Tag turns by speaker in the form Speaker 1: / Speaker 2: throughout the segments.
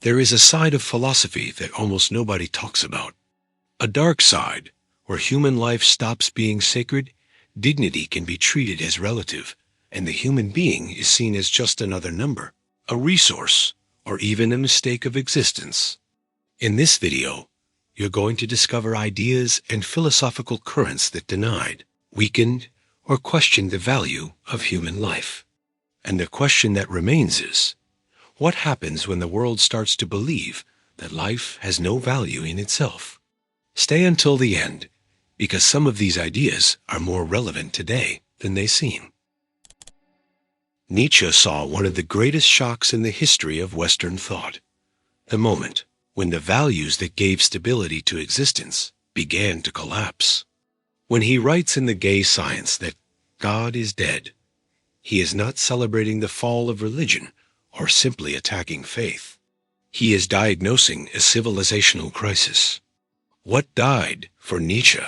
Speaker 1: There is a side of philosophy that almost nobody talks about. A dark side, where human life stops being sacred, dignity can be treated as relative, and the human being is seen as just another number, a resource, or even a mistake of existence. In this video, you're going to discover ideas and philosophical currents that denied, weakened, or questioned the value of human life. And the question that remains is, what happens when the world starts to believe that life has no value in itself? Stay until the end, because some of these ideas are more relevant today than they seem. Nietzsche saw one of the greatest shocks in the history of Western thought, the moment when the values that gave stability to existence began to collapse. When he writes in The Gay Science that God is dead, he is not celebrating the fall of religion or simply attacking faith. He is diagnosing a civilizational crisis. What died, for Nietzsche,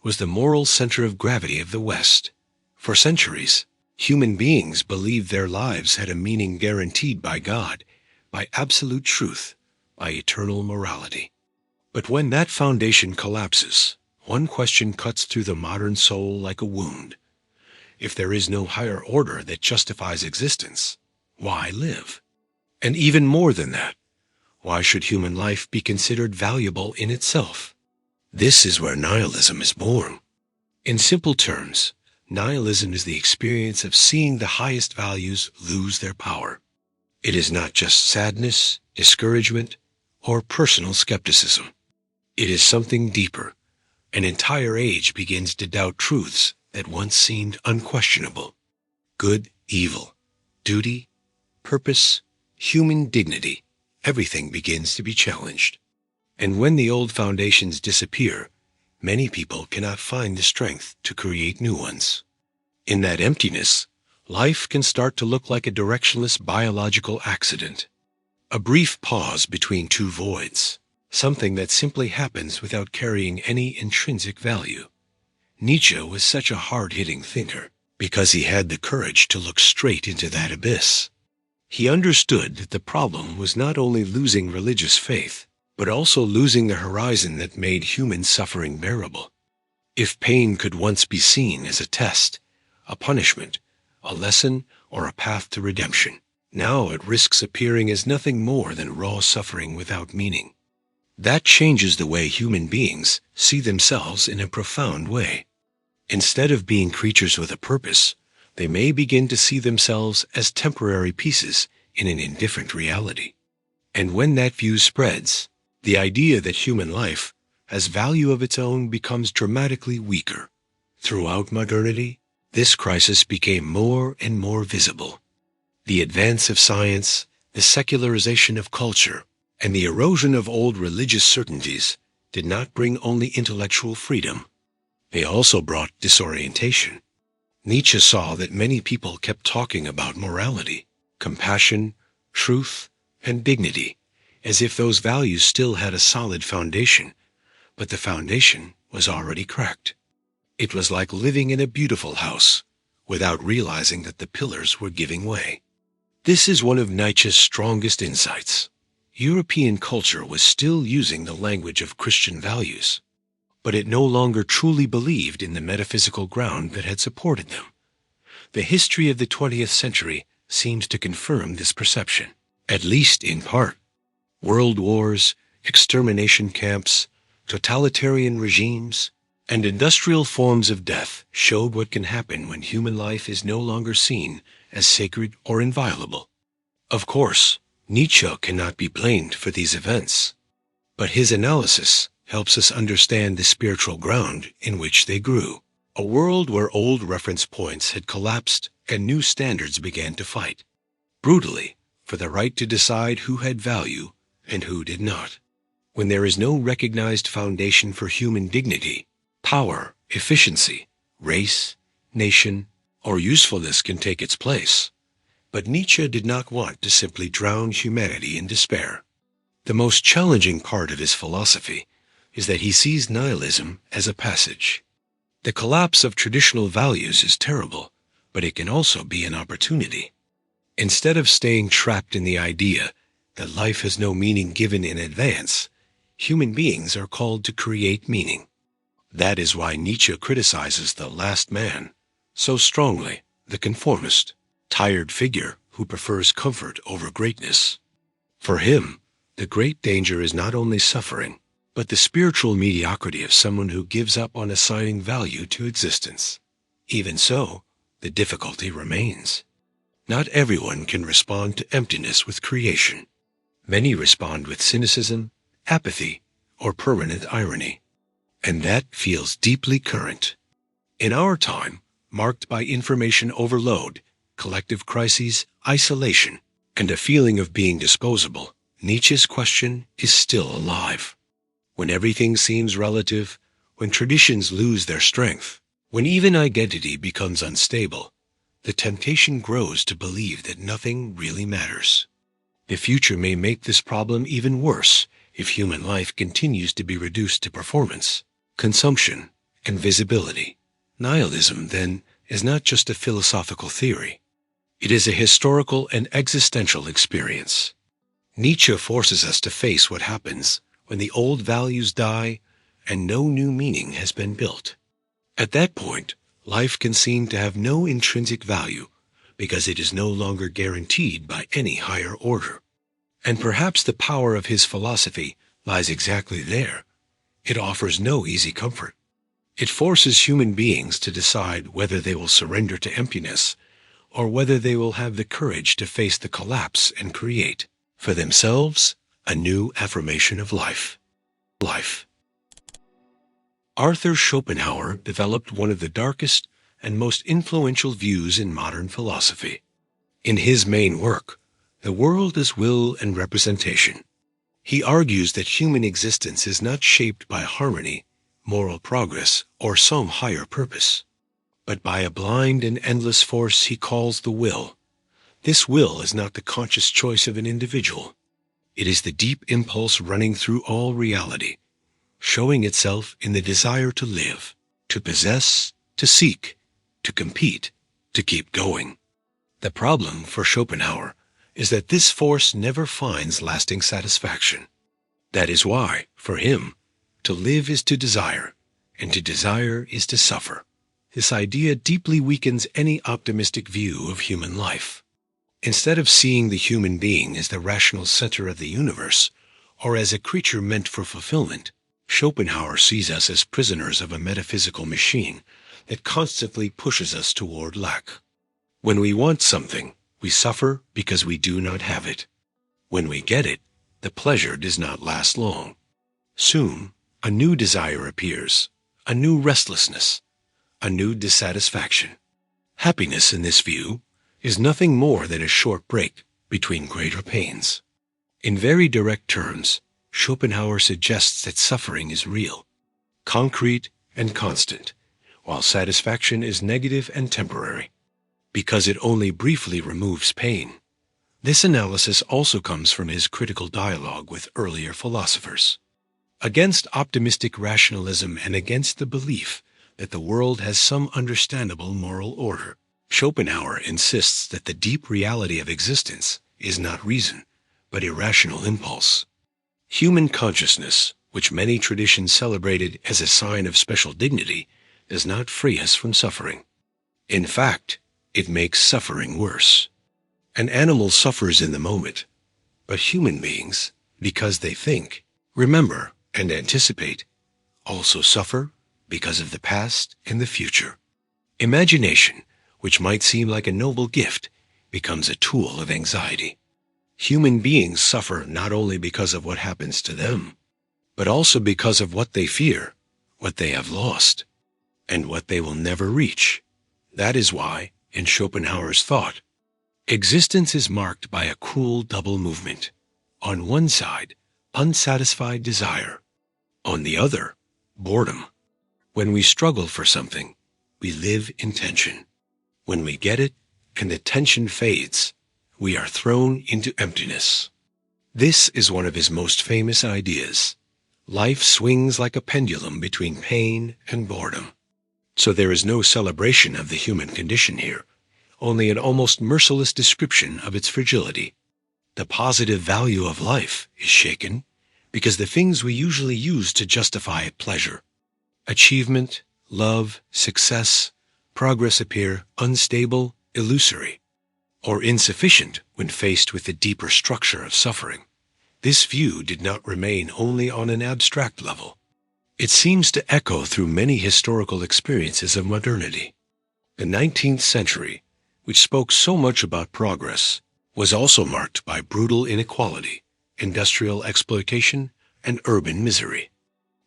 Speaker 1: was the moral center of gravity of the West. For centuries, human beings believed their lives had a meaning guaranteed by God, by absolute truth, by eternal morality. But when that foundation collapses, one question cuts through the modern soul like a wound. If there is no higher order that justifies existence, why live? And even more than that, why should human life be considered valuable in itself? This is where nihilism is born. In simple terms, nihilism is the experience of seeing the highest values lose their power. It is not just sadness, discouragement, or personal skepticism. It is something deeper. An entire age begins to doubt truths that once seemed unquestionable. Good, evil, duty, purpose, human dignity, everything begins to be challenged. And when the old foundations disappear, many people cannot find the strength to create new ones. In that emptiness, life can start to look like a directionless biological accident. A brief pause between two voids, something that simply happens without carrying any intrinsic value. Nietzsche was such a hard-hitting thinker because he had the courage to look straight into that abyss. He understood that the problem was not only losing religious faith, but also losing the horizon that made human suffering bearable. If pain could once be seen as a test, a punishment, a lesson, or a path to redemption, now it risks appearing as nothing more than raw suffering without meaning. That changes the way human beings see themselves in a profound way. Instead of being creatures with a purpose, they may begin to see themselves as temporary pieces in an indifferent reality. And when that view spreads, the idea that human life has value of its own becomes dramatically weaker. Throughout modernity, this crisis became more and more visible. The advance of science, the secularization of culture, and the erosion of old religious certainties did not bring only intellectual freedom. They also brought disorientation. Nietzsche saw that many people kept talking about morality, compassion, truth, and dignity, as if those values still had a solid foundation, but the foundation was already cracked. It was like living in a beautiful house, without realizing that the pillars were giving way. This is one of Nietzsche's strongest insights. European culture was still using the language of Christian values, but it no longer truly believed in the metaphysical ground that had supported them. The history of the 20th century seems to confirm this perception, at least in part. World wars, extermination camps, totalitarian regimes, and industrial forms of death showed what can happen when human life is no longer seen as sacred or inviolable. Of course, Nietzsche cannot be blamed for these events, but his analysis helps us understand the spiritual ground in which they grew. A world where old reference points had collapsed and new standards began to fight, brutally, for the right to decide who had value and who did not. When there is no recognized foundation for human dignity, power, efficiency, race, nation, or usefulness can take its place. But Nietzsche did not want to simply drown humanity in despair. The most challenging part of his philosophy is that he sees nihilism as a passage. The collapse of traditional values is terrible, but it can also be an opportunity. Instead of staying trapped in the idea that life has no meaning given in advance, human beings are called to create meaning. That is why Nietzsche criticizes the last man so strongly, the conformist, tired figure who prefers comfort over greatness. For him, the great danger is not only suffering, but the spiritual mediocrity of someone who gives up on assigning value to existence. Even so, the difficulty remains. Not everyone can respond to emptiness with creation. Many respond with cynicism, apathy, or permanent irony. And that feels deeply current. In our time, marked by information overload, collective crises, isolation, and a feeling of being disposable, Nietzsche's question is still alive. When everything seems relative, when traditions lose their strength, when even identity becomes unstable, the temptation grows to believe that nothing really matters. The future may make this problem even worse if human life continues to be reduced to performance, consumption, and visibility. Nihilism, then, is not just a philosophical theory. It is a historical and existential experience. Nietzsche forces us to face what happens when the old values die and no new meaning has been built. At that point, life can seem to have no intrinsic value because it is no longer guaranteed by any higher order. And perhaps the power of his philosophy lies exactly there. It offers no easy comfort. It forces human beings to decide whether they will surrender to emptiness or whether they will have the courage to face the collapse and create, for themselves, a new affirmation of life. Arthur Schopenhauer developed one of the darkest and most influential views in modern philosophy. In his main work, The World as Will and Representation, he argues that human existence is not shaped by harmony, moral progress, or some higher purpose, but by a blind and endless force he calls the will. This will is not the conscious choice of an individual. It is the deep impulse running through all reality, showing itself in the desire to live, to possess, to seek, to compete, to keep going. The problem for Schopenhauer is that this force never finds lasting satisfaction. That is why, for him, to live is to desire, and to desire is to suffer. This idea deeply weakens any optimistic view of human life. Instead of seeing the human being as the rational center of the universe, or as a creature meant for fulfillment, Schopenhauer sees us as prisoners of a metaphysical machine that constantly pushes us toward lack. When we want something, we suffer because we do not have it. When we get it, the pleasure does not last long. Soon, a new desire appears, a new restlessness, a new dissatisfaction. Happiness, in this view, is nothing more than a short break between greater pains. In very direct terms, Schopenhauer suggests that suffering is real, concrete, and constant, while satisfaction is negative and temporary, because it only briefly removes pain. This analysis also comes from his critical dialogue with earlier philosophers. Against optimistic rationalism and against the belief that the world has some understandable moral order, Schopenhauer insists that the deep reality of existence is not reason, but irrational impulse. Human consciousness, which many traditions celebrated as a sign of special dignity, does not free us from suffering. In fact, it makes suffering worse. An animal suffers in the moment, but human beings, because they think, remember, and anticipate, also suffer because of the past and the future. Imagination, which might seem like a noble gift, becomes a tool of anxiety. Human beings suffer not only because of what happens to them, but also because of what they fear, what they have lost, and what they will never reach. That is why, in Schopenhauer's thought, existence is marked by a cruel double movement. On one side, unsatisfied desire. On the other, boredom. When we struggle for something, we live in tension. When we get it, and the tension fades, we are thrown into emptiness. This is one of his most famous ideas. Life swings like a pendulum between pain and boredom. So there is no celebration of the human condition here, only an almost merciless description of its fragility. The positive value of life is shaken because the things we usually use to justify pleasure, achievement, love, success, progress appear unstable, illusory, or insufficient when faced with the deeper structure of suffering. This view did not remain only on an abstract level. It seems to echo through many historical experiences of modernity. The 19th century, which spoke so much about progress, was also marked by brutal inequality, industrial exploitation, and urban misery.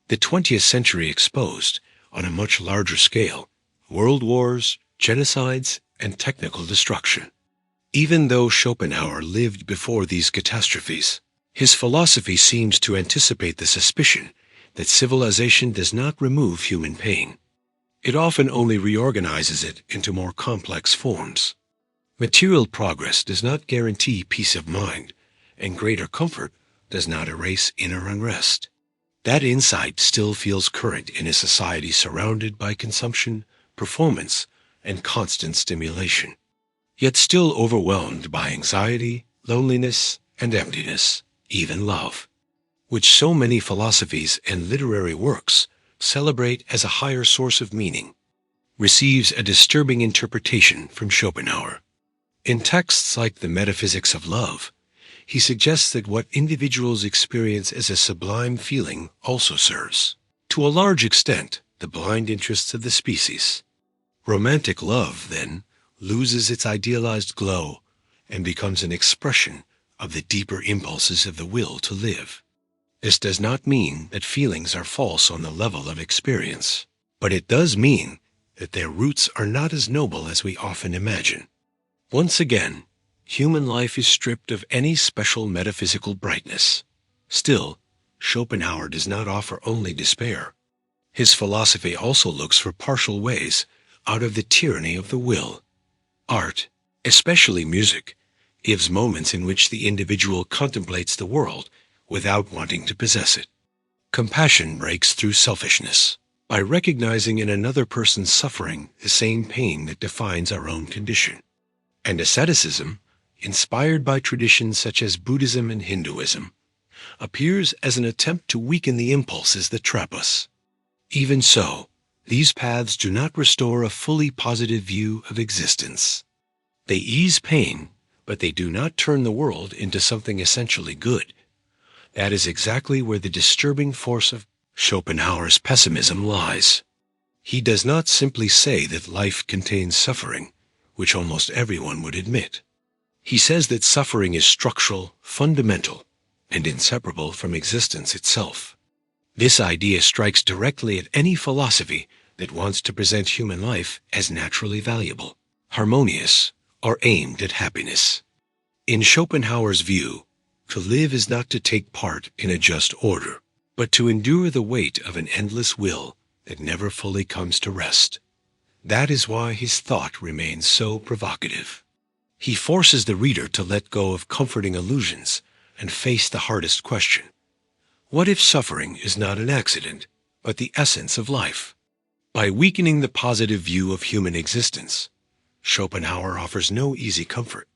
Speaker 1: The 20th century exposed, on a much larger scale, world wars, genocides, and technical destruction. Even though Schopenhauer lived before these catastrophes, his philosophy seems to anticipate the suspicion that civilization does not remove human pain. It often only reorganizes it into more complex forms. Material progress does not guarantee peace of mind, and greater comfort does not erase inner unrest. That insight still feels current in a society surrounded by consumption, performance, and constant stimulation, yet still overwhelmed by anxiety, loneliness, and emptiness, even love, which so many philosophies and literary works celebrate as a higher source of meaning, receives a disturbing interpretation from Schopenhauer. In texts like The Metaphysics of Love, he suggests that what individuals experience as a sublime feeling also serves, to a large extent, the blind interests of the species. Romantic love, then, loses its idealized glow and becomes an expression of the deeper impulses of the will to live. This does not mean that feelings are false on the level of experience, but it does mean that their roots are not as noble as we often imagine. Once again, human life is stripped of any special metaphysical brightness. Still, Schopenhauer does not offer only despair. His philosophy also looks for partial ways out of the tyranny of the will. Art, especially music, gives moments in which the individual contemplates the world without wanting to possess it. Compassion breaks through selfishness by recognizing in another person's suffering the same pain that defines our own condition. And asceticism, inspired by traditions such as Buddhism and Hinduism, appears as an attempt to weaken the impulses that trap us. Even so, these paths do not restore a fully positive view of existence. They ease pain, but they do not turn the world into something essentially good. That is exactly where the disturbing force of Schopenhauer's pessimism lies. He does not simply say that life contains suffering, which almost everyone would admit. He says that suffering is structural, fundamental, and inseparable from existence itself. This idea strikes directly at any philosophy that wants to present human life as naturally valuable, harmonious, or aimed at happiness. In Schopenhauer's view, to live is not to take part in a just order, but to endure the weight of an endless will that never fully comes to rest. That is why his thought remains so provocative. He forces the reader to let go of comforting illusions and face the hardest question. What if suffering is not an accident, but the essence of life? By weakening the positive view of human existence, Schopenhauer offers no easy comfort.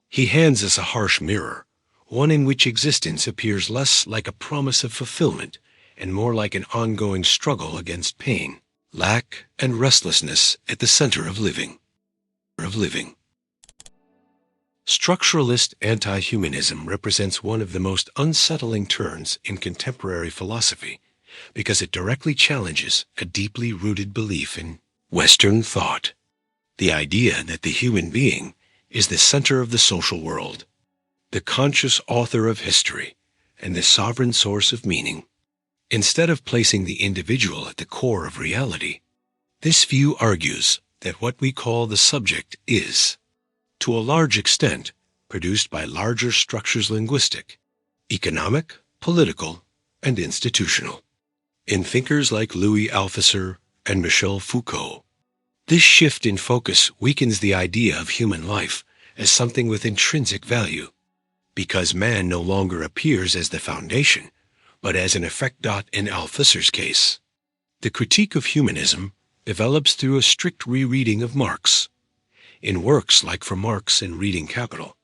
Speaker 1: He hands us a harsh mirror, one in which existence appears less like a promise of fulfillment and more like an ongoing struggle against pain, lack, and restlessness at the center of living. Structuralist anti-humanism represents one of the most unsettling turns in contemporary philosophy because it directly challenges a deeply rooted belief in Western thought, the idea that the human being is the center of the social world, the conscious author of history, and the sovereign source of meaning. Instead of placing the individual at the core of reality, this view argues that what we call the subject is, to a large extent, produced by larger structures linguistic, economic, political, and institutional. In thinkers like Louis Althusser and Michel Foucault, this shift in focus weakens the idea of human life as something with intrinsic value, because man no longer appears as the foundation, but as an effect. In Althusser's case, the critique of humanism develops through a strict rereading of Marx. In works like For Marx and Reading Capital,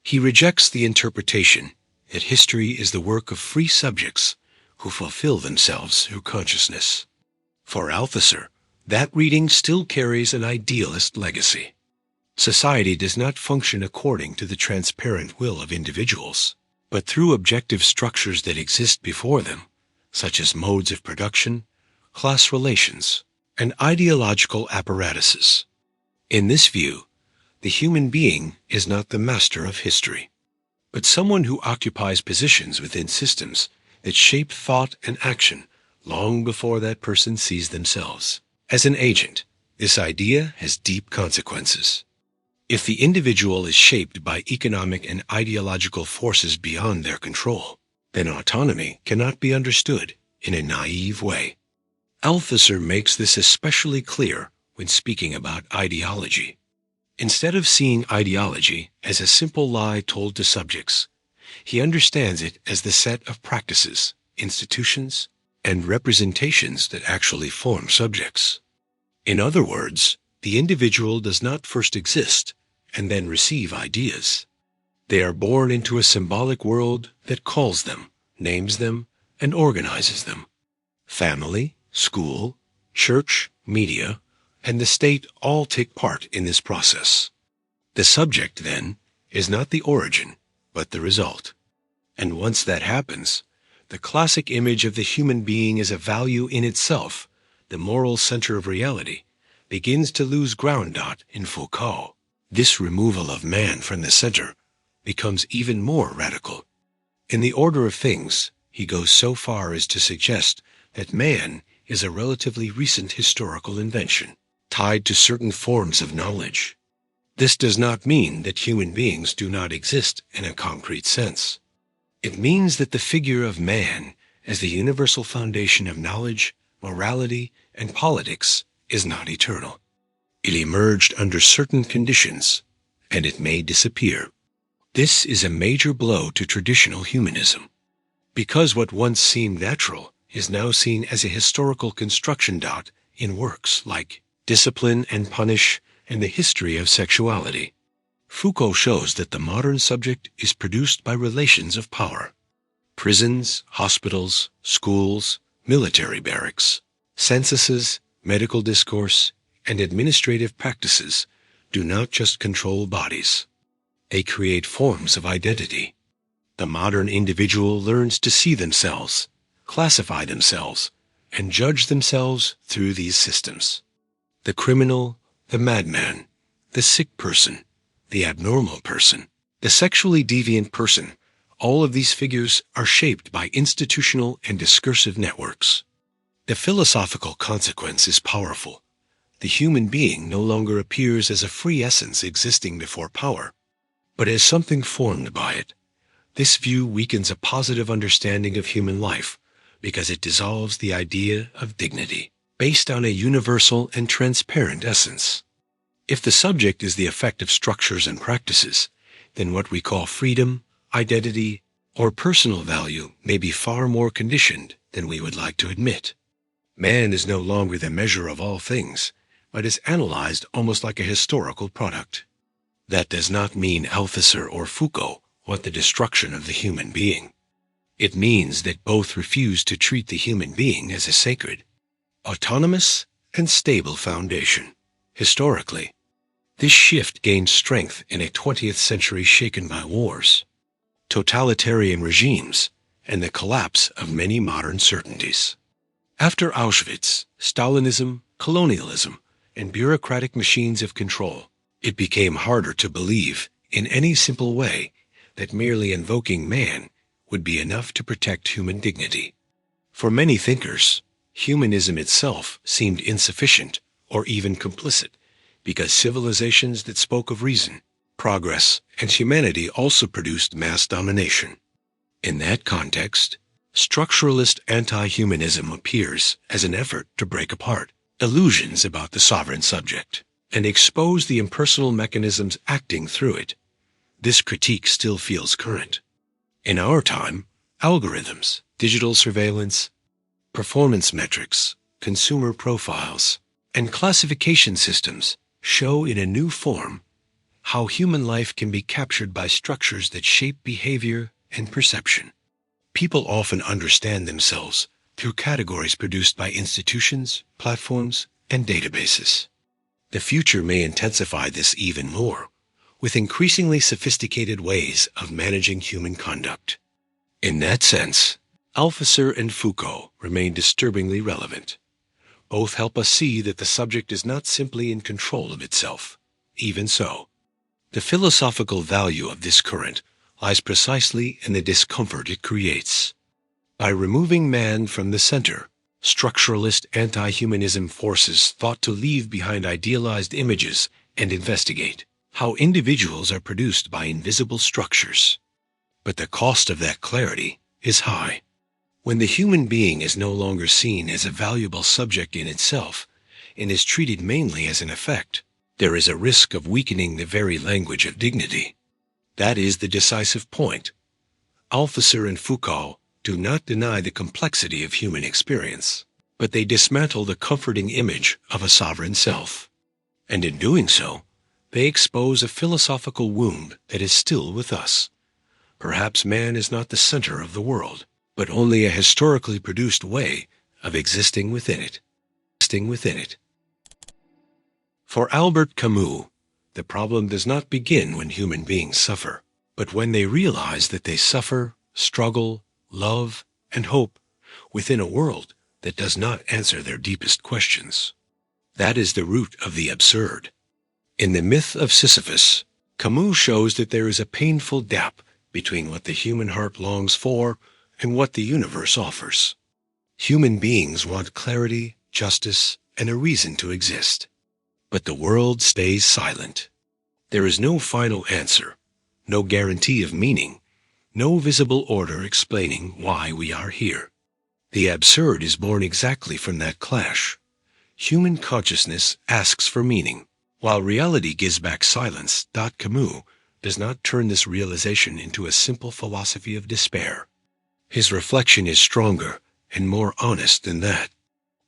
Speaker 1: He rejects the interpretation that history is the work of free subjects who fulfill themselves through consciousness. For Althusser, that reading still carries an idealist legacy. Society does not function according to the transparent will of individuals, but through objective structures that exist before them, such as modes of production, class relations, and ideological apparatuses. In this view, the human being is not the master of history, but someone who occupies positions within systems that shape thought and action long before that person sees themselves. As an agent, this idea has deep consequences. If the individual is shaped by economic and ideological forces beyond their control, then autonomy cannot be understood in a naive way. Althusser makes this especially clear when speaking about ideology. Instead of seeing ideology as a simple lie told to subjects, he understands it as the set of practices, institutions, and representations that actually form subjects. In other words, the individual does not first exist and then receive ideas. They are born into a symbolic world that calls them, names them, and organizes them. Family, school, church, media, and the state all take part in this process. The subject, then, is not the origin, but the result. And once that happens, the classic image of the human being as a value in itself, the moral center of reality, begins to lose ground. In Foucault, this removal of man from the center becomes even more radical. In The Order of Things, he goes so far as to suggest that man is a relatively recent historical invention, tied to certain forms of knowledge. This does not mean that human beings do not exist in a concrete sense. It means that the figure of man as the universal foundation of knowledge, morality, and politics is not eternal. It emerged under certain conditions, and it may disappear. This is a major blow to traditional humanism, because what once seemed natural is now seen as a historical construction. In works like Discipline and Punish and the History of Sexuality, Foucault shows that the modern subject is produced by relations of power. Prisons, hospitals, schools, military barracks, censuses, medical discourse, and administrative practices do not just control bodies. They create forms of identity. The modern individual learns to see themselves, classify themselves, and judge themselves through these systems. The criminal, the madman, the sick person, the abnormal person, the sexually deviant person, all of these figures are shaped by institutional and discursive networks. The philosophical consequence is powerful. The human being no longer appears as a free essence existing before power, but as something formed by it. This view weakens a positive understanding of human life because it dissolves the idea of dignity, based on a universal and transparent essence. If the subject is the effect of structures and practices, then what we call freedom, identity, or personal value may be far more conditioned than we would like to admit. Man is no longer the measure of all things, but is analyzed almost like a historical product. That does not mean Althusser or Foucault want the destruction of the human being. It means that both refuse to treat the human being as a sacred, autonomous, and stable foundation. Historically, this shift gained strength in a 20th century shaken by wars, totalitarian regimes, and the collapse of many modern certainties. After Auschwitz, Stalinism, colonialism, and bureaucratic machines of control, it became harder to believe in any simple way that merely invoking man would be enough to protect human dignity. For many thinkers, humanism itself seemed insufficient or even complicit, because civilizations that spoke of reason, progress, and humanity also produced mass domination. In that context, structuralist anti-humanism appears as an effort to break apart illusions about the sovereign subject and expose the impersonal mechanisms acting through it. This critique still feels current. In our time, algorithms, digital surveillance, performance metrics, consumer profiles, and classification systems show in a new form how human life can be captured by structures that shape behavior and perception. People often understand themselves through categories produced by institutions, platforms, and databases. The future may intensify this even more, with increasingly sophisticated ways of managing human conduct. In that sense, Althusser and Foucault remain disturbingly relevant. Both help us see that the subject is not simply in control of itself. Even so, the philosophical value of this current lies precisely in the discomfort it creates. By removing man from the center, structuralist anti-humanism forces thought to leave behind idealized images and investigate how individuals are produced by invisible structures. But the cost of that clarity is high. When the human being is no longer seen as a valuable subject in itself and is treated mainly as an effect, there is a risk of weakening the very language of dignity. That is the decisive point. Althusser and Foucault do not deny the complexity of human experience, but they dismantle the comforting image of a sovereign self. And in doing so, they expose a philosophical wound that is still with us. Perhaps man is not the center of the world, but only a historically produced way of existing within it. For Albert Camus, the problem does not begin when human beings suffer, but when they realize that they suffer, struggle, love, and hope within a world that does not answer their deepest questions. That is the root of the absurd. In the myth of Sisyphus, Camus shows that there is a painful gap between what the human heart longs for and what the universe offers. Human beings want clarity, justice, and a reason to exist. But the world stays silent. There is no final answer, no guarantee of meaning, no visible order explaining why we are here. The absurd is born exactly from that clash. Human consciousness asks for meaning, while reality gives back silence. Camus does not turn this realization into a simple philosophy of despair. His reflection is stronger and more honest than that.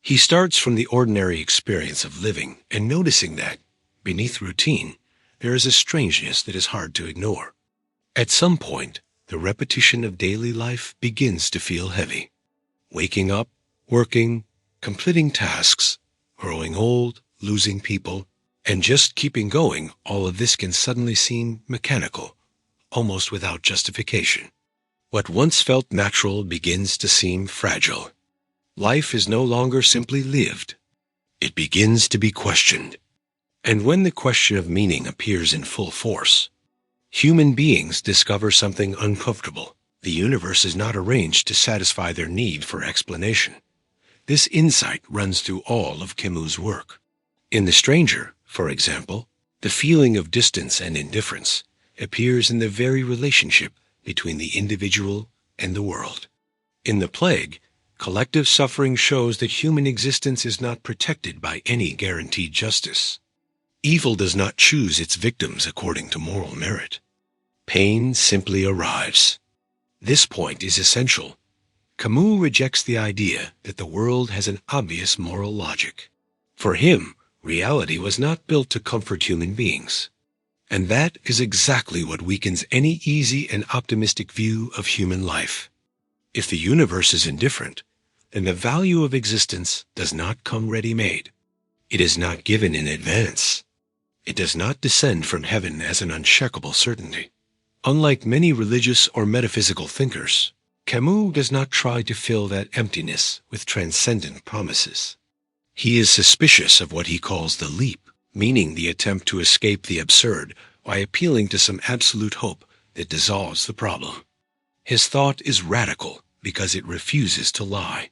Speaker 1: He starts from the ordinary experience of living and noticing that, beneath routine, there is a strangeness that is hard to ignore. At some point, the repetition of daily life begins to feel heavy. Waking up, working, completing tasks, growing old, losing people, and just keeping going, all of this can suddenly seem mechanical, almost without justification. What once felt natural begins to seem fragile. Life is no longer simply lived. It begins to be questioned. And when the question of meaning appears in full force, human beings discover something uncomfortable. The universe is not arranged to satisfy their need for explanation. This insight runs through all of Camus' work. In The Stranger, for example, the feeling of distance and indifference appears in the very relationship between the individual and the world. In The Plague, collective suffering shows that human existence is not protected by any guaranteed justice. Evil does not choose its victims according to moral merit. Pain simply arrives. This point is essential. Camus rejects the idea that the world has an obvious moral logic. For him, reality was not built to comfort human beings. And that is exactly what weakens any easy and optimistic view of human life. If the universe is indifferent, then the value of existence does not come ready-made. It is not given in advance. It does not descend from heaven as an unshakable certainty. Unlike many religious or metaphysical thinkers, Camus does not try to fill that emptiness with transcendent promises. He is suspicious of what he calls the leap, meaning the attempt to escape the absurd by appealing to some absolute hope that dissolves the problem. His thought is radical because it refuses to lie.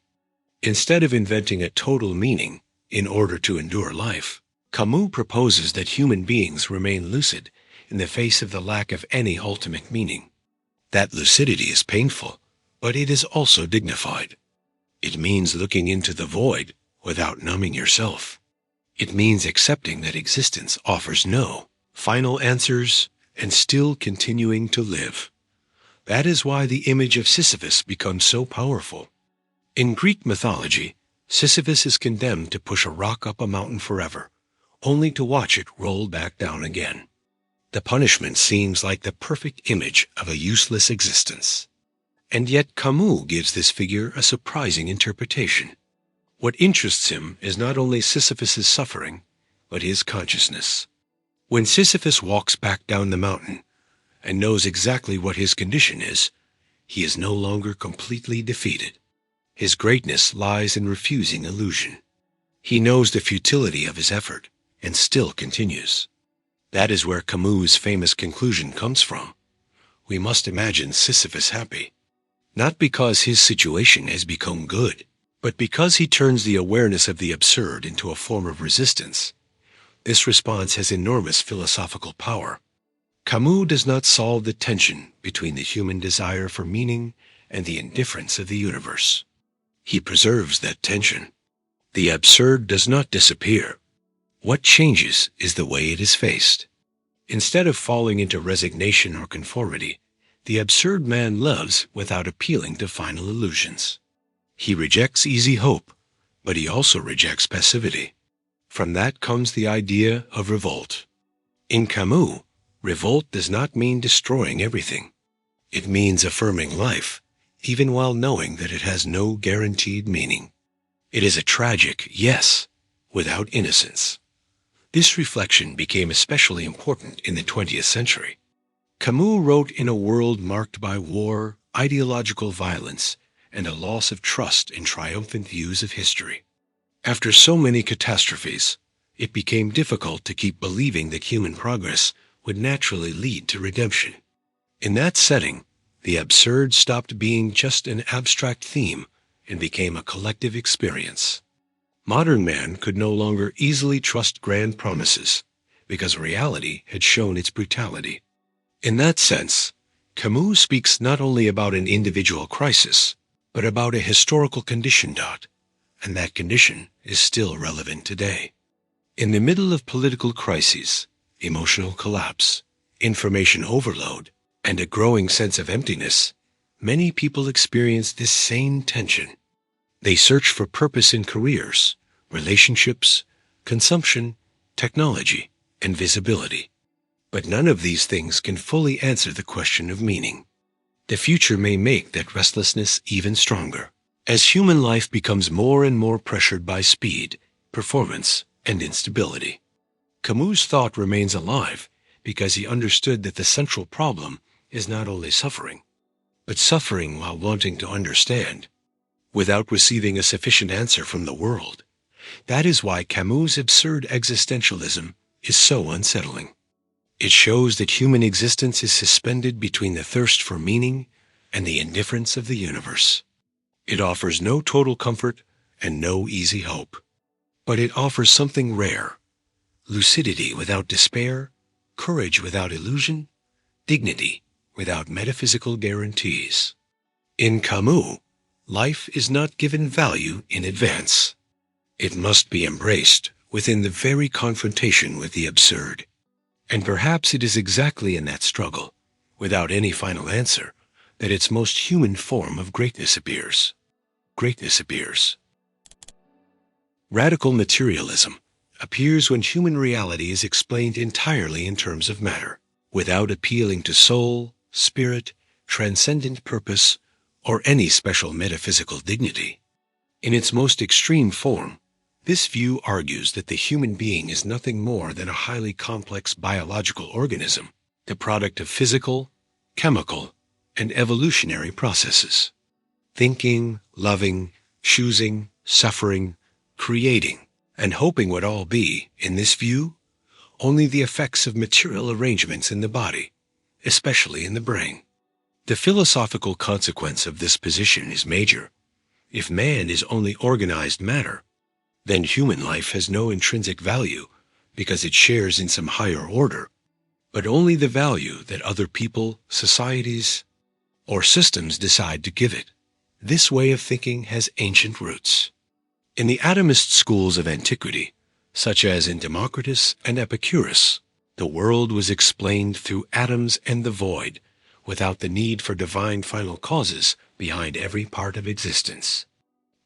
Speaker 1: Instead of inventing a total meaning in order to endure life, Camus proposes that human beings remain lucid in the face of the lack of any ultimate meaning. That lucidity is painful, but it is also dignified. It means looking into the void without numbing yourself. It means accepting that existence offers no final answers and still continuing to live. That is why the image of Sisyphus becomes so powerful. In Greek mythology, Sisyphus is condemned to push a rock up a mountain forever, only to watch it roll back down again. The punishment seems like the perfect image of a useless existence. And yet Camus gives this figure a surprising interpretation. What interests him is not only Sisyphus's suffering, but his consciousness. When Sisyphus walks back down the mountain and knows exactly what his condition is, he is no longer completely defeated. His greatness lies in refusing illusion. He knows the futility of his effort and still continues. That is where Camus' famous conclusion comes from. We must imagine Sisyphus happy, not because his situation has become good, but because he turns the awareness of the absurd into a form of resistance. This response has enormous philosophical power. Camus does not solve the tension between the human desire for meaning and the indifference of the universe. He preserves that tension. The absurd does not disappear. What changes is the way it is faced. Instead of falling into resignation or conformity, the absurd man loves without appealing to final illusions. He rejects easy hope, but he also rejects passivity. From that comes the idea of revolt. In Camus, revolt does not mean destroying everything. It means affirming life, even while knowing that it has no guaranteed meaning. It is a tragic yes, without innocence. This reflection became especially important in the 20th century. Camus wrote in a world marked by war, ideological violence, and a loss of trust in triumphant views of history. After so many catastrophes, it became difficult to keep believing that human progress would naturally lead to redemption. In that setting, the absurd stopped being just an abstract theme and became a collective experience. Modern man could no longer easily trust grand promises because reality had shown its brutality. In that sense, Camus speaks not only about an individual crisis, but about a historical condition. And that condition is still relevant today. In the middle of political crises, emotional collapse, information overload, and a growing sense of emptiness, many people experience this same tension. They search for purpose in careers, relationships, consumption, technology, and visibility. But none of these things can fully answer the question of meaning. The future may make that restlessness even stronger, as human life becomes more and more pressured by speed, performance, and instability. Camus' thought remains alive because he understood that the central problem is not only suffering, but suffering while wanting to understand, without receiving a sufficient answer from the world. That is why Camus' absurd existentialism is so unsettling. It shows that human existence is suspended between the thirst for meaning and the indifference of the universe. It offers no total comfort and no easy hope, but it offers something rare: lucidity without despair, courage without illusion, dignity without metaphysical guarantees. In Camus, life is not given value in advance. It must be embraced within the very confrontation with the absurd. And perhaps it is exactly in that struggle, without any final answer, that its most human form of greatness appears. Greatness appears. Radical materialism appears when human reality is explained entirely in terms of matter, without appealing to soul, spirit, transcendent purpose, or any special metaphysical dignity. In its most extreme form, this view argues that the human being is nothing more than a highly complex biological organism, the product of physical, chemical, and evolutionary processes. Thinking, loving, choosing, suffering, creating, and hoping would all be, in this view, only the effects of material arrangements in the body, especially in the brain. The philosophical consequence of this position is major. If man is only organized matter, then human life has no intrinsic value because it shares in some higher order, but only the value that other people, societies, or systems decide to give it. This way of thinking has ancient roots. In the atomist schools of antiquity, such as in Democritus and Epicurus, the world was explained through atoms and the void, without the need for divine final causes behind every part of existence.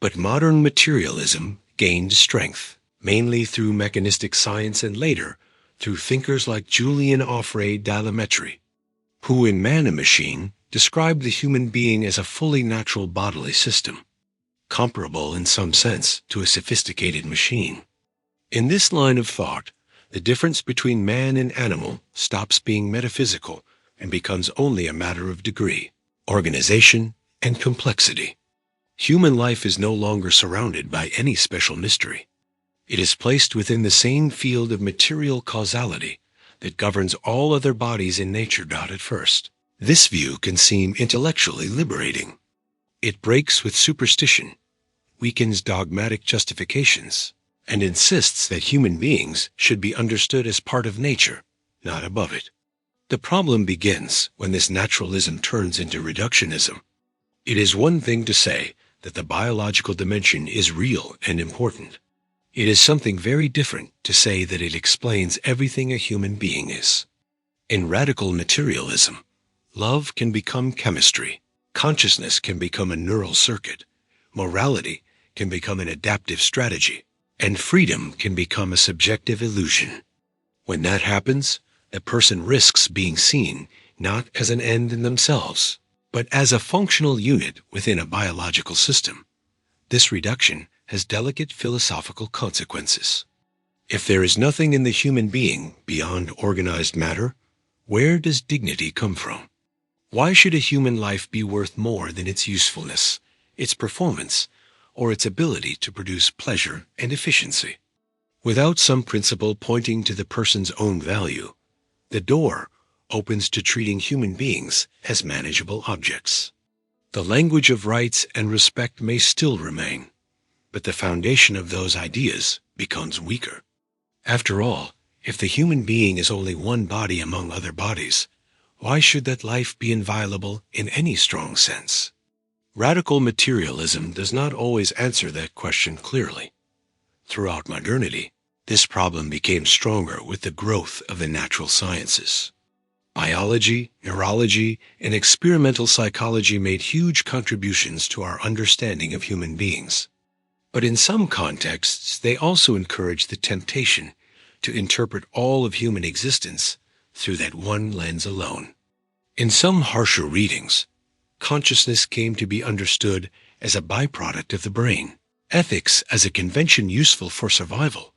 Speaker 1: But modern materialism gained strength, mainly through mechanistic science and later through thinkers like Julian Offray Delametre, who in Man and Machine described the human being as a fully natural bodily system, comparable in some sense to a sophisticated machine. In this line of thought, the difference between man and animal stops being metaphysical and becomes only a matter of degree, organization, and complexity. Human life is no longer surrounded by any special mystery. It is placed within the same field of material causality that governs all other bodies in nature. At first, this view can seem intellectually liberating. It breaks with superstition, weakens dogmatic justifications, and insists that human beings should be understood as part of nature, not above it. The problem begins when this naturalism turns into reductionism. It is one thing to say that the biological dimension is real and important. It is something very different to say that it explains everything a human being is. In radical materialism, love can become chemistry, consciousness can become a neural circuit, morality can become an adaptive strategy, and freedom can become a subjective illusion. When that happens, a person risks being seen not as an end in themselves, but as a functional unit within a biological system. This reduction has delicate philosophical consequences. If there is nothing in the human being beyond organized matter, where does dignity come from? Why should a human life be worth more than its usefulness, its performance, or its ability to produce pleasure and efficiency? Without some principle pointing to the person's own value, the door opens to treating human beings as manageable objects. The language of rights and respect may still remain, but the foundation of those ideas becomes weaker. After all, if the human being is only one body among other bodies, why should that life be inviolable in any strong sense? Radical materialism does not always answer that question clearly. Throughout modernity, this problem became stronger with the growth of the natural sciences. Biology, neurology, and experimental psychology made huge contributions to our understanding of human beings. But in some contexts, they also encouraged the temptation to interpret all of human existence through that one lens alone. In some harsher readings, consciousness came to be understood as a byproduct of the brain, ethics as a convention useful for survival,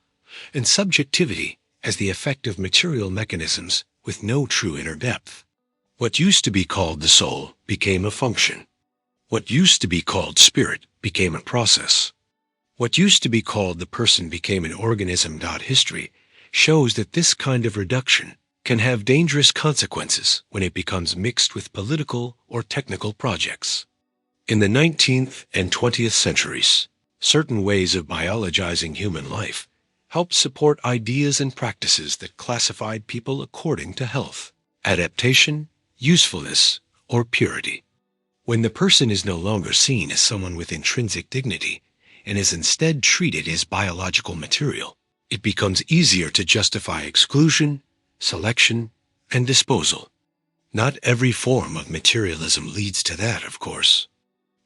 Speaker 1: and subjectivity as the effect of material mechanisms with no true inner depth. What used to be called the soul became a function. What used to be called spirit became a process. What used to be called the person became an organism. History shows that this kind of reduction can have dangerous consequences when it becomes mixed with political or technical projects. In the 19th and 20th centuries, certain ways of biologizing human life helped support ideas and practices that classified people according to health, adaptation, usefulness, or purity. When the person is no longer seen as someone with intrinsic dignity and is instead treated as biological material, it becomes easier to justify exclusion, selection, and disposal. Not every form of materialism leads to that, of course,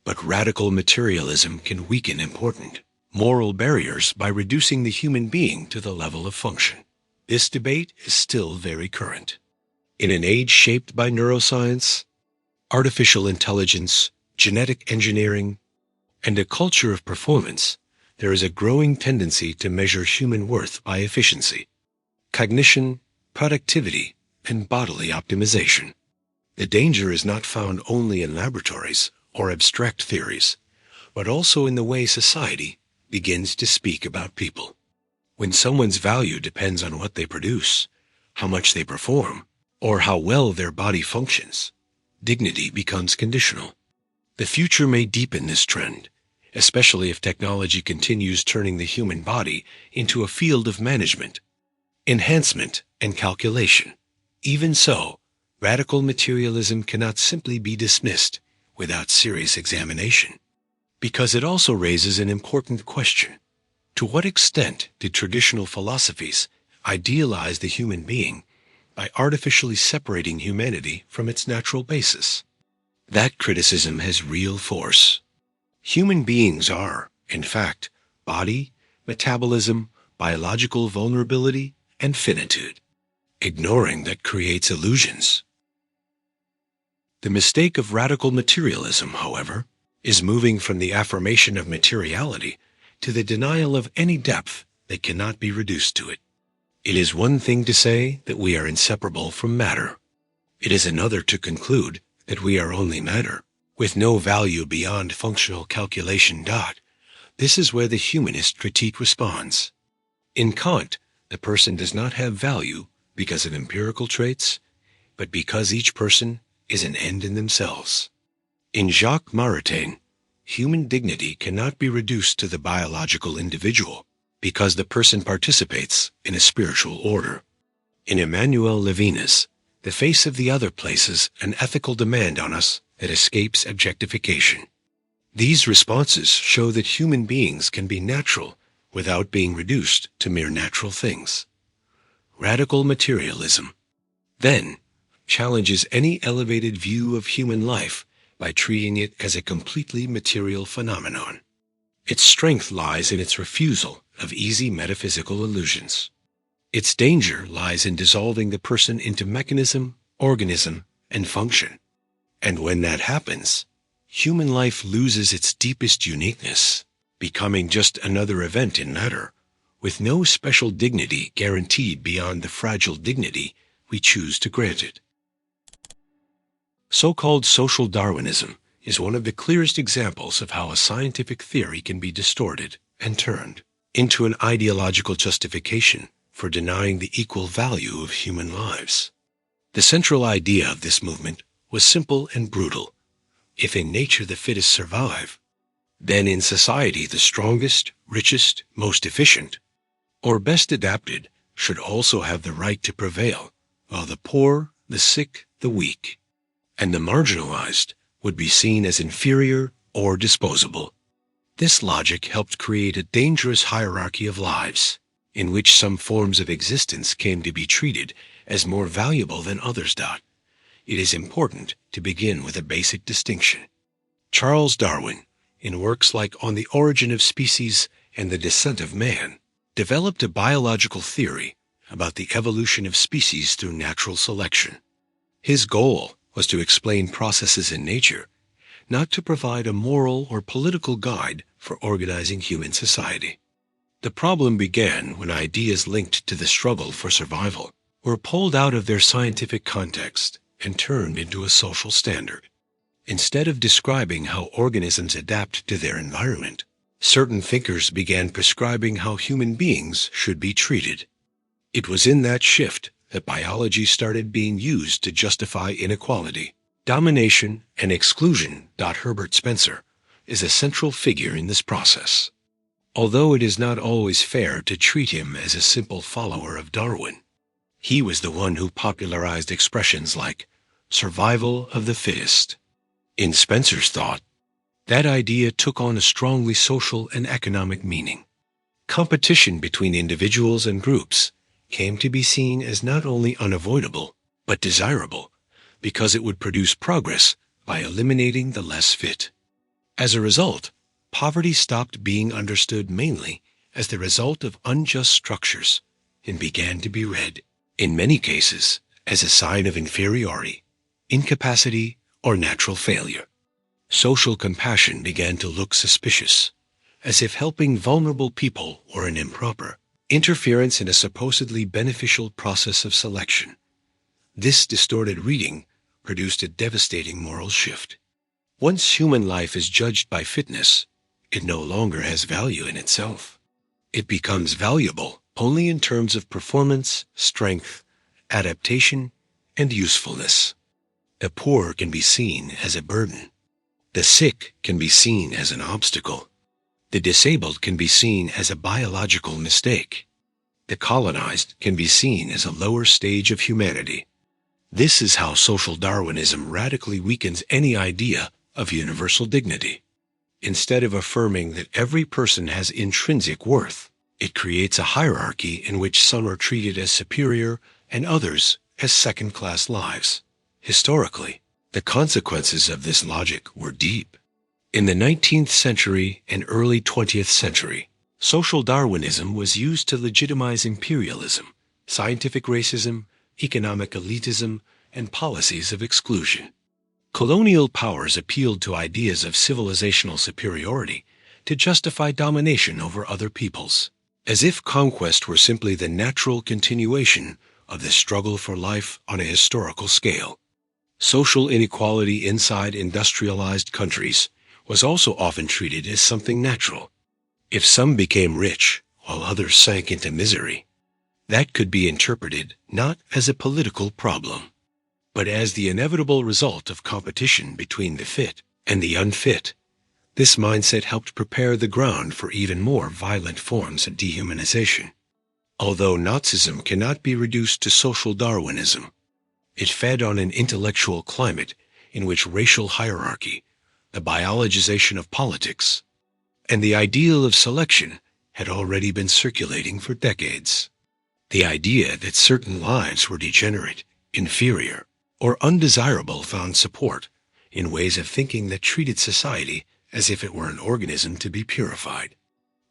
Speaker 1: but radical materialism can weaken important moral barriers by reducing the human being to the level of function. This debate is still very current. In an age shaped by neuroscience, artificial intelligence, genetic engineering, and a culture of performance, there is a growing tendency to measure human worth by efficiency, cognition, productivity, and bodily optimization. The danger is not found only in laboratories or abstract theories, but also in the way society begins to speak about people. When someone's value depends on what they produce, how much they perform, or how well their body functions, dignity becomes conditional. The future may deepen this trend, especially if technology continues turning the human body into a field of management, enhancement, and calculation. Even so, radical materialism cannot simply be dismissed without serious examination, because it also raises an important question. To what extent did traditional philosophies idealize the human being by artificially separating humanity from its natural basis? That criticism has real force. Human beings are, in fact, body, metabolism, biological vulnerability, and finitude. Ignoring that creates illusions. The mistake of radical materialism, however, is moving from the affirmation of materiality to the denial of any depth that cannot be reduced to it. It is one thing to say that we are inseparable from matter. It is another to conclude that we are only matter, with no value beyond functional calculation. This is where the humanist critique responds. In Kant, the person does not have value because of empirical traits, but because each person is an end in themselves. In Jacques Maritain, human dignity cannot be reduced to the biological individual because the person participates in a spiritual order. In Emmanuel Levinas, the face of the other places an ethical demand on us that escapes objectification. These responses show that human beings can be natural without being reduced to mere natural things. Radical materialism, then, challenges any elevated view of human life by treating it as a completely material phenomenon. Its strength lies in its refusal of easy metaphysical illusions. Its danger lies in dissolving the person into mechanism, organism, and function. And when that happens, human life loses its deepest uniqueness, becoming just another event in matter, with no special dignity guaranteed beyond the fragile dignity we choose to grant it. So-called social Darwinism is one of the clearest examples of how a scientific theory can be distorted and turned into an ideological justification for denying the equal value of human lives. The central idea of this movement was simple and brutal. If in nature the fittest survive, then in society the strongest, richest, most efficient, or best adapted should also have the right to prevail, while the poor, the sick, the weak, and the marginalized would be seen as inferior or disposable. This logic helped create a dangerous hierarchy of lives, in which some forms of existence came to be treated as more valuable than others. It is important to begin with a basic distinction. Charles Darwin, in works like On the Origin of Species and the Descent of Man, developed a biological theory about the evolution of species through natural selection. His goal was to explain processes in nature, not to provide a moral or political guide for organizing human society. The problem began when ideas linked to the struggle for survival were pulled out of their scientific context and turned into a social standard. Instead of describing how organisms adapt to their environment, certain thinkers began prescribing how human beings should be treated. It was in that shift that biology started being used to justify inequality, domination, and exclusion. Herbert Spencer is a central figure in this process. Although it is not always fair to treat him as a simple follower of Darwin, he was the one who popularized expressions like survival of the fittest. In Spencer's thought, that idea took on a strongly social and economic meaning. Competition between individuals and groups came to be seen as not only unavoidable, but desirable, because it would produce progress by eliminating the less fit. As a result, poverty stopped being understood mainly as the result of unjust structures and began to be read, in many cases, as a sign of inferiority, incapacity, or natural failure. Social compassion began to look suspicious, as if helping vulnerable people were an improper interference in a supposedly beneficial process of selection. This distorted reading produced a devastating moral shift. Once human life is judged by fitness, it no longer has value in itself. It becomes valuable only in terms of performance, strength, adaptation, and usefulness. The poor can be seen as a burden. The sick can be seen as an obstacle. The disabled can be seen as a biological mistake. The colonized can be seen as a lower stage of humanity. This is how social Darwinism radically weakens any idea of universal dignity. Instead of affirming that every person has intrinsic worth, it creates a hierarchy in which some are treated as superior and others as second-class lives. Historically, the consequences of this logic were deep. In the 19th century and early 20th century, social Darwinism was used to legitimize imperialism, scientific racism, economic elitism, and policies of exclusion. Colonial powers appealed to ideas of civilizational superiority to justify domination over other peoples, as if conquest were simply the natural continuation of the struggle for life on a historical scale. Social inequality inside industrialized countries was also often treated as something natural. If some became rich while others sank into misery, that could be interpreted not as a political problem, but as the inevitable result of competition between the fit and the unfit. This mindset helped prepare the ground for even more violent forms of dehumanization. Although Nazism cannot be reduced to social Darwinism, it fed on an intellectual climate in which racial hierarchy, the biologization of politics, and the ideal of selection had already been circulating for decades. The idea that certain lives were degenerate, inferior, or undesirable found support in ways of thinking that treated society as if it were an organism to be purified.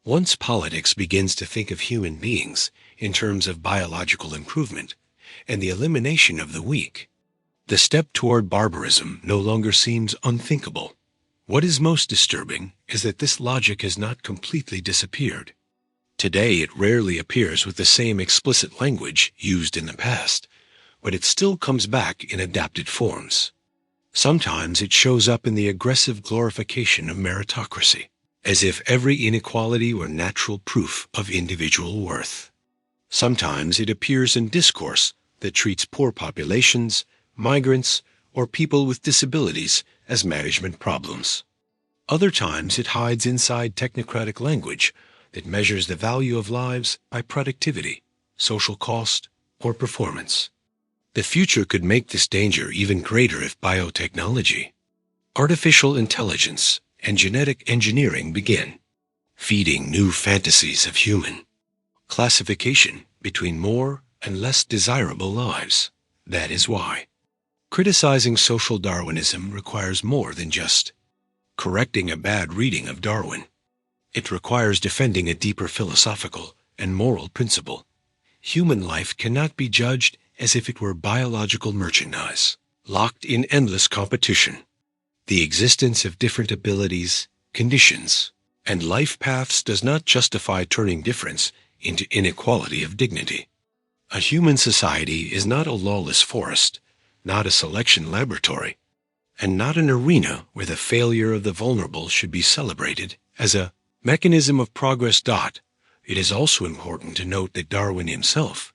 Speaker 1: Once politics begins to think of human beings in terms of biological improvement and the elimination of the weak, the step toward barbarism no longer seems unthinkable. What is most disturbing is that this logic has not completely disappeared. Today it rarely appears with the same explicit language used in the past, but it still comes back in adapted forms. Sometimes it shows up in the aggressive glorification of meritocracy, as if every inequality were natural proof of individual worth. Sometimes it appears in discourse that treats poor populations, migrants, or people with disabilities as management problems. Other times it hides inside technocratic language that measures the value of lives by productivity, social cost, or performance. The future could make this danger even greater if biotechnology, artificial intelligence, and genetic engineering begin, feeding new fantasies of human classification between more and less desirable lives. That is why criticizing social Darwinism requires more than just correcting a bad reading of Darwin. It requires defending a deeper philosophical and moral principle. Human life cannot be judged as if it were biological merchandise, locked in endless competition. The existence of different abilities, conditions, and life paths does not justify turning difference into inequality of dignity. A human society is not a lawless forest, not a selection laboratory, and not an arena where the failure of the vulnerable should be celebrated as a mechanism of progress. It is also important to note that Darwin himself,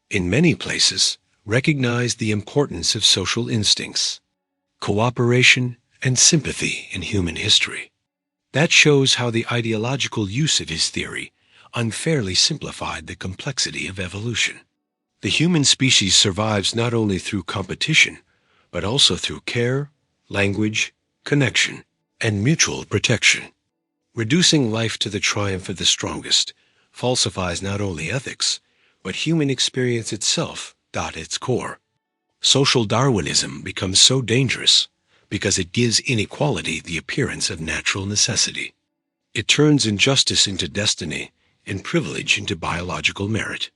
Speaker 1: in many places, recognized the importance of social instincts, cooperation, and sympathy in human history. That shows how the ideological use of his theory unfairly simplified the complexity of evolution. The human species survives not only through competition, but also through care, language, connection, and mutual protection. Reducing life to the triumph of the strongest falsifies not only ethics, but human experience itself. At its core, social Darwinism becomes so dangerous because it gives inequality the appearance of natural necessity. It turns injustice into destiny and privilege into biological merit.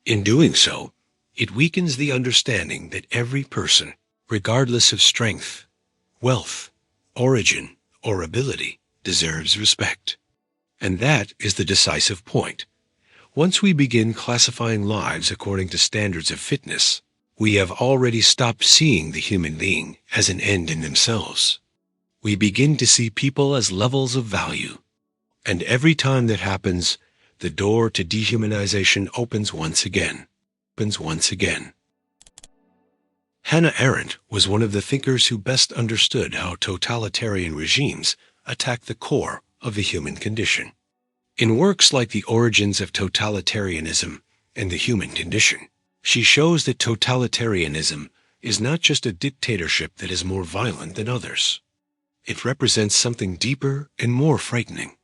Speaker 1: In doing so, it weakens the understanding that every person, regardless of strength, wealth, origin, or ability, deserves respect. And that is the decisive point. Once we begin classifying lives according to standards of fitness, we have already stopped seeing the human being as an end in themselves. We begin to see people as levels of value. And every time that happens, the door to dehumanization opens once again. Hannah Arendt was one of the thinkers who best understood how totalitarian regimes attack the core of the human condition. In works like The Origins of Totalitarianism and The Human Condition, she shows that totalitarianism is not just a dictatorship that is more violent than others. It represents something deeper and more frightening,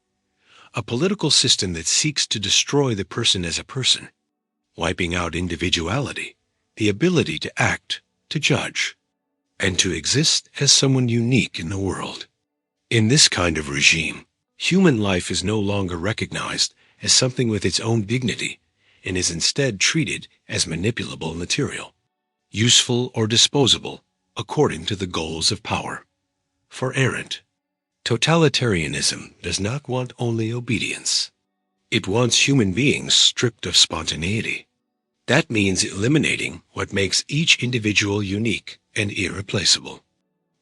Speaker 1: a political system that seeks to destroy the person as a person, wiping out individuality, the ability to act, to judge, and to exist as someone unique in the world. In this kind of regime, human life is no longer recognized as something with its own dignity and is instead treated as manipulable material. useful or disposable, according to the goals of power. For Arendt, totalitarianism does not want only obedience. It wants human beings stripped of spontaneity. That means eliminating what makes each individual unique and irreplaceable.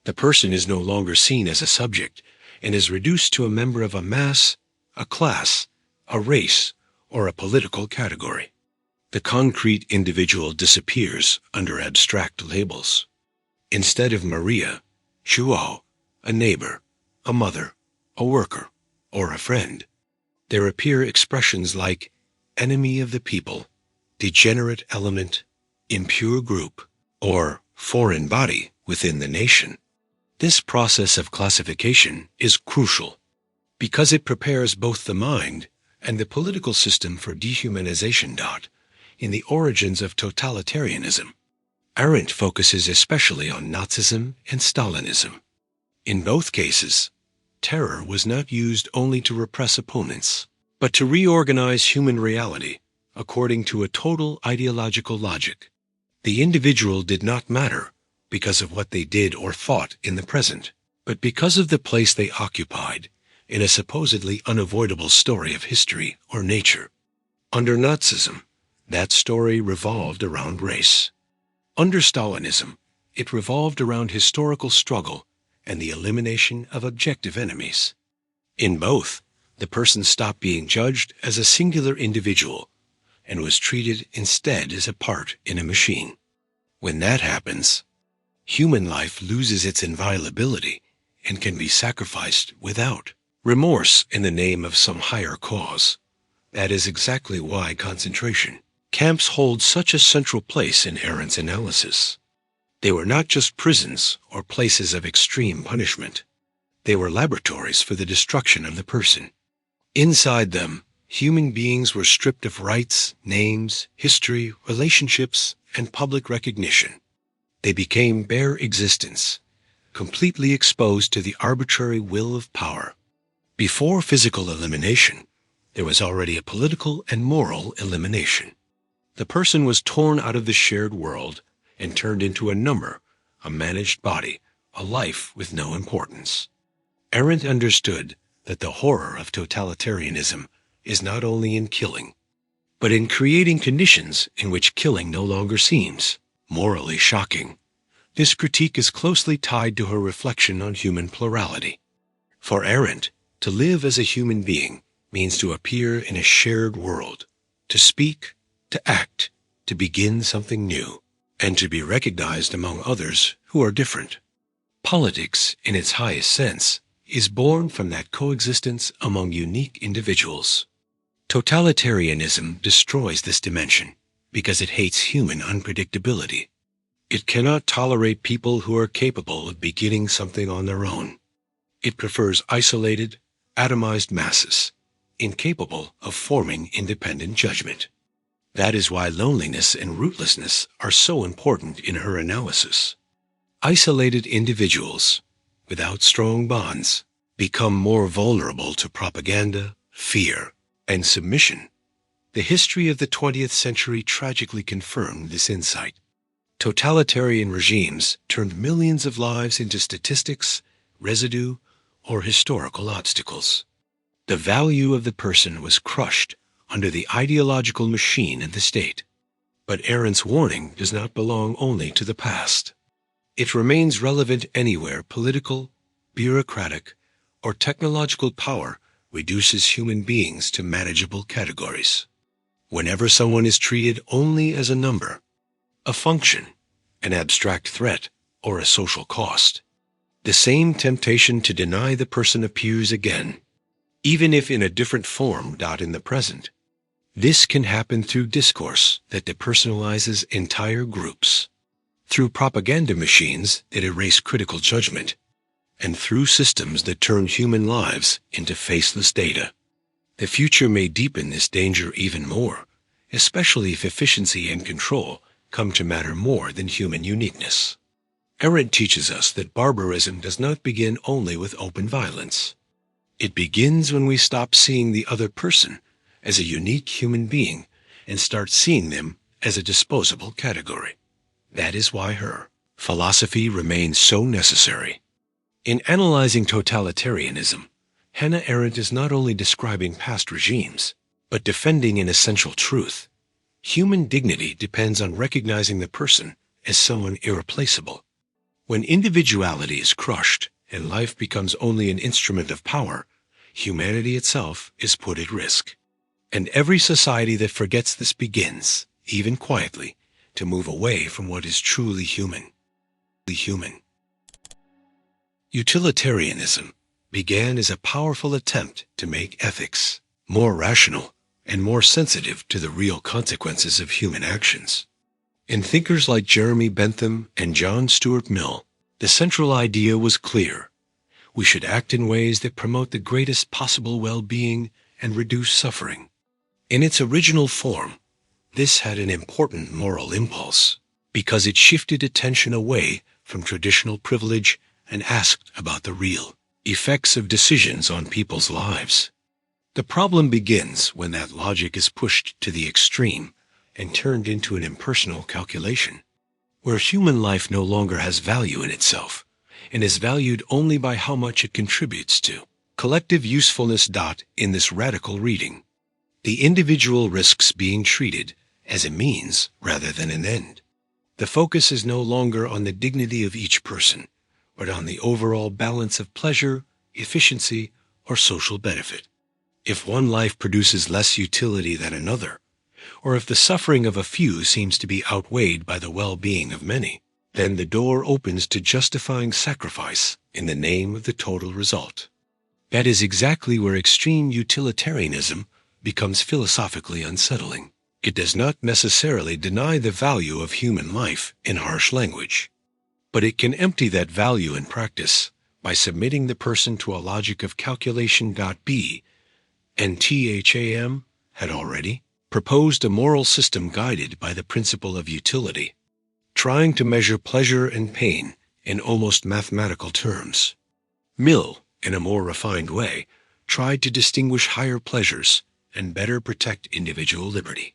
Speaker 1: The person is no longer seen as a subject and is reduced to a member of a mass, a class, a race, or a political category. The concrete individual disappears under abstract labels. Instead of Maria, João, a neighbor, a mother, a worker, or a friend, there appear expressions like enemy of the people, degenerate element, impure group, or foreign body within the nation. This process of classification is crucial because it prepares both the mind and the political system for dehumanization. In the origins of totalitarianism, Arendt focuses especially on Nazism and Stalinism. In both cases, terror was not used only to repress opponents, but to reorganize human reality according to a total ideological logic. The individual did not matter because of what they did or thought in the present, but because of the place they occupied in a supposedly unavoidable story of history or nature. Under Nazism, that story revolved around race. Under Stalinism, it revolved around historical struggle and the elimination of objective enemies. In both, the person stopped being judged as a singular individual and was treated instead as a part in a machine. When that happens, human life loses its inviolability and can be sacrificed without remorse in the name of some higher cause. That is exactly why concentration camps hold such a central place in Arendt's analysis. They were not just prisons or places of extreme punishment. They were laboratories for the destruction of the person. Inside them, human beings were stripped of rights, names, history, relationships, and public recognition. They became bare existence, completely exposed to the arbitrary will of power. Before physical elimination, there was already a political and moral elimination. The person was torn out of the shared world and turned into a number, a managed body, a life with no importance. Arendt understood that the horror of totalitarianism is not only in killing, but in creating conditions in which killing no longer seems morally shocking. This critique is closely tied to her reflection on human plurality. For Arendt, to live as a human being means to appear in a shared world, to speak, to act, to begin something new, and to be recognized among others who are different. Politics, in its highest sense, is born from that coexistence among unique individuals. Totalitarianism destroys this dimension because it hates human unpredictability. It cannot tolerate people who are capable of beginning something on their own. It prefers isolated, atomized masses, incapable of forming independent judgment. That is why loneliness and rootlessness are so important in her analysis. Isolated individuals, without strong bonds, become more vulnerable to propaganda, fear, and submission. The history of the 20th century tragically confirmed this insight. Totalitarian regimes turned millions of lives into statistics, residue, or historical obstacles. The value of the person was crushed under the ideological machine of the state. But Arendt's warning does not belong only to the past. It remains relevant anywhere political, bureaucratic, or technological power reduces human beings to manageable categories. Whenever someone is treated only as a number, a function, an abstract threat, or a social cost, the same temptation to deny the person appears again, even if in a different form in the present. This can happen through discourse that depersonalizes entire groups, through propaganda machines that erase critical judgment, and through systems that turn human lives into faceless data. The future may deepen this danger even more, especially if efficiency and control come to matter more than human uniqueness. Arendt teaches us that barbarism does not begin only with open violence. It begins when we stop seeing the other person as a unique human being and start seeing them as a disposable category. That is why her philosophy remains so necessary. In analyzing totalitarianism, Hannah Arendt is not only describing past regimes, but defending an essential truth. Human dignity depends on recognizing the person as someone irreplaceable. When individuality is crushed and life becomes only an instrument of power, humanity itself is put at risk. And every society that forgets this begins, even quietly, to move away from what is truly human. Utilitarianism began as a powerful attempt to make ethics more rational and more sensitive to the real consequences of human actions. In thinkers like Jeremy Bentham and John Stuart Mill, the central idea was clear. We should act in ways that promote the greatest possible well-being and reduce suffering. In its original form, this had an important moral impulse because it shifted attention away from traditional privilege and asked about the real effects of decisions on people's lives. The problem begins when that logic is pushed to the extreme and turned into an impersonal calculation, where human life no longer has value in itself and is valued only by how much it contributes to collective usefulness. In this radical reading, the individual risks being treated as a means rather than an end. The focus is no longer on the dignity of each person, but on the overall balance of pleasure, efficiency, or social benefit. If one life produces less utility than another, or if the suffering of a few seems to be outweighed by the well-being of many, then the door opens to justifying sacrifice in the name of the total result. That is exactly where extreme utilitarianism becomes philosophically unsettling. It does not necessarily deny the value of human life in harsh language, but it can empty that value in practice by submitting the person to a logic of calculation. B. And THAM had already proposed a moral system guided by the principle of utility, trying to measure pleasure and pain in almost mathematical terms. Mill, in a more refined way, tried to distinguish higher pleasures and better protect individual liberty.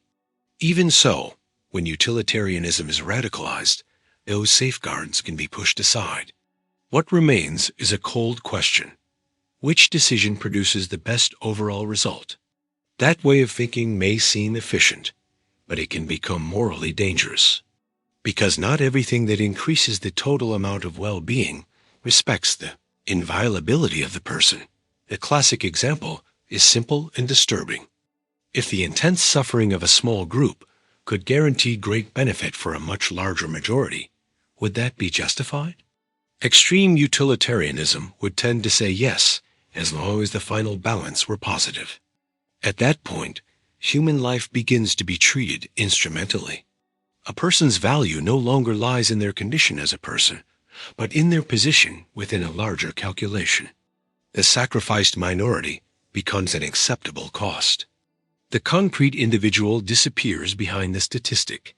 Speaker 1: Even so, when utilitarianism is radicalized, those safeguards can be pushed aside. What remains is a cold question. Which decision produces the best overall result? That way of thinking may seem efficient, but it can become morally dangerous. Because not everything that increases the total amount of well-being respects the inviolability of the person. The classic example is simple and disturbing. If the intense suffering of a small group could guarantee great benefit for a much larger majority, would that be justified? Extreme utilitarianism would tend to say yes, as long as the final balance were positive. At that point, human life begins to be treated instrumentally. A person's value no longer lies in their condition as a person, but in their position within a larger calculation. The sacrificed minority becomes an acceptable cost. The concrete individual disappears behind the statistic.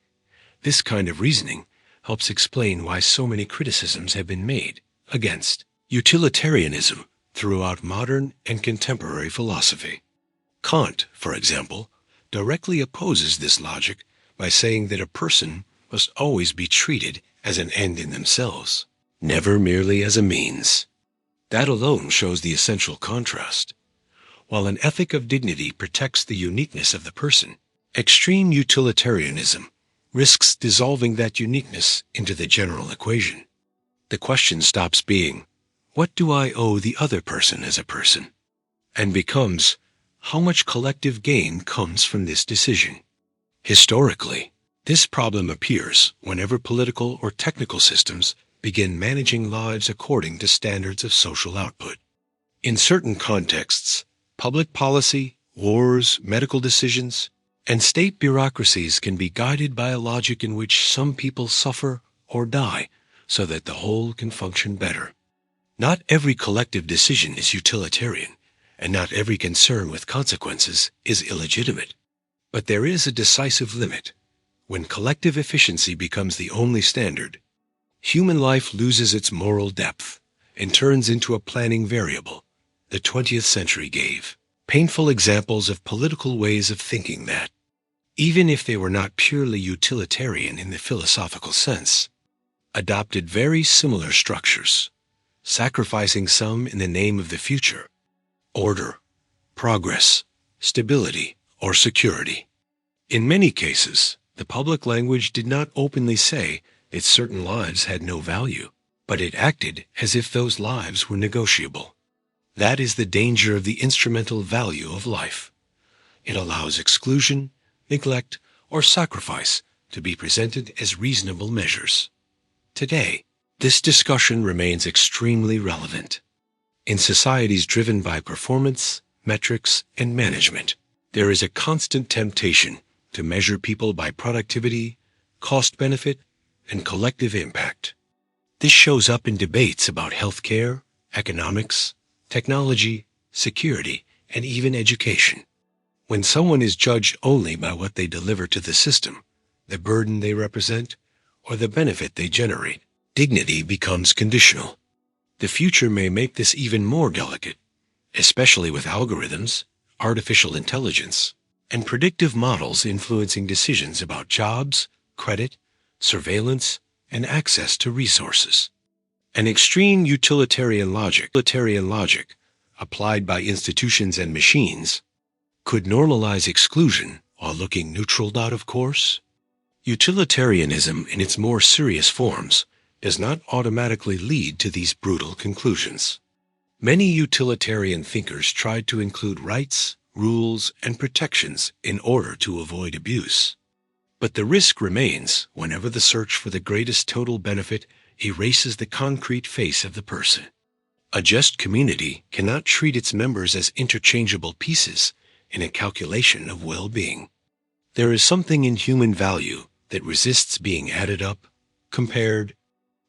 Speaker 1: This kind of reasoning helps explain why so many criticisms have been made against utilitarianism throughout modern and contemporary philosophy. Kant, for example, directly opposes this logic by saying that a person must always be treated as an end in themselves, never merely as a means. That alone shows the essential contrast. While an ethic of dignity protects the uniqueness of the person, extreme utilitarianism risks dissolving that uniqueness into the general equation. The question stops being, what do I owe the other person as a person? And becomes, how much collective gain comes from this decision? Historically, this problem appears whenever political or technical systems begin managing lives according to standards of social output. In certain contexts, public policy, wars, medical decisions, and state bureaucracies can be guided by a logic in which some people suffer or die so that the whole can function better. Not every collective decision is utilitarian, and not every concern with consequences is illegitimate. But there is a decisive limit. When collective efficiency becomes the only standard, human life loses its moral depth and turns into a planning variable. The 20th century gave painful examples of political ways of thinking that even if they were not purely utilitarian in the philosophical sense, adopted very similar structures, sacrificing some in the name of the future, order, progress, stability, or security. In many cases, the public language did not openly say that certain lives had no value, but it acted as if those lives were negotiable. That is the danger of the instrumental value of life. It allows exclusion, neglect, or sacrifice to be presented as reasonable measures. Today, this discussion remains extremely relevant. In societies driven by performance, metrics, and management, there is a constant temptation to measure people by productivity, cost-benefit, and collective impact. This shows up in debates about healthcare, economics, technology, security, and even education. When someone is judged only by what they deliver to the system, the burden they represent, or the benefit they generate, dignity becomes conditional. The future may make this even more delicate, especially with algorithms, artificial intelligence, and predictive models influencing decisions about jobs, credit, surveillance, and access to resources. An extreme utilitarian logic applied by institutions and machines could normalize exclusion while looking neutral, of course. Utilitarianism in its more serious forms does not automatically lead to these brutal conclusions. Many utilitarian thinkers tried to include rights, rules, and protections in order to avoid abuse. But the risk remains whenever the search for the greatest total benefit erases the concrete face of the person. A just community cannot treat its members as interchangeable pieces in a calculation of well-being. There is something in human value that resists being added up, compared,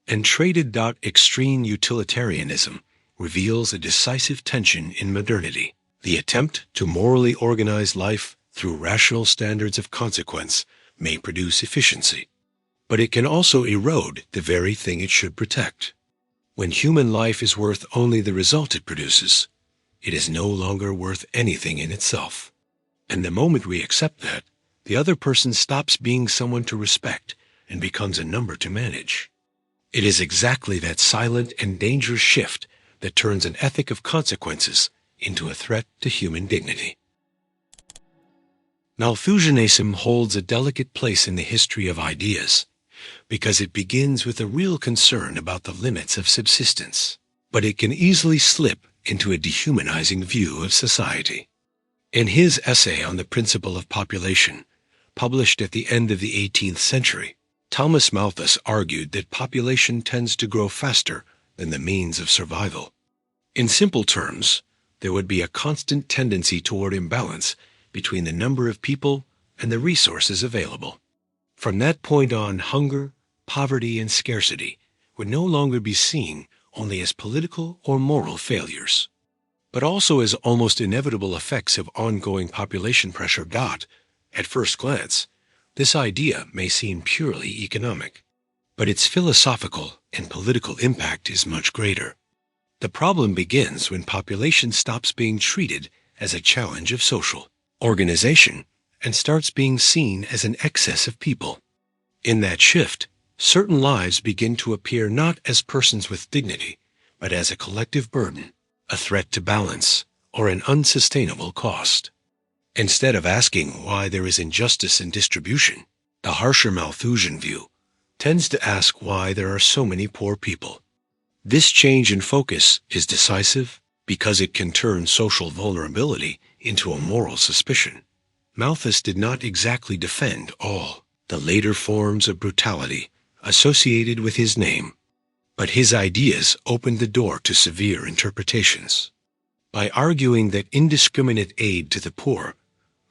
Speaker 1: and traded. Extreme utilitarianism reveals a decisive tension in modernity. The attempt to morally organize life through rational standards of consequence may produce efficiency, but it can also erode the very thing it should protect. When human life is worth only the result it produces, it is no longer worth anything in itself. And the moment we accept that, the other person stops being someone to respect and becomes a number to manage. It is exactly that silent and dangerous shift that turns an ethic of consequences into a threat to human dignity. Malthusianism holds a delicate place in the history of ideas because it begins with a real concern about the limits of subsistence, but it can easily slip into a dehumanizing view of society. In his essay on the principle of population, published at the end of the 18th century, Thomas Malthus argued that population tends to grow faster than the means of survival. In simple terms, there would be a constant tendency toward imbalance between the number of people and the resources available. From that point on, hunger, poverty, and scarcity would no longer be seen only as political or moral failures, but also as almost inevitable effects of ongoing population pressure. At first glance, this idea may seem purely economic, but its philosophical and political impact is much greater. The problem begins when population stops being treated as a challenge of social organization and starts being seen as an excess of people. In that shift, certain lives begin to appear not as persons with dignity, but as a collective burden, a threat to balance, or an unsustainable cost. Instead of asking why there is injustice in distribution, the harsher Malthusian view tends to ask why there are so many poor people. This change in focus is decisive because it can turn social vulnerability into a moral suspicion. Malthus did not exactly defend all the later forms of brutality associated with his name, but his ideas opened the door to severe interpretations. By arguing that indiscriminate aid to the poor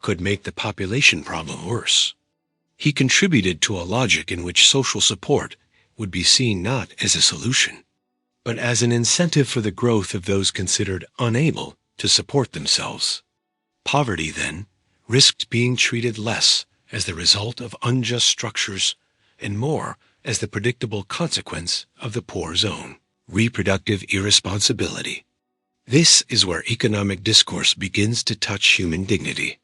Speaker 1: could make the population problem worse, he contributed to a logic in which social support would be seen not as a solution, but as an incentive for the growth of those considered unable to support themselves. Poverty, then, risked being treated less as the result of unjust structures and more as the predictable consequence of the poor's own reproductive irresponsibility. This is where economic discourse begins to touch human dignity.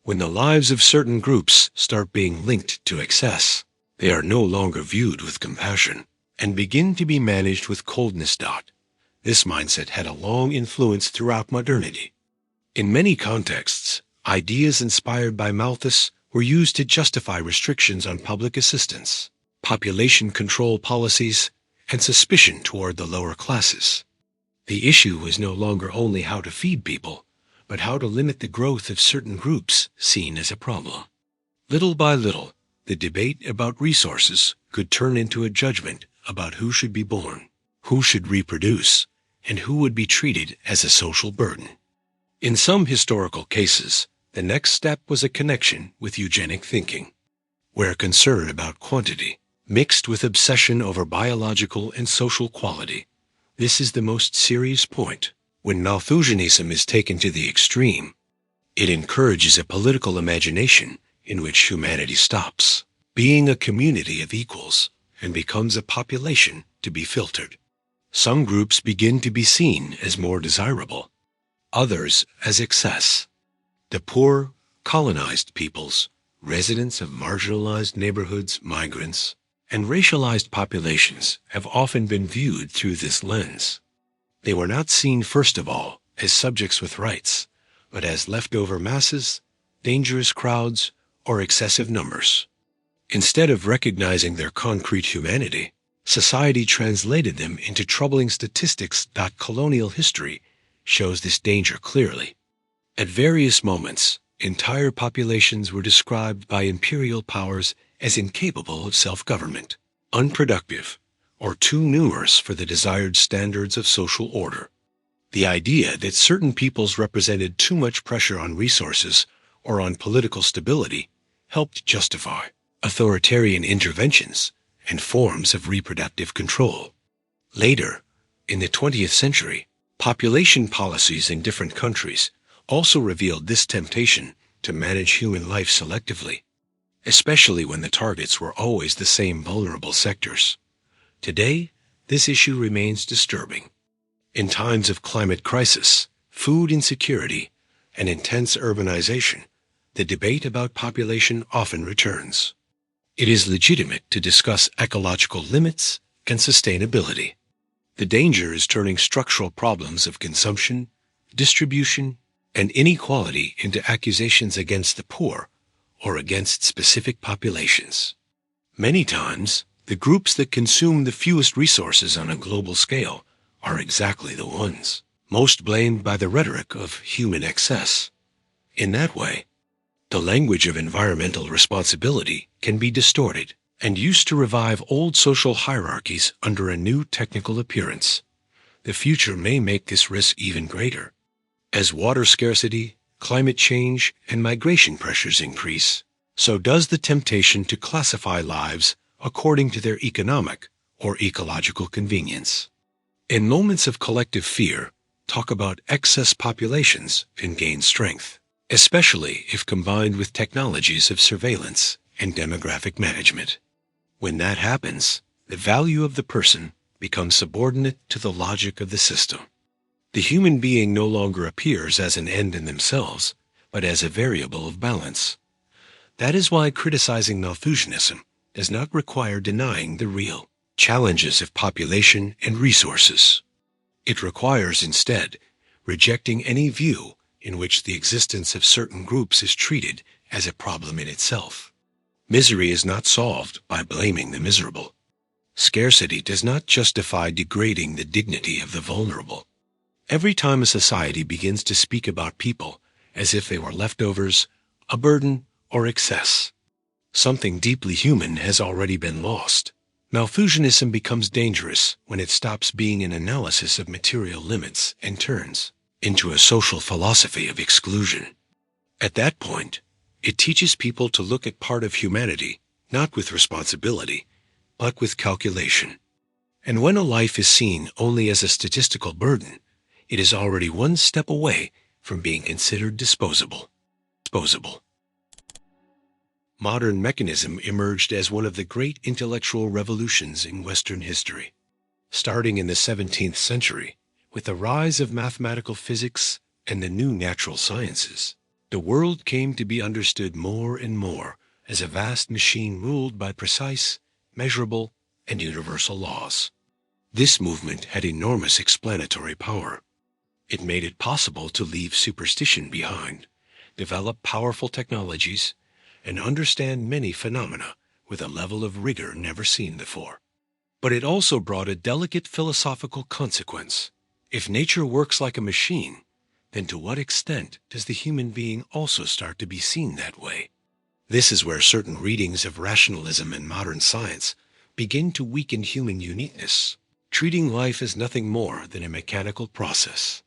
Speaker 1: When the lives of certain groups start being linked to excess, they are no longer viewed with compassion and begin to be managed with coldness. This mindset had a long influence throughout modernity. In many contexts, ideas inspired by Malthus were used to justify restrictions on public assistance, population control policies, and suspicion toward the lower classes. The issue was no longer only how to feed people, but how to limit the growth of certain groups seen as a problem. Little by little, the debate about resources could turn into a judgment about who should be born, who should reproduce, and who would be treated as a social burden. In some historical cases, the next step was a connection with eugenic thinking, where concern about quantity mixed with obsession over biological and social quality. This is the most serious point. When Malthusianism is taken to the extreme, it encourages a political imagination in which humanity stops being a community of equals and becomes a population to be filtered. Some groups begin to be seen as more desirable, others as excess. The poor, colonized peoples, residents of marginalized neighborhoods, migrants, and racialized populations have often been viewed through this lens. They were not seen first of all as subjects with rights, but as leftover masses, dangerous crowds, or excessive numbers. Instead of recognizing their concrete humanity, society translated them into troubling statistics. Colonial history shows this danger clearly. At various moments, entire populations were described by imperial powers as incapable of self-government, unproductive, or too numerous for the desired standards of social order. The idea that certain peoples represented too much pressure on resources or on political stability helped justify authoritarian interventions and forms of reproductive control. Later, in the 20th century, population policies in different countries also revealed this temptation to manage human life selectively, especially when the targets were always the same vulnerable sectors. Today, this issue remains disturbing. In times of climate crisis, food insecurity, and intense urbanization, the debate about population often returns. It is legitimate to discuss ecological limits and sustainability. The danger is turning structural problems of consumption, distribution, and inequality into accusations against the poor or against specific populations. Many times, the groups that consume the fewest resources on a global scale are exactly the ones most blamed by the rhetoric of human excess. In that way, the language of environmental responsibility can be distorted and used to revive old social hierarchies under a new technical appearance. The future may make this risk even greater. As water scarcity, climate change, and migration pressures increase, so does the temptation to classify lives according to their economic or ecological convenience. In moments of collective fear, talk about excess populations can gain strength, especially if combined with technologies of surveillance and demographic management. When that happens, the value of the person becomes subordinate to the logic of the system. The human being no longer appears as an end in themselves, but as a variable of balance. That is why criticizing Malthusianism does not require denying the real challenges of population and resources. It requires instead rejecting any view in which the existence of certain groups is treated as a problem in itself. Misery is not solved by blaming the miserable. Scarcity does not justify degrading the dignity of the vulnerable. Every time a society begins to speak about people as if they were leftovers, a burden, or excess, something deeply human has already been lost. Malthusianism becomes dangerous when it stops being an analysis of material limits and turns into a social philosophy of exclusion. At that point, it teaches people to look at part of humanity not with responsibility, but with calculation. And when a life is seen only as a statistical burden, it is already one step away from being considered disposable. Modern mechanism emerged as one of the great intellectual revolutions in Western history. Starting in the 17th century, with the rise of mathematical physics and the new natural sciences, The world came to be understood more and more as a vast machine ruled by precise, measurable, and universal laws. This movement had enormous explanatory power. It made it possible to leave superstition behind, develop powerful technologies, and understand many phenomena with a level of rigor never seen before. But it also brought a delicate philosophical consequence. If nature works like a machine, then to what extent does the human being also start to be seen that way? This is where certain readings of rationalism and modern science begin to weaken human uniqueness, treating life as nothing more than a mechanical process.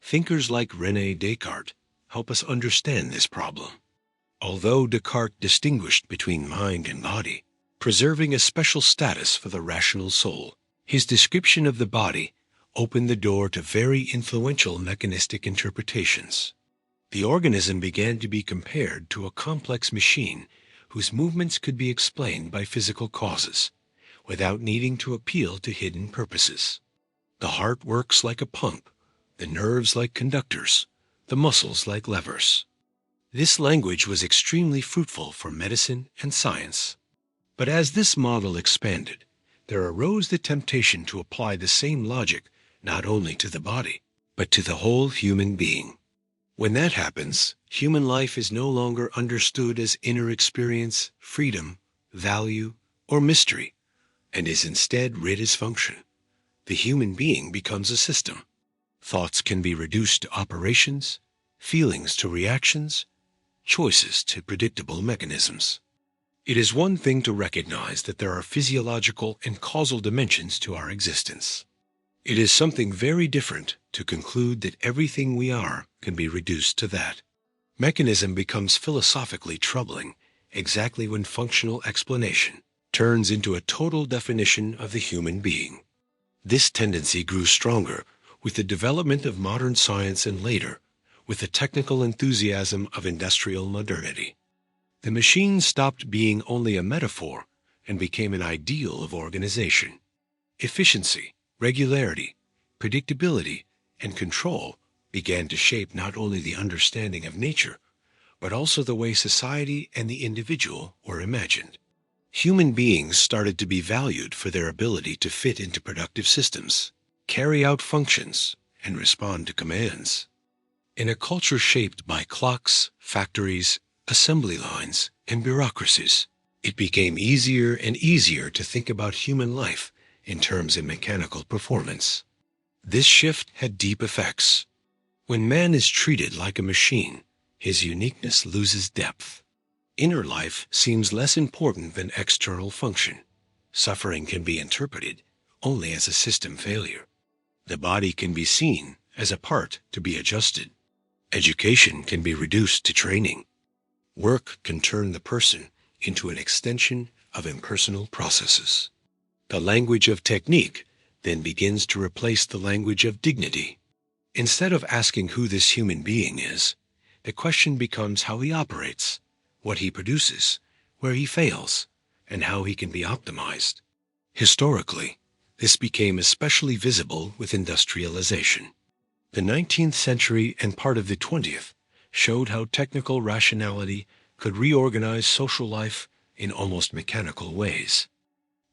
Speaker 1: Thinkers like René Descartes help us understand this problem. Although Descartes distinguished between mind and body, preserving a special status for the rational soul, his description of the body opened the door to very influential mechanistic interpretations. The organism began to be compared to a complex machine whose movements could be explained by physical causes, without needing to appeal to hidden purposes. The heart works like a pump, the nerves like conductors, the muscles like levers. This language was extremely fruitful for medicine and science. But as this model expanded, there arose the temptation to apply the same logic not only to the body, but to the whole human being. When that happens, human life is no longer understood as inner experience, freedom, value, or mystery, and is instead read as function. The human being becomes a system. Thoughts can be reduced to operations, feelings to reactions, choices to predictable mechanisms. It is one thing to recognize that there are physiological and causal dimensions to our existence. It is something very different to conclude that everything we are can be reduced to that. Mechanism becomes philosophically troubling exactly when functional explanation turns into a total definition of the human being. This tendency grew stronger with the development of modern science and later, with the technical enthusiasm of industrial modernity. The machine stopped being only a metaphor and became an ideal of organization. Efficiency, regularity, predictability, and control began to shape not only the understanding of nature, but also the way society and the individual were imagined. Human beings started to be valued for their ability to fit into productive systems, carry out functions, and respond to commands. In a culture shaped by clocks, factories, assembly lines, and bureaucracies, it became easier and easier to think about human life in terms of mechanical performance. This shift had deep effects. When man is treated like a machine, his uniqueness loses depth. Inner life seems less important than external function. Suffering can be interpreted only as a system failure. The body can be seen as a part to be adjusted. Education can be reduced to training. Work can turn the person into an extension of impersonal processes. The language of technique then begins to replace the language of dignity. Instead of asking who this human being is, the question becomes how he operates, what he produces, where he fails, and how he can be optimized. Historically, this became especially visible with industrialization. The 19th century and part of the 20th showed how technical rationality could reorganize social life in almost mechanical ways.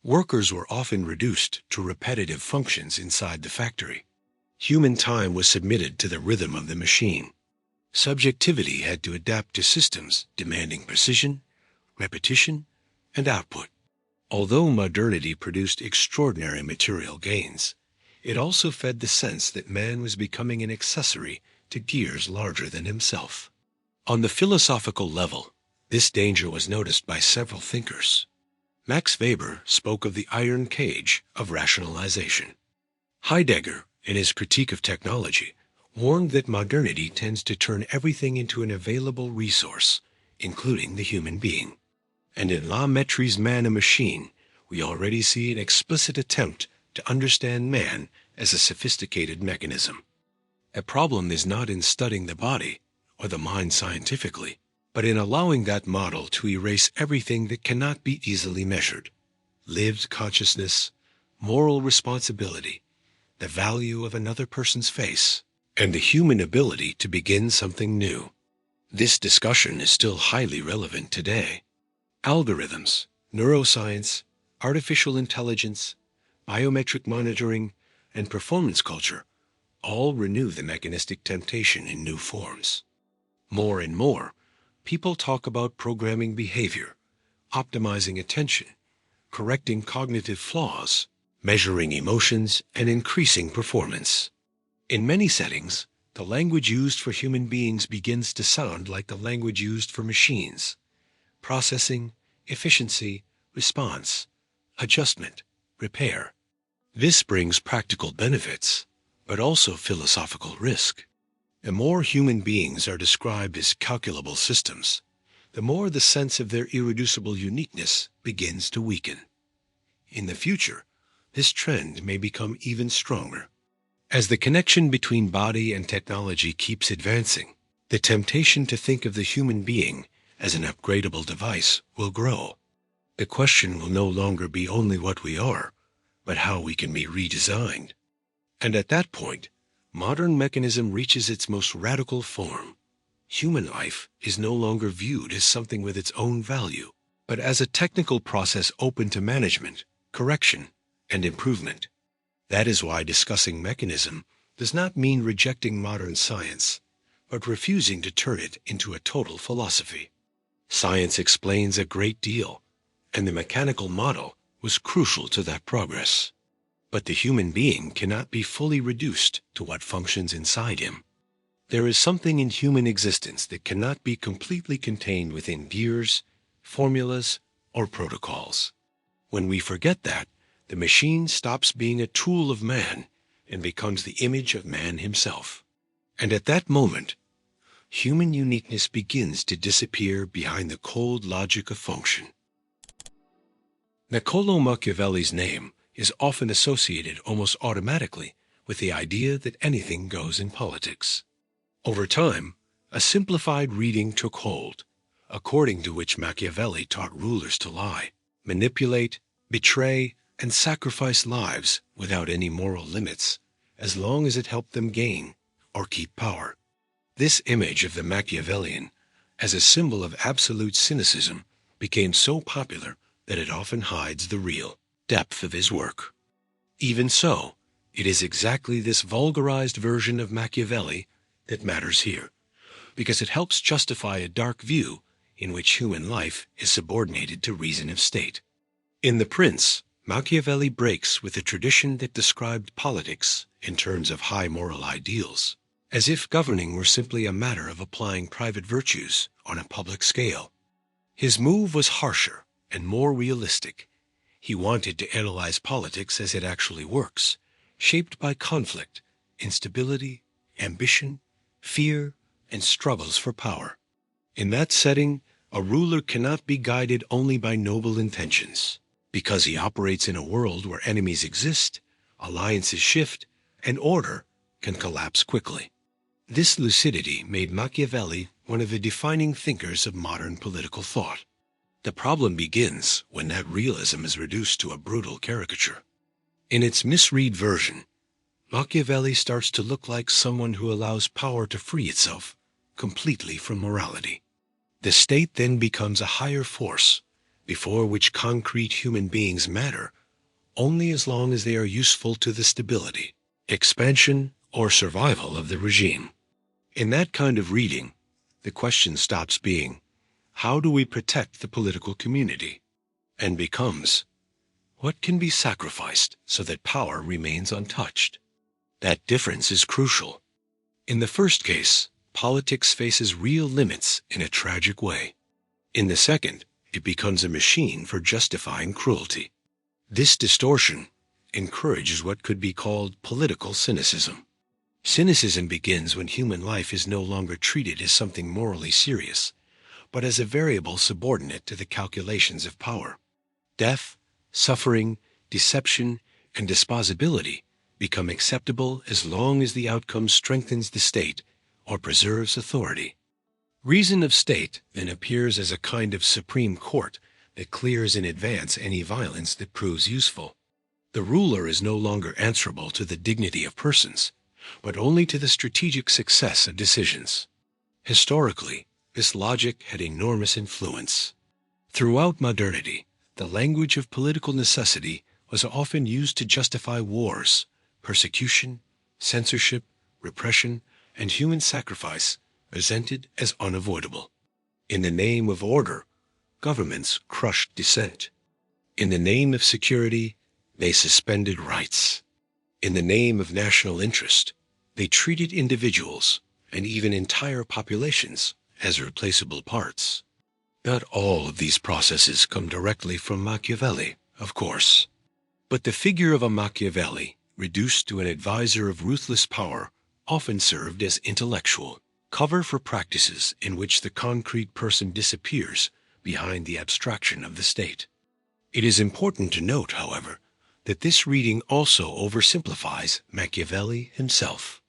Speaker 1: Workers were often reduced to repetitive functions inside the factory. Human time was submitted to the rhythm of the machine. Subjectivity had to adapt to systems demanding precision, repetition, and output. Although modernity produced extraordinary material gains, it also fed the sense that man was becoming an accessory to gears larger than himself. On the philosophical level, this danger was noticed by several thinkers. Max Weber spoke of the iron cage of rationalization. Heidegger, in his critique of technology, warned that modernity tends to turn everything into an available resource, including the human being. And in La Mettrie's Man and Machine, we already see an explicit attempt to understand man as a sophisticated mechanism. A problem is not in studying the body or the mind scientifically, but in allowing that model to erase everything that cannot be easily measured: lived consciousness, moral responsibility, the value of another person's face, and the human ability to begin something new. This discussion is still highly relevant today. Algorithms, neuroscience, artificial intelligence, biometric monitoring, and performance culture all renew the mechanistic temptation in new forms. More and more, people talk about programming behavior, optimizing attention, correcting cognitive flaws, measuring emotions, and increasing performance. In many settings, the language used for human beings begins to sound like the language used for machines. Processing, efficiency, response, adjustment, repair. This brings practical benefits, but also philosophical risk. The more human beings are described as calculable systems, the more the sense of their irreducible uniqueness begins to weaken. In the future, this trend may become even stronger. As the connection between body and technology keeps advancing, the temptation to think of the human being as an upgradable device will grow. The question will no longer be only what we are, but how we can be redesigned. And at that point, modern mechanism reaches its most radical form. Human life is no longer viewed as something with its own value, but as a technical process open to management, correction, and improvement. That is why discussing mechanism does not mean rejecting modern science, but refusing to turn it into a total philosophy. Science explains a great deal, and the mechanical model was crucial to that progress. But the human being cannot be fully reduced to what functions inside him. There is something in human existence that cannot be completely contained within gears, formulas, or protocols. When we forget that, the machine stops being a tool of man and becomes the image of man himself. And at that moment, human uniqueness begins to disappear behind the cold logic of function. Niccolò Machiavelli's name is often associated almost automatically with the idea that anything goes in politics. Over time, a simplified reading took hold, according to which Machiavelli taught rulers to lie, manipulate, betray, and sacrifice lives without any moral limits, as long as it helped them gain or keep power. This image of the Machiavellian as a symbol of absolute cynicism became so popular that it often hides the real depth of his work. Even so, it is exactly this vulgarized version of Machiavelli that matters here, because it helps justify a dark view in which human life is subordinated to reason of state. In The Prince, Machiavelli breaks with the tradition that described politics in terms of high moral ideals, as if governing were simply a matter of applying private virtues on a public scale. His move was harsher and more realistic. He wanted to analyze politics as it actually works, shaped by conflict, instability, ambition, fear, and struggles for power. In that setting, a ruler cannot be guided only by noble intentions. Because he operates in a world where enemies exist, alliances shift, and order can collapse quickly. This lucidity made Machiavelli one of the defining thinkers of modern political thought. The problem begins when that realism is reduced to a brutal caricature. In its misread version, Machiavelli starts to look like someone who allows power to free itself completely from morality. The state then becomes a higher force, before which concrete human beings matter only as long as they are useful to the stability, expansion, or survival of the regime. In that kind of reading, the question stops being, how do we protect the political community? And becomes, what can be sacrificed so that power remains untouched? That difference is crucial. In the first case, politics faces real limits in a tragic way. In the second, it becomes a machine for justifying cruelty. This distortion encourages what could be called political cynicism. Cynicism begins when human life is no longer treated as something morally serious, but as a variable subordinate to the calculations of power. Death, suffering, deception, and disposability become acceptable as long as the outcome strengthens the state or preserves authority. Reason of state then appears as a kind of supreme court that clears in advance any violence that proves useful. The ruler is no longer answerable to the dignity of persons, but only to the strategic success of decisions. Historically, This logic had enormous influence. Throughout modernity, the language of political necessity was often used to justify wars, persecution, censorship, repression, and human sacrifice presented as unavoidable. In the name of order, governments crushed dissent. In the name of security, they suspended rights. In the name of national interest, they treated individuals, and even entire populations, as replaceable parts. Not all of these processes come directly from Machiavelli, of course. But the figure of a Machiavelli, reduced to an advisor of ruthless power, often served as intellectual cover for practices in which the concrete person disappears behind the abstraction of the state. It is important to note, however, that this reading also oversimplifies Machiavelli himself.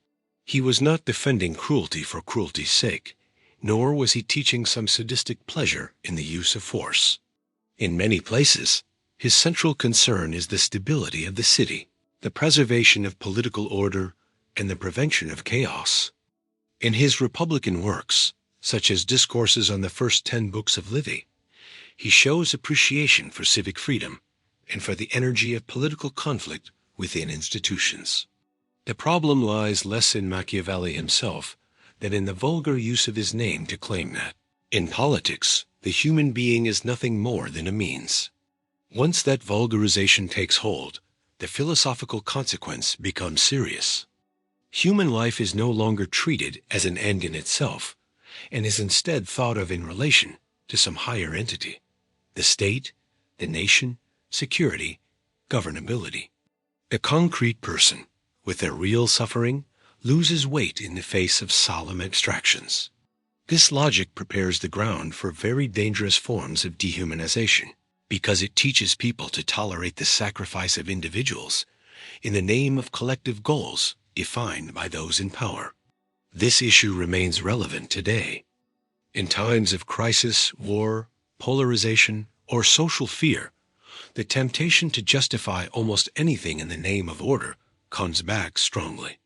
Speaker 1: He was not defending cruelty for cruelty's sake, nor was he teaching some sadistic pleasure in the use of force. In many places, his central concern is the stability of the city, the preservation of political order, and the prevention of chaos. In his Republican works, such as Discourses on the First 10 Books of Livy, he shows appreciation for civic freedom and for the energy of political conflict within institutions. The problem lies less in Machiavelli himself than in the vulgar use of his name to claim that. In politics, the human being is nothing more than a means. Once that vulgarization takes hold, the philosophical consequence becomes serious. Human life is no longer treated as an end in itself, and is instead thought of in relation to some higher entity: the state, the nation, security, governability. The concrete person, with their real suffering, loses weight in the face of solemn abstractions. This logic prepares the ground for very dangerous forms of dehumanization, because it teaches people to tolerate the sacrifice of individuals in the name of collective goals defined by those in power. This issue remains relevant today. In times of crisis, war, polarization, or social fear, the temptation to justify almost anything in the name of order comes back strongly.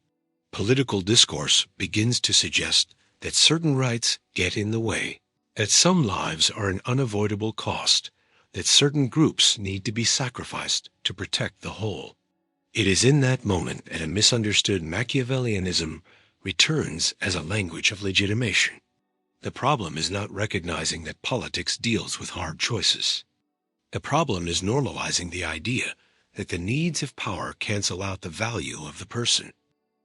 Speaker 1: Political discourse begins to suggest that certain rights get in the way, that some lives are an unavoidable cost, that certain groups need to be sacrificed to protect the whole. It is in that moment that a misunderstood Machiavellianism returns as a language of legitimation. The problem is not recognizing that politics deals with hard choices. The problem is normalizing the idea that the needs of power cancel out the value of the person.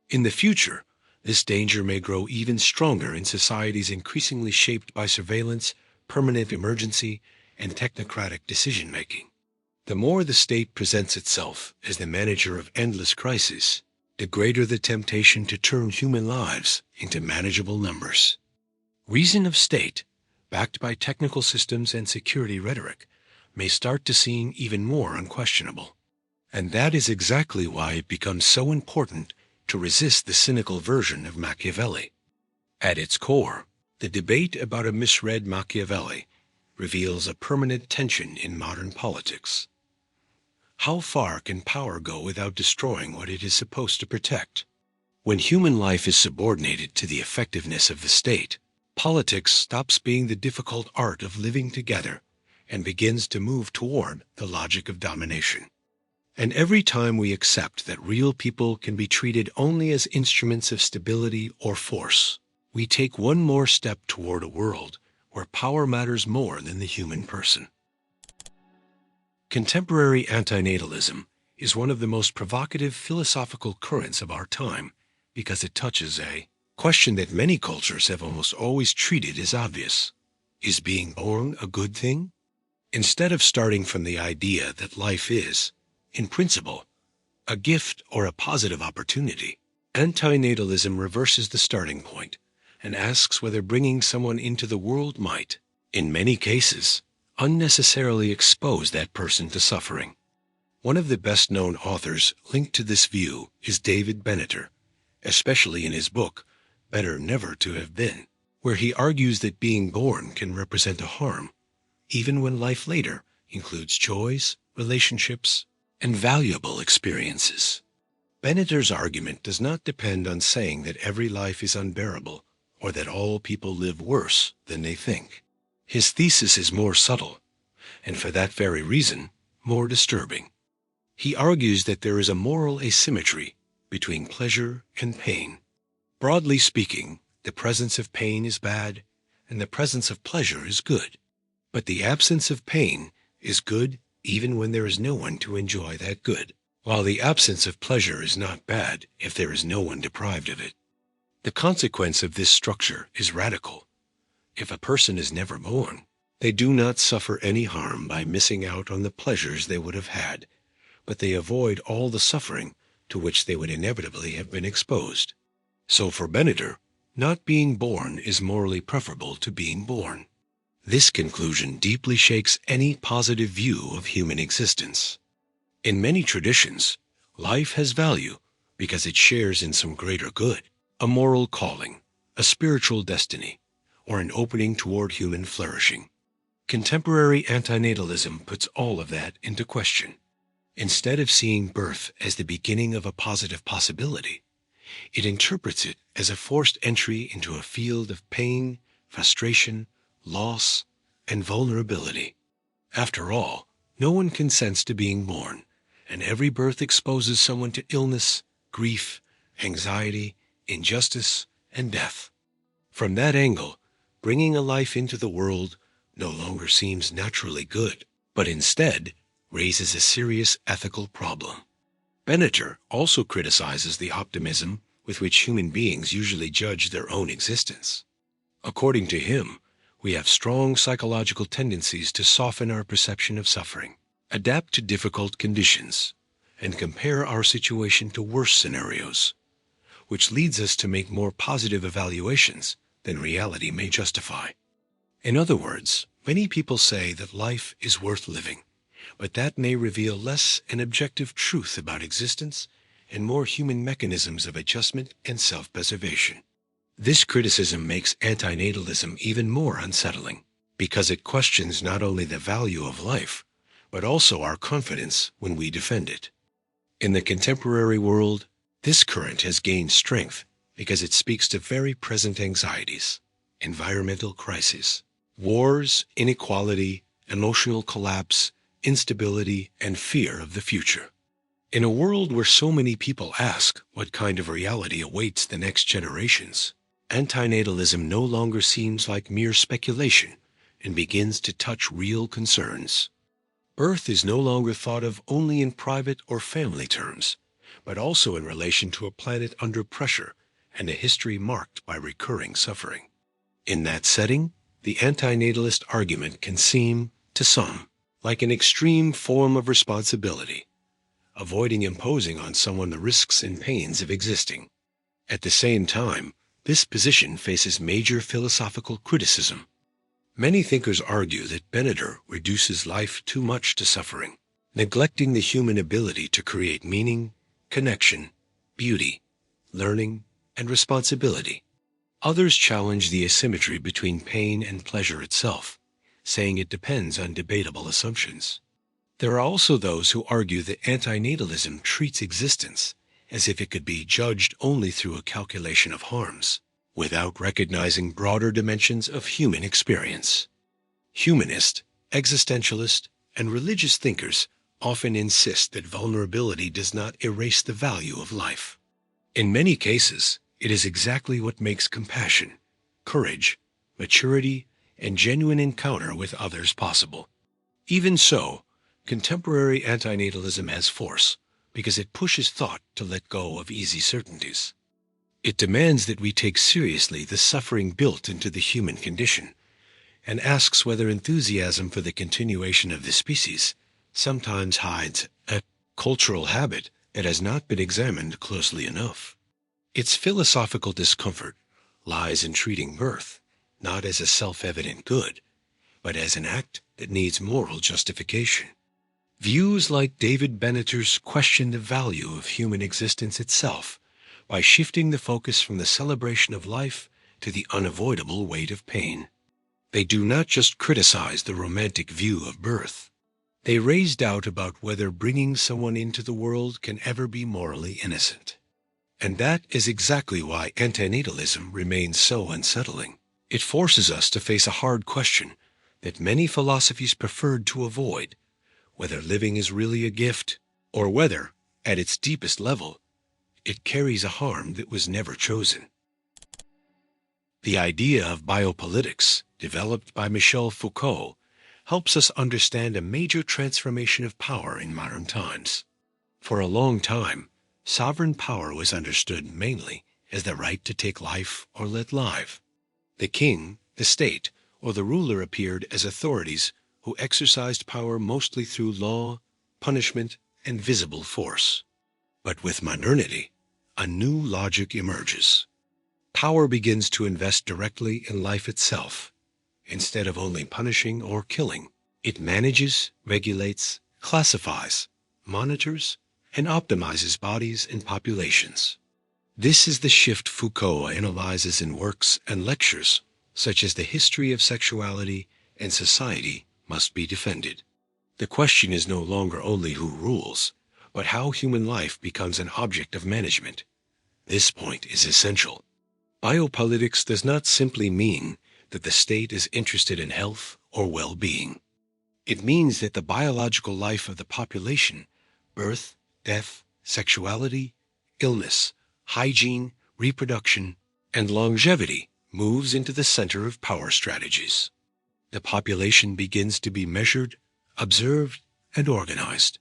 Speaker 1: In the future, this danger may grow even stronger in societies increasingly shaped by surveillance, permanent emergency, and technocratic decision-making. The more the state presents itself as the manager of endless crises, the greater the temptation to turn human lives into manageable numbers. Reason of state, backed by technical systems and security rhetoric, may start to seem even more unquestionable. And that is exactly why it becomes so important to resist the cynical version of Machiavelli. At its core, the debate about a misread Machiavelli reveals a permanent tension in modern politics. How far can power go without destroying what it is supposed to protect? When human life is subordinated to the effectiveness of the state, politics stops being the difficult art of living together and begins to move toward the logic of domination. And every time we accept that real people can be treated only as instruments of stability or force, we take one more step toward a world where power matters more than the human person. Contemporary antinatalism is one of the most provocative philosophical currents of our time because it touches a question that many cultures have almost always treated as obvious. Is being born a good thing? Instead of starting from the idea that life is, in principle, a gift or a positive opportunity, antinatalism reverses the starting point and asks whether bringing someone into the world might, in many cases, unnecessarily expose that person to suffering. One of the best-known authors linked to this view is David Benneter, especially in his book, Better Never to Have Been, where he argues that being born can represent a harm, even when life later includes joys, relationships, and valuable experiences. Benneter's argument does not depend on saying that every life is unbearable or that all people live worse than they think. His thesis is more subtle, and for that very reason, more disturbing. He argues that there is a moral asymmetry between pleasure and pain. Broadly speaking, the presence of pain is bad, and the presence of pleasure is good. But the absence of pain is good even when there is no one to enjoy that good, while the absence of pleasure is not bad if there is no one deprived of it. The consequence of this structure is radical. If a person is never born, they do not suffer any harm by missing out on the pleasures they would have had, but they avoid all the suffering to which they would inevitably have been exposed. So for Beneder, not being born is morally preferable to being born. This conclusion deeply shakes any positive view of human existence. In many traditions, life has value because it shares in some greater good, a moral calling, a spiritual destiny, or an opening toward human flourishing. Contemporary antinatalism puts all of that into question. Instead of seeing birth as the beginning of a positive possibility, it interprets it as a forced entry into a field of pain, frustration, loss, and vulnerability. After all, no one consents to being born, and every birth exposes someone to illness, grief, anxiety, injustice, and death. From that angle, bringing a life into the world no longer seems naturally good, but instead raises a serious ethical problem. Beneder also criticizes the optimism with which human beings usually judge their own existence. According to him, we have strong psychological tendencies to soften our perception of suffering, adapt to difficult conditions, and compare our situation to worse scenarios, which leads us to make more positive evaluations than reality may justify. In other words, many people say that life is worth living, but that may reveal less an objective truth about existence and more human mechanisms of adjustment and self-preservation. This criticism makes antinatalism even more unsettling, because it questions not only the value of life, but also our confidence when we defend it. In the contemporary world, this current has gained strength because it speaks to very present anxieties, environmental crises, wars, inequality, emotional collapse, instability, and fear of the future. In a world where so many people ask what kind of reality awaits the next generations, antinatalism no longer seems like mere speculation and begins to touch real concerns. Birth is no longer thought of only in private or family terms, but also in relation to a planet under pressure and a history marked by recurring suffering. In that setting, the antinatalist argument can seem, to some, like an extreme form of responsibility, avoiding imposing on someone the risks and pains of existing. At the same time, this position faces major philosophical criticism. Many thinkers argue that Beneder reduces life too much to suffering, neglecting the human ability to create meaning, connection, beauty, learning, and responsibility. Others challenge the asymmetry between pain and pleasure itself, saying it depends on debatable assumptions. There are also those who argue that antinatalism treats existence as if it could be judged only through a calculation of harms, without recognizing broader dimensions of human experience. Humanist, existentialist, and religious thinkers often insist that vulnerability does not erase the value of life. In many cases, it is exactly what makes compassion, courage, maturity, and genuine encounter with others possible. Even so, contemporary antinatalism has force because it pushes thought to let go of easy certainties. It demands that we take seriously the suffering built into the human condition, and asks whether enthusiasm for the continuation of the species sometimes hides a cultural habit that has not been examined closely enough. Its philosophical discomfort lies in treating birth not as a self-evident good, but as an act that needs moral justification. Views like David Beneder's question the value of human existence itself by shifting the focus from the celebration of life to the unavoidable weight of pain. They do not just criticize the romantic view of birth. They raise doubt about whether bringing someone into the world can ever be morally innocent. And that is exactly why antinatalism remains so unsettling. It forces us to face a hard question that many philosophies preferred to avoid, whether living is really a gift, or whether, at its deepest level, it carries a harm that was never chosen. The idea of biopolitics, developed by Michel Foucault, helps us understand a major transformation of power in modern times. For a long time, sovereign power was understood mainly as the right to take life or let live. The king, the state, or the ruler appeared as authorities who exercised power mostly through law, punishment, and visible force. But with modernity, a new logic emerges. Power begins to invest directly in life itself. Instead of only punishing or killing, it manages, regulates, classifies, monitors, and optimizes bodies and populations. This is the shift Foucault analyzes in works and lectures, such as The History of Sexuality and Society Must Be Defended. The question is no longer only who rules, but how human life becomes an object of management. This point is essential. Biopolitics does not simply mean that the state is interested in health or well-being. It means that the biological life of the population, birth, death, sexuality, illness, hygiene, reproduction, and longevity, moves into the center of power strategies. The population begins to be measured, observed, and organized.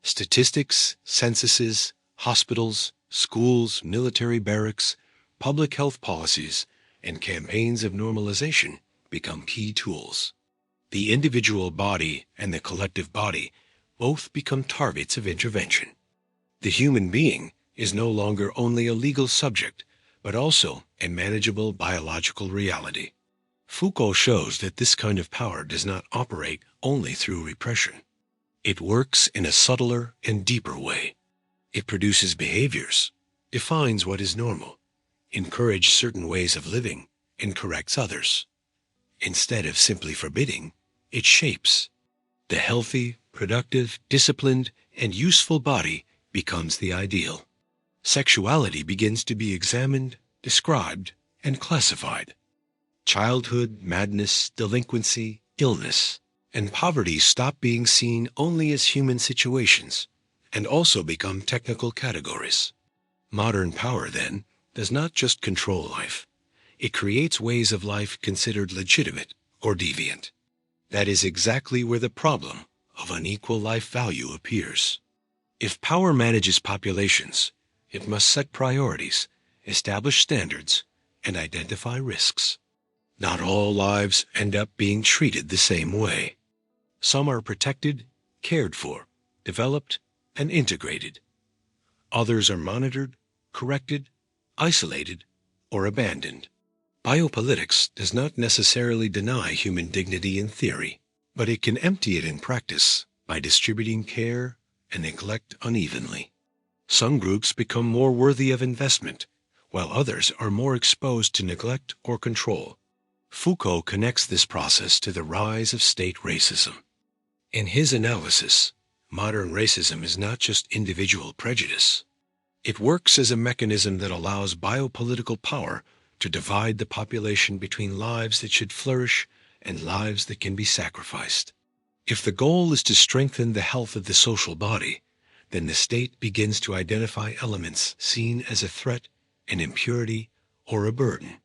Speaker 1: Statistics, censuses, hospitals, schools, military barracks, public health policies, and campaigns of normalization become key tools. The individual body and the collective body both become targets of intervention. The human being is no longer only a legal subject, but also a manageable biological reality. Foucault shows that this kind of power does not operate only through repression. It works in a subtler and deeper way. It produces behaviors, defines what is normal, encourages certain ways of living, and corrects others. Instead of simply forbidding, it shapes. The healthy, productive, disciplined, and useful body becomes the ideal. Sexuality begins to be examined, described, and classified. Childhood, madness, delinquency, illness, and poverty stop being seen only as human situations and also become technical categories. Modern power, then, does not just control life. It creates ways of life considered legitimate or deviant. That is exactly where the problem of unequal life value appears. If power manages populations, it must set priorities, establish standards, and identify risks. Not all lives end up being treated the same way. Some are protected, cared for, developed, and integrated. Others are monitored, corrected, isolated, or abandoned. Biopolitics does not necessarily deny human dignity in theory, but it can empty it in practice by distributing care and neglect unevenly. Some groups become more worthy of investment, while others are more exposed to neglect or control. Foucault connects this process to the rise of state racism. In his analysis, modern racism is not just individual prejudice. It works as a mechanism that allows biopolitical power to divide the population between lives that should flourish and lives that can be sacrificed. If the goal is to strengthen the health of the social body, then the state begins to identify elements seen as a threat, an impurity, or a burden.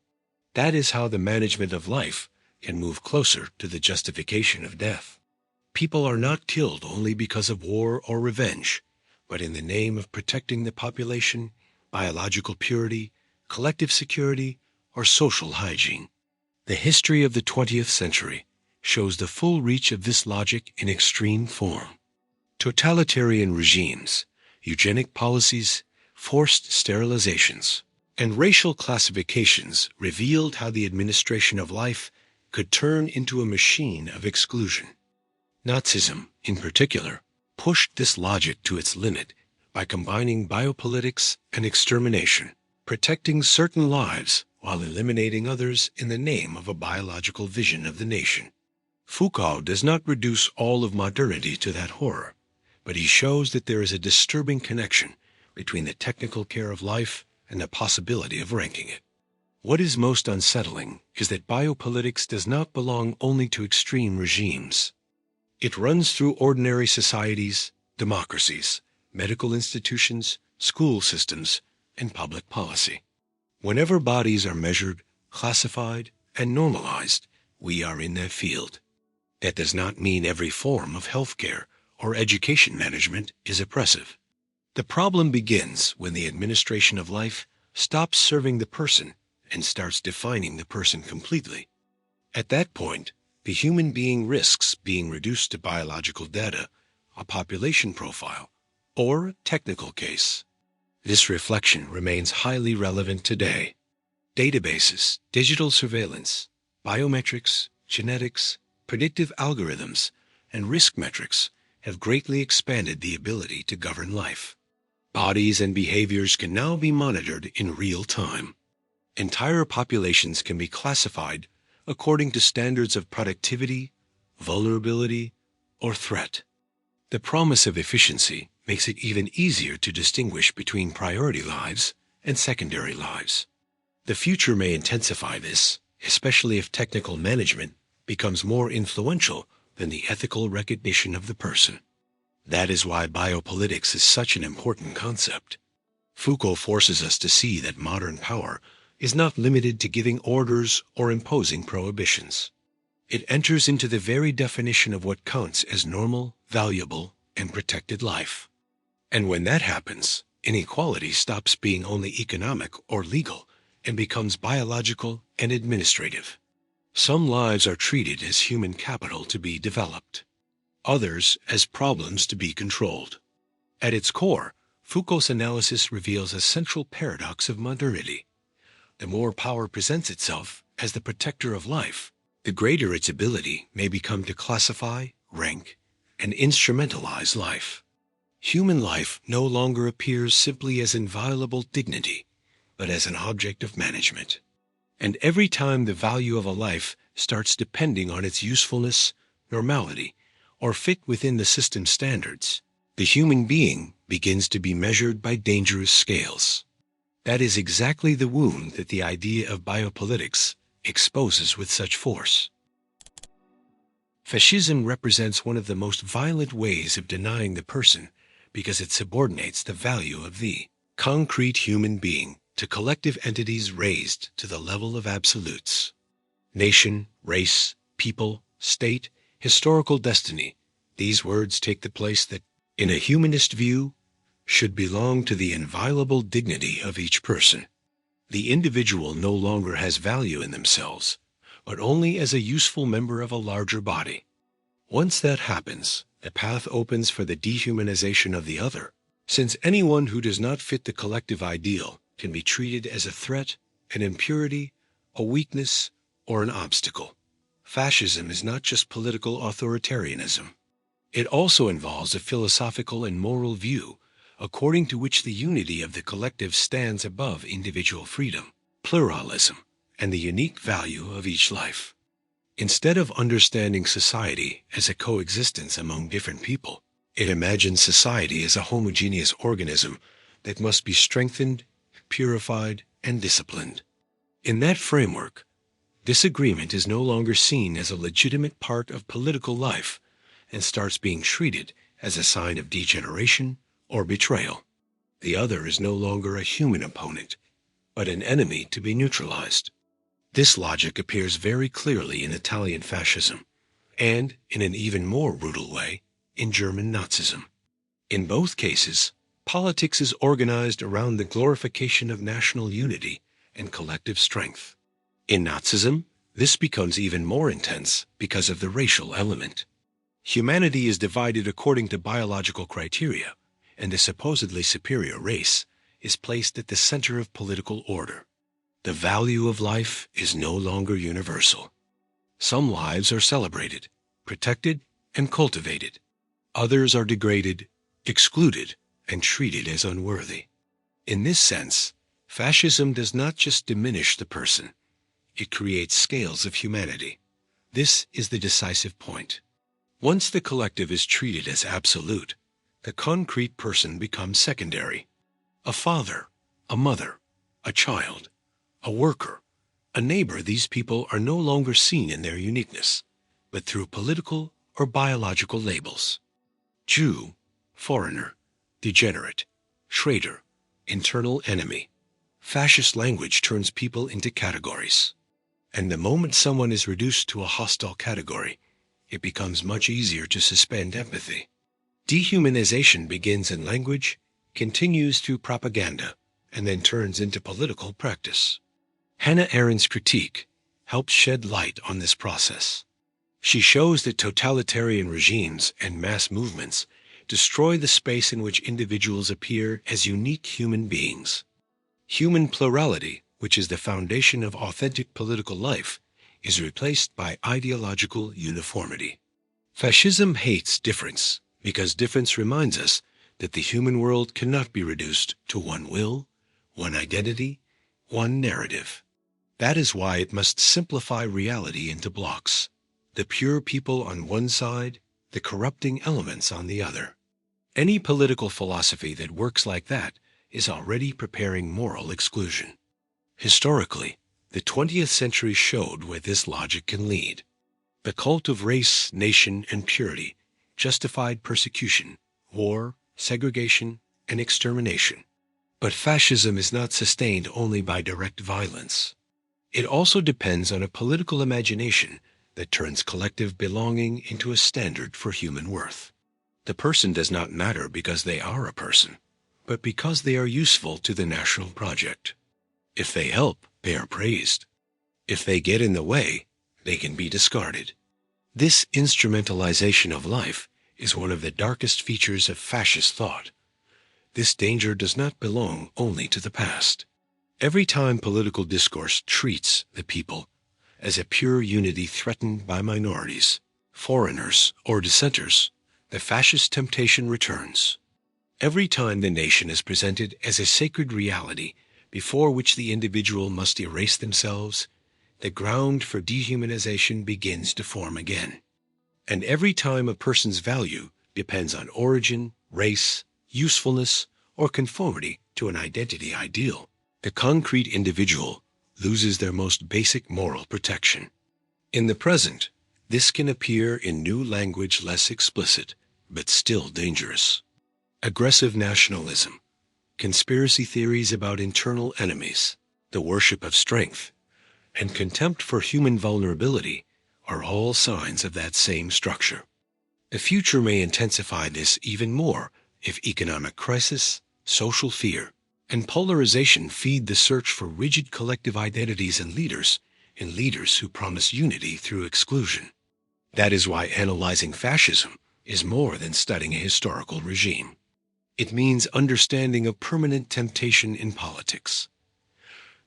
Speaker 1: That is how the management of life can move closer to the justification of death. People are not killed only because of war or revenge, but in the name of protecting the population, biological purity, collective security, or social hygiene. The history of the 20th century shows the full reach of this logic in extreme form. Totalitarian regimes, eugenic policies, forced sterilizations, and racial classifications revealed how the administration of life could turn into a machine of exclusion. Nazism, in particular, pushed this logic to its limit by combining biopolitics and extermination, protecting certain lives while eliminating others in the name of a biological vision of the nation. Foucault does not reduce all of modernity to that horror, but he shows that there is a disturbing connection between the technical care of life and the possibility of ranking it. What is most unsettling is that biopolitics does not belong only to extreme regimes. It runs through ordinary societies, democracies, medical institutions, school systems, and public policy. Whenever bodies are measured, classified, and normalized, we are in that field. That does not mean every form of healthcare or education management is oppressive. The problem begins when the administration of life stops serving the person and starts defining the person completely. At that point, the human being risks being reduced to biological data, a population profile, or a technical case. This reflection remains highly relevant today. Databases, digital surveillance, biometrics, genetics, predictive algorithms, and risk metrics have greatly expanded the ability to govern life. Bodies and behaviors can now be monitored in real time. Entire populations can be classified according to standards of productivity, vulnerability, or threat. The promise of efficiency makes it even easier to distinguish between priority lives and secondary lives. The future may intensify this, especially if technical management becomes more influential than the ethical recognition of the person. That is why biopolitics is such an important concept. Foucault forces us to see that modern power is not limited to giving orders or imposing prohibitions. It enters into the very definition of what counts as normal, valuable, and protected life. And when that happens, inequality stops being only economic or legal and becomes biological and administrative. Some lives are treated as human capital to be developed, others as problems to be controlled. At its core, Foucault's analysis reveals a central paradox of modernity. The more power presents itself as the protector of life, the greater its ability may become to classify, rank, and instrumentalize life. Human life no longer appears simply as inviolable dignity, but as an object of management. And every time the value of a life starts depending on its usefulness, normality, or fit within the system's standards, the human being begins to be measured by dangerous scales. That is exactly the wound that the idea of biopolitics exposes with such force. Fascism represents one of the most violent ways of denying the person because it subordinates the value of the concrete human being to collective entities raised to the level of absolutes. Nation, race, people, state, historical destiny, these words take the place that, in a humanist view, should belong to the inviolable dignity of each person. The individual no longer has value in themselves, but only as a useful member of a larger body. Once that happens, the path opens for the dehumanization of the other, since anyone who does not fit the collective ideal can be treated as a threat, an impurity, a weakness, or an obstacle. Fascism is not just political authoritarianism. It also involves a philosophical and moral view according to which the unity of the collective stands above individual freedom, pluralism, and the unique value of each life. Instead of understanding society as a coexistence among different people, it imagines society as a homogeneous organism that must be strengthened, purified, and disciplined. In that framework, disagreement is no longer seen as a legitimate part of political life and starts being treated as a sign of degeneration or betrayal. The other is no longer a human opponent, but an enemy to be neutralized. This logic appears very clearly in Italian fascism, and, in an even more brutal way, in German Nazism. In both cases, politics is organized around the glorification of national unity and collective strength. In Nazism, this becomes even more intense because of the racial element. Humanity is divided according to biological criteria, and the supposedly superior race is placed at the center of political order. The value of life is no longer universal. Some lives are celebrated, protected, and cultivated. Others are degraded, excluded, and treated as unworthy. In this sense, fascism does not just diminish the person, it creates scales of humanity. This is the decisive point. Once the collective is treated as absolute, the concrete person becomes secondary. A father, a mother, a child, a worker, a neighbor. These people are no longer seen in their uniqueness, but through political or biological labels. Jew, foreigner, degenerate, traitor, internal enemy. Fascist language turns people into categories. And the moment someone is reduced to a hostile category, it becomes much easier to suspend empathy. Dehumanization begins in language, continues through propaganda, and then turns into political practice. Hannah Arendt's critique helps shed light on this process. She shows that totalitarian regimes and mass movements destroy the space in which individuals appear as unique human beings. Human plurality, which is the foundation of authentic political life, is replaced by ideological uniformity. Fascism hates difference because difference reminds us that the human world cannot be reduced to one will, one identity, one narrative. That is why it must simplify reality into blocks. The pure people on one side, the corrupting elements on the other. Any political philosophy that works like that is already preparing moral exclusion. Historically, the 20th century showed where this logic can lead. The cult of race, nation, and purity justified persecution, war, segregation, and extermination. But fascism is not sustained only by direct violence. It also depends on a political imagination that turns collective belonging into a standard for human worth. The person does not matter because they are a person, but because they are useful to the national project. If they help, they are praised. If they get in the way, they can be discarded. This instrumentalization of life is one of the darkest features of fascist thought. This danger does not belong only to the past. Every time political discourse treats the people as a pure unity threatened by minorities, foreigners, or dissenters, the fascist temptation returns. Every time the nation is presented as a sacred reality before which the individual must erase themselves, the ground for dehumanization begins to form again. And every time a person's value depends on origin, race, usefulness, or conformity to an identity ideal, the concrete individual loses their most basic moral protection. In the present, this can appear in new language less explicit, but still dangerous. Aggressive nationalism, conspiracy theories about internal enemies, the worship of strength, and contempt for human vulnerability are all signs of that same structure. The future may intensify this even more if economic crisis, social fear, and polarization feed the search for rigid collective identities and leaders who promise unity through exclusion. That is why analyzing fascism is more than studying a historical regime. It means understanding a permanent temptation in politics.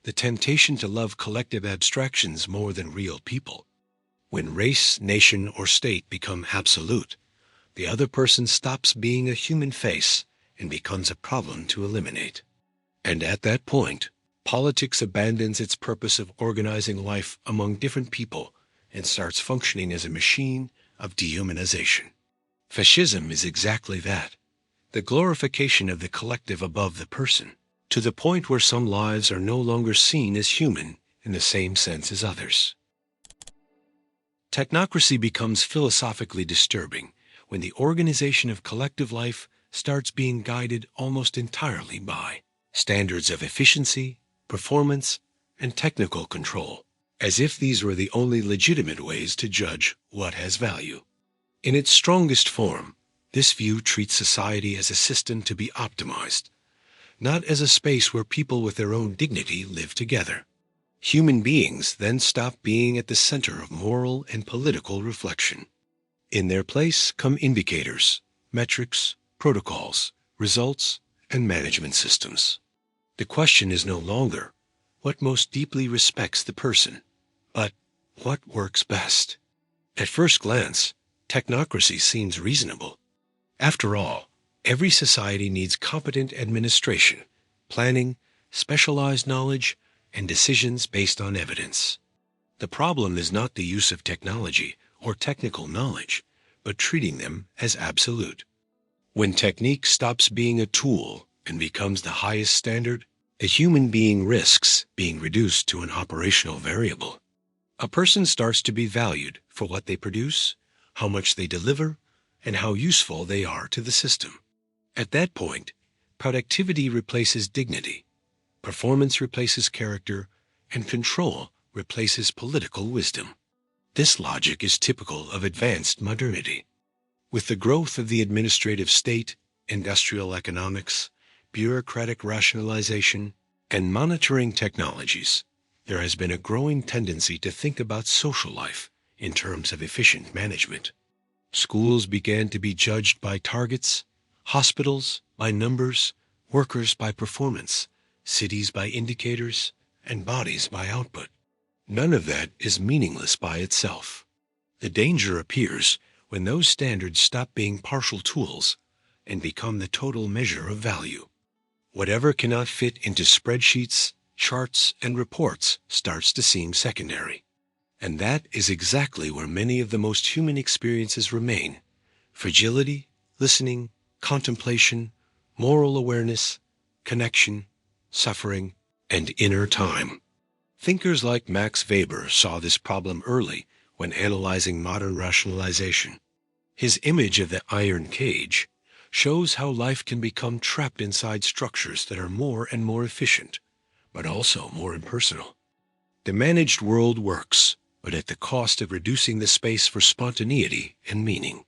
Speaker 1: The temptation to love collective abstractions more than real people. When race, nation, or state become absolute, the other person stops being a human face and becomes a problem to eliminate. And at that point, politics abandons its purpose of organizing life among different people and starts functioning as a machine of dehumanization. Fascism is exactly that, the glorification of the collective above the person, to the point where some lives are no longer seen as human in the same sense as others. Technocracy becomes philosophically disturbing when the organization of collective life starts being guided almost entirely by standards of efficiency, performance, and technical control, as if these were the only legitimate ways to judge what has value. In its strongest form, this view treats society as a system to be optimized, not as a space where people with their own dignity live together. Human beings then stop being at the center of moral and political reflection. In their place come indicators, metrics, protocols, results, and management systems. The question is no longer what most deeply respects the person, but what works best. At first glance, technocracy seems reasonable. After all, every society needs competent administration, planning, specialized knowledge, and decisions based on evidence. The problem is not the use of technology or technical knowledge, but treating them as absolute. When technique stops being a tool and becomes the highest standard, A human being risks being reduced to an operational variable. A person starts to be valued for what they produce, how much they deliver, and how useful they are to the system. At that point, productivity replaces dignity, performance replaces character, and control replaces political wisdom. This logic is typical of advanced modernity. With the growth of the administrative state, industrial economics, bureaucratic rationalization, and monitoring technologies, there has been a growing tendency to think about social life in terms of efficient management. Schools began to be judged by targets, hospitals by numbers, workers by performance, cities by indicators, and bodies by output. None of that is meaningless by itself. The danger appears when those standards stop being partial tools and become the total measure of value. Whatever cannot fit into spreadsheets, charts, and reports starts to seem secondary. And that is exactly where many of the most human experiences remain: fragility, listening, contemplation, moral awareness, connection, suffering, and inner time. Thinkers like Max Weber saw this problem early when analyzing modern rationalization. His image of the iron cage shows how life can become trapped inside structures that are more and more efficient, but also more impersonal. The managed world works, but at the cost of reducing the space for spontaneity and meaning.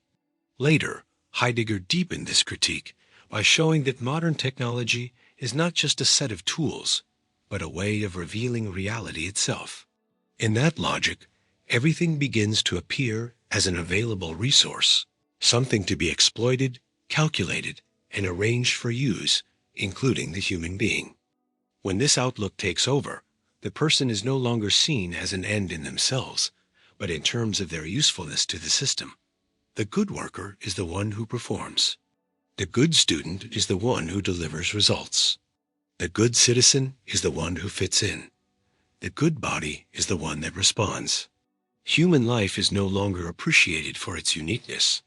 Speaker 1: Later, Heidegger deepened this critique by showing that modern technology is not just a set of tools, but a way of revealing reality itself. In that logic, everything begins to appear as an available resource, something to be exploited, calculated, and arranged for use, including the human being. When this outlook takes over, the person is no longer seen as an end in themselves, but in terms of their usefulness to the system. The good worker is the one who performs. The good student is the one who delivers results. The good citizen is the one who fits in. The good body is the one that responds. Human life is no longer appreciated for its uniqueness,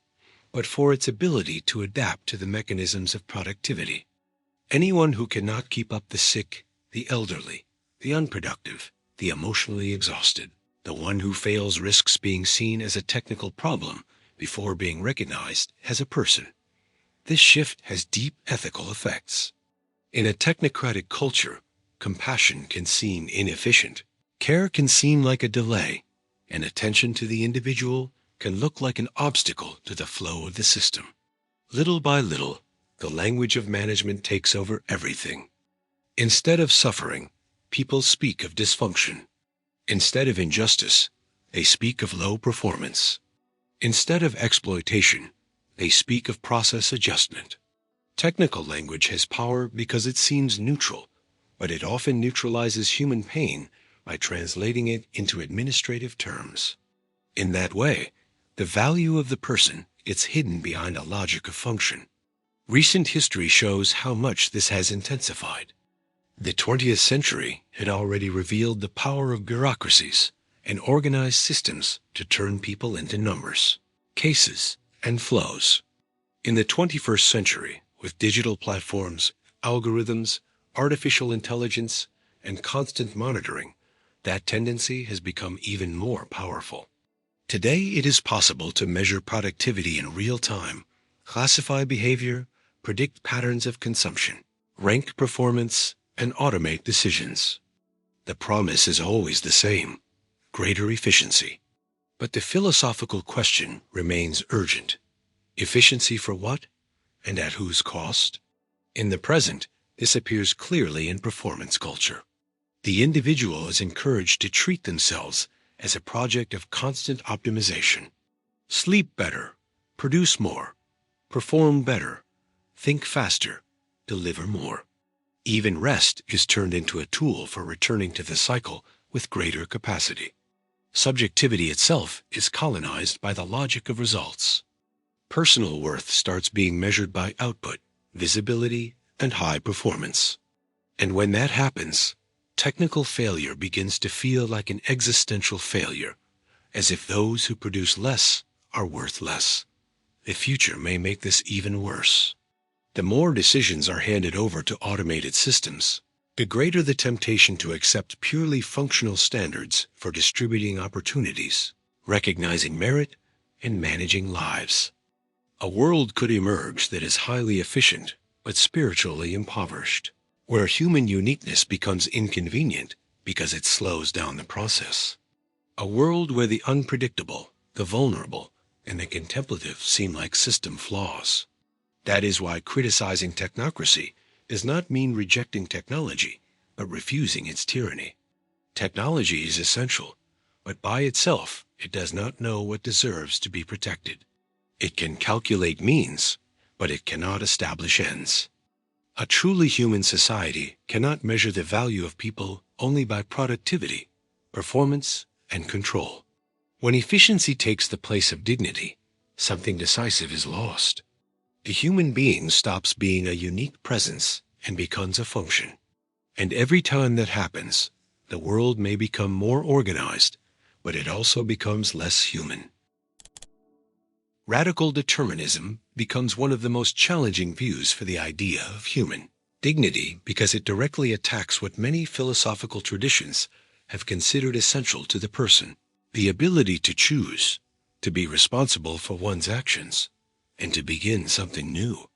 Speaker 1: but for its ability to adapt to the mechanisms of productivity. Anyone who cannot keep up the sick, the elderly, the unproductive, the emotionally exhausted, the one who fails risks being seen as a technical problem before being recognized as a person. This shift has deep ethical effects. In a technocratic culture, compassion can seem inefficient. Care can seem like a delay, and attention to the individual can look like an obstacle to the flow of the system. Little by little, the language of management takes over everything. Instead of suffering, people speak of dysfunction. Instead of injustice, they speak of low performance. Instead of exploitation, they speak of process adjustment. Technical language has power because it seems neutral, but it often neutralizes human pain by translating it into administrative terms. In that way, the value of the person gets hidden behind a logic of function. Recent history shows how much this has intensified. The 20th century had already revealed the power of bureaucracies and organized systems to turn people into numbers, cases, and flows. In the 21st century, with digital platforms, algorithms, artificial intelligence, and constant monitoring, that tendency has become even more powerful. Today, it is possible to measure productivity in real time, classify behavior, predict patterns of consumption, rank performance, and automate decisions. The promise is always the same: greater efficiency. But the philosophical question remains urgent. Efficiency for what? And at whose cost? In the present, this appears clearly in performance culture. The individual is encouraged to treat themselves as a project of constant optimization. Sleep better, produce more, perform better, think faster, deliver more. Even rest is turned into a tool for returning to the cycle with greater capacity. Subjectivity itself is colonized by the logic of results. Personal worth starts being measured by output, visibility, and high performance. And when that happens, technical failure begins to feel like an existential failure, as if those who produce less are worth less. The future may make this even worse. The more decisions are handed over to automated systems, the greater the temptation to accept purely functional standards for distributing opportunities, recognizing merit, and managing lives. A world could emerge that is highly efficient but spiritually impoverished, where human uniqueness becomes inconvenient because it slows down the process. A world where the unpredictable, the vulnerable, and the contemplative seem like system flaws. That is why criticizing technocracy does not mean rejecting technology, but refusing its tyranny. Technology is essential, but by itself it does not know what deserves to be protected. It can calculate means, but it cannot establish ends. A truly human society cannot measure the value of people only by productivity, performance, and control. When efficiency takes the place of dignity, something decisive is lost. The human being stops being a unique presence and becomes a function. And every time that happens, the world may become more organized, but it also becomes less human. Radical determinism becomes one of the most challenging views for the idea of human dignity because it directly attacks what many philosophical traditions have considered essential to the person: the ability to choose, to be responsible for one's actions, and to begin something new.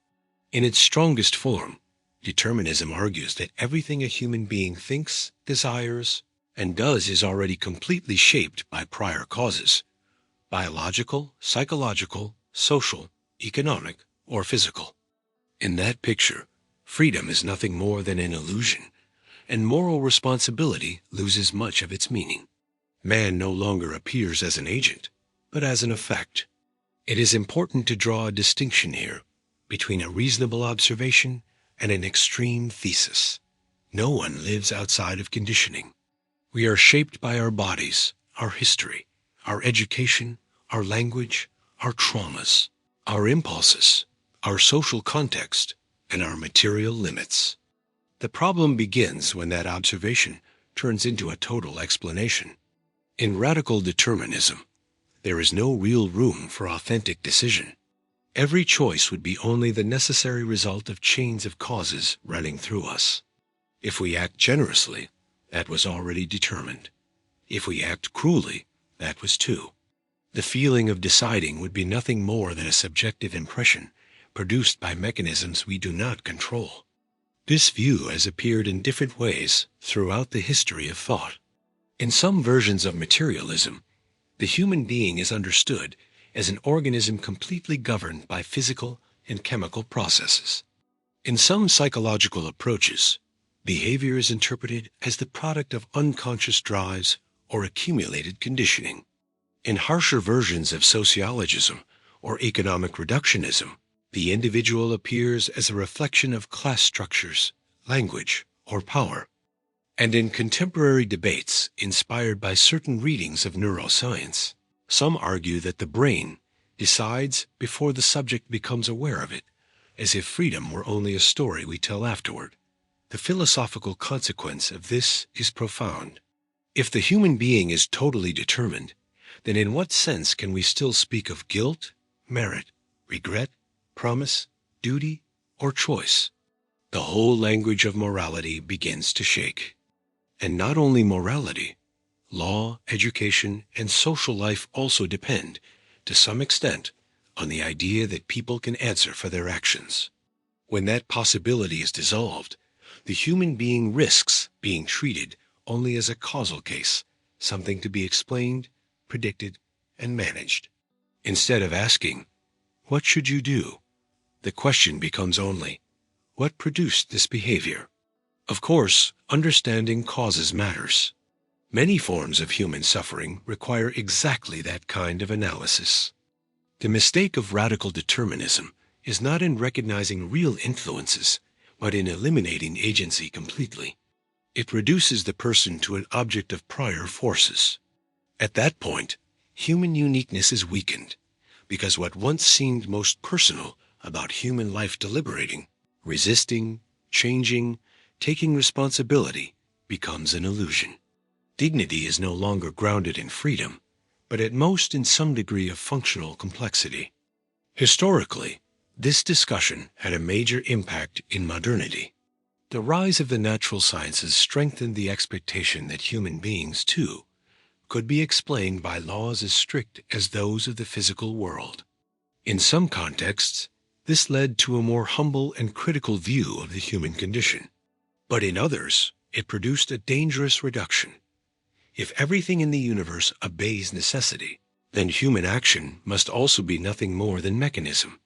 Speaker 1: In its strongest form, determinism argues that everything a human being thinks, desires, and does is already completely shaped by prior causes: biological, psychological, social, economic, or physical. In that picture, freedom is nothing more than an illusion, and moral responsibility loses much of its meaning. Man no longer appears as an agent, but as an effect. It is important to draw a distinction here between a reasonable observation and an extreme thesis. No one lives outside of conditioning. We are shaped by our bodies, our history, our education, our language, our traumas, our impulses, our social context, and our material limits. The problem begins when that observation turns into a total explanation. In radical determinism, there is no real room for authentic decision. Every choice would be only the necessary result of chains of causes running through us. If we act generously, that was already determined. If we act cruelly, that was too. The feeling of deciding would be nothing more than a subjective impression produced by mechanisms we do not control. This view has appeared in different ways throughout the history of thought. In some versions of materialism, the human being is understood as an organism completely governed by physical and chemical processes. In some psychological approaches, behavior is interpreted as the product of unconscious drives or accumulated conditioning. In harsher versions of sociologism or economic reductionism, the individual appears as a reflection of class structures, language, or power. And in contemporary debates inspired by certain readings of neuroscience, some argue that the brain decides before the subject becomes aware of it, as if freedom were only a story we tell afterward. The philosophical consequence of this is profound. If the human being is totally determined, then in what sense can we still speak of guilt, merit, regret, promise, duty, or choice? The whole language of morality begins to shake. And not only morality, law, education, and social life also depend, to some extent, on the idea that people can answer for their actions. When that possibility is dissolved, the human being risks being treated only as a causal case, something to be explained, predicted, and managed. Instead of asking, "What should you do?" the question becomes only, "What produced this behavior?" Of course, understanding causes matters. Many forms of human suffering require exactly that kind of analysis. The mistake of radical determinism is not in recognizing real influences, but in eliminating agency completely. It reduces the person to an object of prior forces. At that point, human uniqueness is weakened, because what once seemed most personal about human life deliberating, resisting, changing, taking responsibility, becomes an illusion. Dignity is no longer grounded in freedom, but at most in some degree of functional complexity. Historically, this discussion had a major impact in modernity. The rise of the natural sciences strengthened the expectation that human beings, too, could be explained by laws as strict as those of the physical world. In some contexts, this led to a more humble and critical view of the human condition. But in others, it produced a dangerous reduction. If everything in the universe obeys necessity, then human action must also be nothing more than mechanism.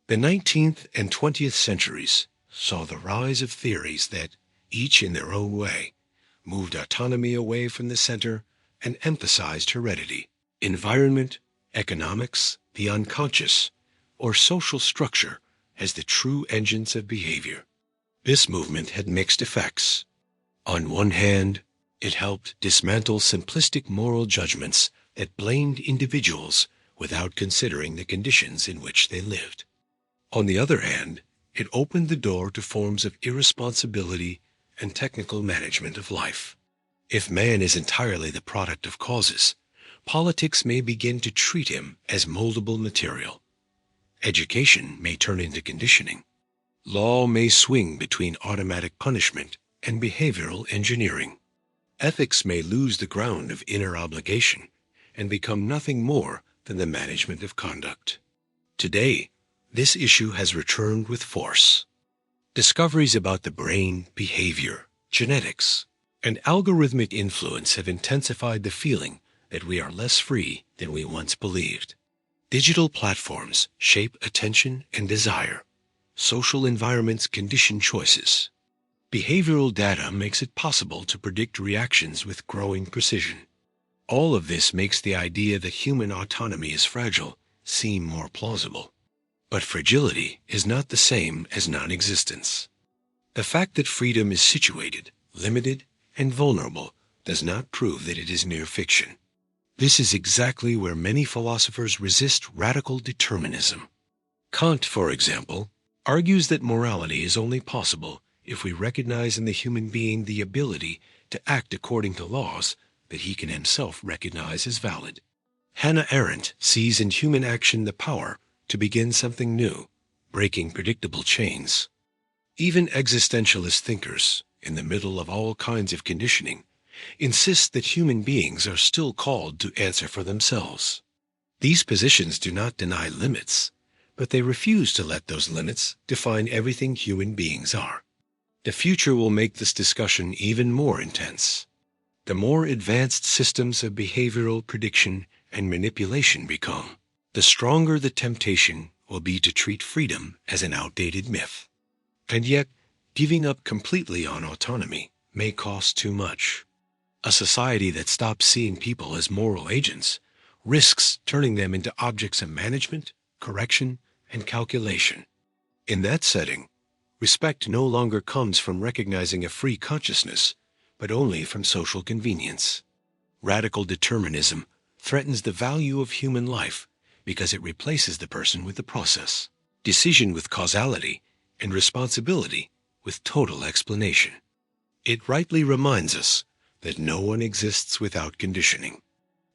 Speaker 1: The 19th and 20th centuries saw the rise of theories that, each in their own way, moved autonomy away from the center and emphasized heredity, environment, economics, the unconscious, or social structure as the true engines of behavior. This movement had mixed effects. On one hand, it helped dismantle simplistic moral judgments that blamed individuals without considering the conditions in which they lived. On the other hand, it opened the door to forms of irresponsibility and technical management of life. If man is entirely the product of causes, politics may begin to treat him as moldable material. Education may turn into conditioning. Law may swing between automatic punishment and behavioral engineering. Ethics may lose the ground of inner obligation and become nothing more than the management of conduct. Today, this issue has returned with force. Discoveries about the brain, behavior, genetics, and algorithmic influence have intensified the feeling that we are less free than we once believed. Digital platforms shape attention and desire. Social environments condition choices. Behavioral data makes it possible to predict reactions with growing precision. All of this makes the idea that human autonomy is fragile seem more plausible. But fragility is not the same as non-existence. The fact that freedom is situated, limited, and vulnerable does not prove that it is mere fiction. This is exactly where many philosophers resist radical determinism. Kant, for example, argues that morality is only possible if we recognize in the human being the ability to act according to laws that he can himself recognize as valid. Hannah Arendt sees in human action the power to begin something new, breaking predictable chains. Even existentialist thinkers, in the middle of all kinds of conditioning, insist that human beings are still called to answer for themselves. These positions do not deny limits, but they refuse to let those limits define everything human beings are. The future will make this discussion even more intense. The more advanced systems of behavioral prediction and manipulation become, the stronger the temptation will be to treat freedom as an outdated myth. And yet, giving up completely on autonomy may cost too much. A society that stops seeing people as moral agents risks turning them into objects of management, correction, and calculation. In that setting, respect no longer comes from recognizing a free consciousness, but only from social convenience. Radical determinism threatens the value of human life because it replaces the person with the process, decision with causality, and responsibility with total explanation. It rightly reminds us that no one exists without conditioning.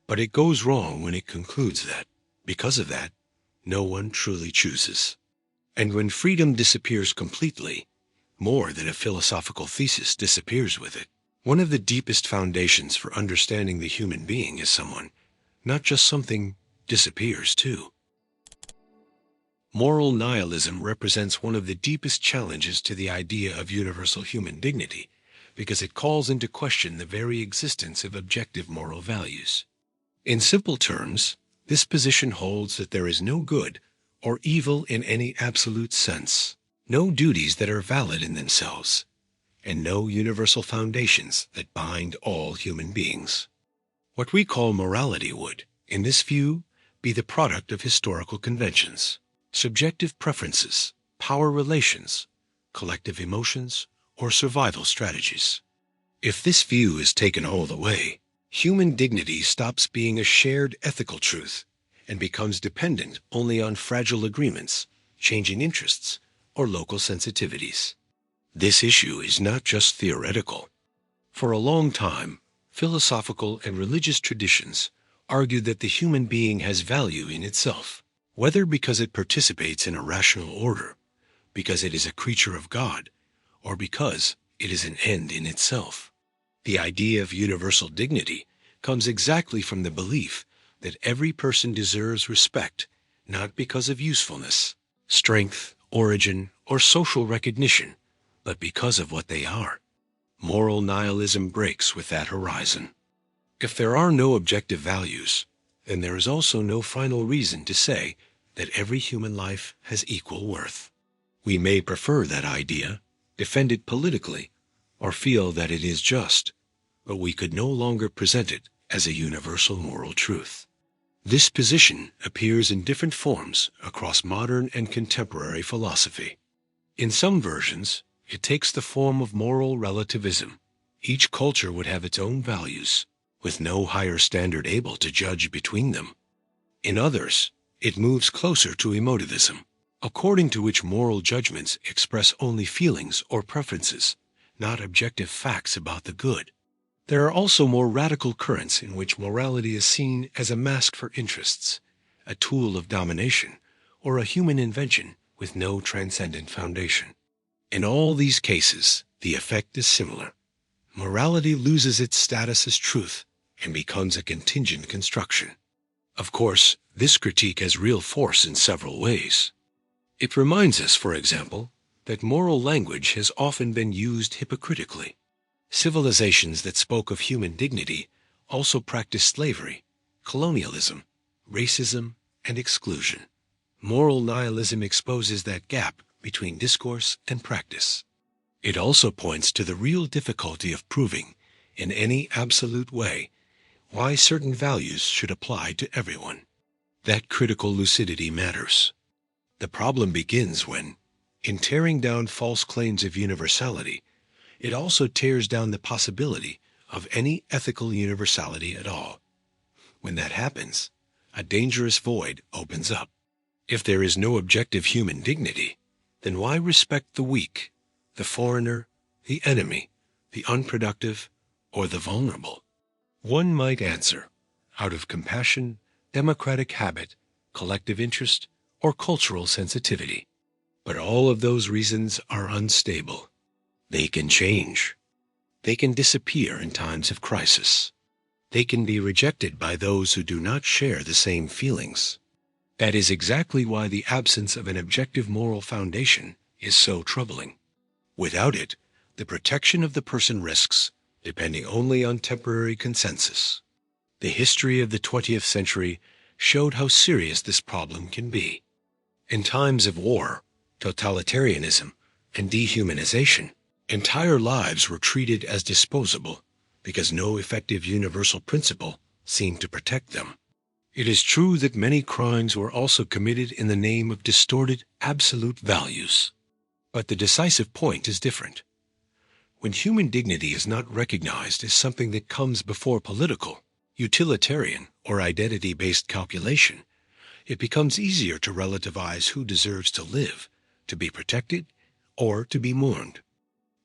Speaker 1: But it goes wrong when it concludes that, because of that, no one truly chooses. And when freedom disappears completely, more than a philosophical thesis disappears with it. One of the deepest foundations for understanding the human being is someone, not just something, disappears too. Moral nihilism represents one of the deepest challenges to the idea of universal human dignity, because it calls into question the very existence of objective moral values. In simple terms, this position holds that there is no good or evil in any absolute sense, no duties that are valid in themselves, and no universal foundations that bind all human beings. What we call morality would, in this view, be the product of historical conventions, subjective preferences, power relations, collective emotions, or survival strategies. If this view is taken all the way, human dignity stops being a shared ethical truth and becomes dependent only on fragile agreements, changing interests, or local sensitivities. This issue is not just theoretical. For a long time, philosophical and religious traditions argued that the human being has value in itself, whether because it participates in a rational order, because it is a creature of God, or because it is an end in itself. The idea of universal dignity comes exactly from the belief that every person deserves respect, not because of usefulness, strength, origin, or social recognition, but because of what they are. Moral nihilism breaks with that horizon. If there are no objective values, then there is also no final reason to say that every human life has equal worth. We may prefer that idea, defend it politically, or feel that it is just, but we could no longer present it as a universal moral truth. This position appears in different forms across modern and contemporary philosophy. In some versions, it takes the form of moral relativism. Each culture would have its own values, with no higher standard able to judge between them. In others, it moves closer to emotivism, according to which moral judgments express only feelings or preferences, not objective facts about the good. There are also more radical currents in which morality is seen as a mask for interests, a tool of domination, or a human invention with no transcendent foundation. In all these cases, the effect is similar. Morality loses its status as truth and becomes a contingent construction. Of course, this critique has real force in several ways. It reminds us, for example, that moral language has often been used hypocritically. Civilizations that spoke of human dignity also practiced slavery, colonialism, racism, and exclusion. Moral nihilism exposes that gap between discourse and practice. It also points to the real difficulty of proving, in any absolute way, why certain values should apply to everyone. That critical lucidity matters. The problem begins when, in tearing down false claims of universality, it also tears down the possibility of any ethical universality at all. When that happens, a dangerous void opens up. If there is no objective human dignity, then why respect the weak, the foreigner, the enemy, the unproductive, or the vulnerable? One might answer, out of compassion, democratic habit, collective interest, or cultural sensitivity. But all of those reasons are unstable. They can change. They can disappear in times of crisis. They can be rejected by those who do not share the same feelings. That is exactly why the absence of an objective moral foundation is so troubling. Without it, the protection of the person risks depending only on temporary consensus. The history of the 20th century showed how serious this problem can be. In times of war, totalitarianism, and dehumanization, entire lives were treated as disposable because no effective universal principle seemed to protect them. It is true that many crimes were also committed in the name of distorted absolute values. But the decisive point is different. When human dignity is not recognized as something that comes before political, utilitarian, or identity-based calculation, it becomes easier to relativize who deserves to live, to be protected, or to be mourned.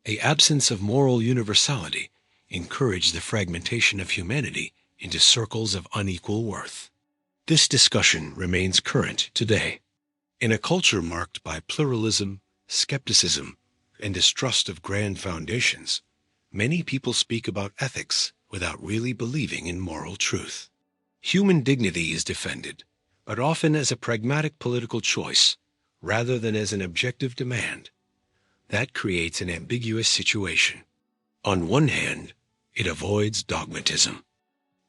Speaker 1: The absence of moral universality encouraged the fragmentation of humanity into circles of unequal worth. This discussion remains current today. In a culture marked by pluralism, skepticism, and distrust of grand foundations, many people speak about ethics without really believing in moral truth. Human dignity is defended, but often as a pragmatic political choice rather than as an objective demand. That creates an ambiguous situation. On one hand, it avoids dogmatism.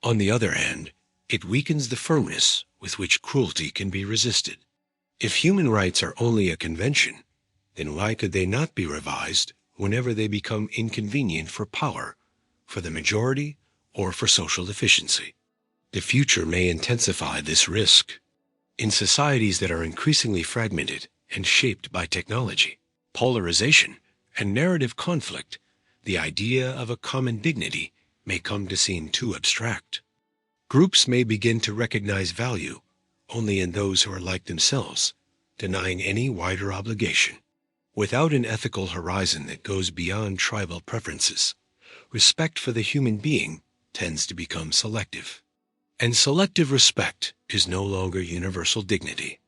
Speaker 1: On the other hand, it weakens the firmness with which cruelty can be resisted. If human rights are only a convention, then why could they not be revised whenever they become inconvenient for power, for the majority, or for social efficiency? The future may intensify this risk. In societies that are increasingly fragmented and shaped by technology, polarization, and narrative conflict, the idea of a common dignity may come to seem too abstract. Groups may begin to recognize value only in those who are like themselves, denying any wider obligation. Without an ethical horizon that goes beyond tribal preferences, respect for the human being tends to become selective. And selective respect is no longer universal dignity.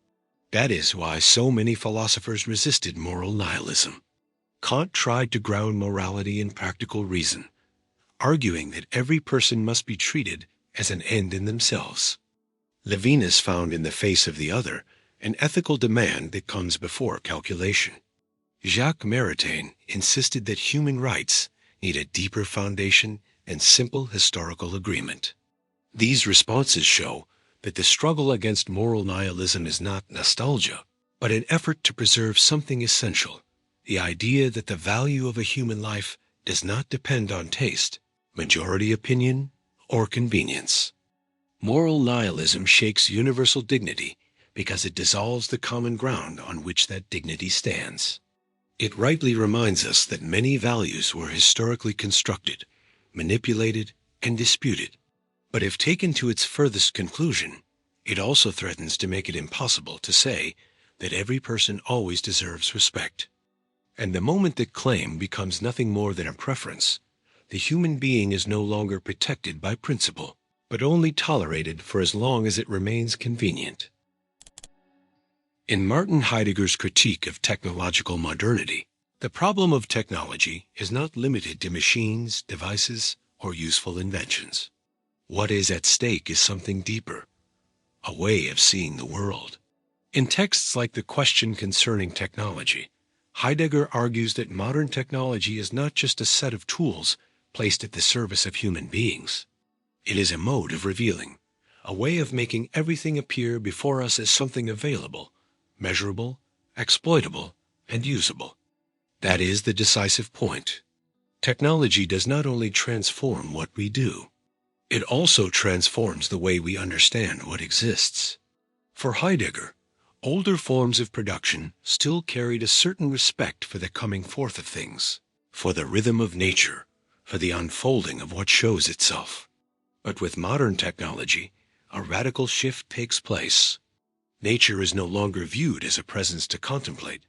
Speaker 1: That is why so many philosophers resisted moral nihilism. Kant tried to ground morality in practical reason, arguing that every person must be treated as an end in themselves. Levinas found in the face of the other an ethical demand that comes before calculation. Jacques Maritain insisted that human rights need a deeper foundation and simple historical agreement. These responses show that the struggle against moral nihilism is not nostalgia, but an effort to preserve something essential, the idea that the value of a human life does not depend on taste, majority opinion, or convenience. Moral nihilism shakes universal dignity because it dissolves the common ground on which that dignity stands. It rightly reminds us that many values were historically constructed, manipulated, and disputed. But if taken to its furthest conclusion, it also threatens to make it impossible to say that every person always deserves respect. And the moment that claim becomes nothing more than a preference, the human being is no longer protected by principle, but only tolerated for as long as it remains convenient. In Martin Heidegger's critique of technological modernity, the problem of technology is not limited to machines, devices, or useful inventions. What is at stake is something deeper, a way of seeing the world. In texts like The Question Concerning Technology, Heidegger argues that modern technology is not just a set of tools placed at the service of human beings. It is a mode of revealing, a way of making everything appear before us as something available, measurable, exploitable, and usable. That is the decisive point. Technology does not only transform what we do, it also transforms the way we understand what exists. For Heidegger, older forms of production still carried a certain respect for the coming forth of things, for the rhythm of nature, for the unfolding of what shows itself. But with modern technology, a radical shift takes place. Nature is no longer viewed as a presence to contemplate,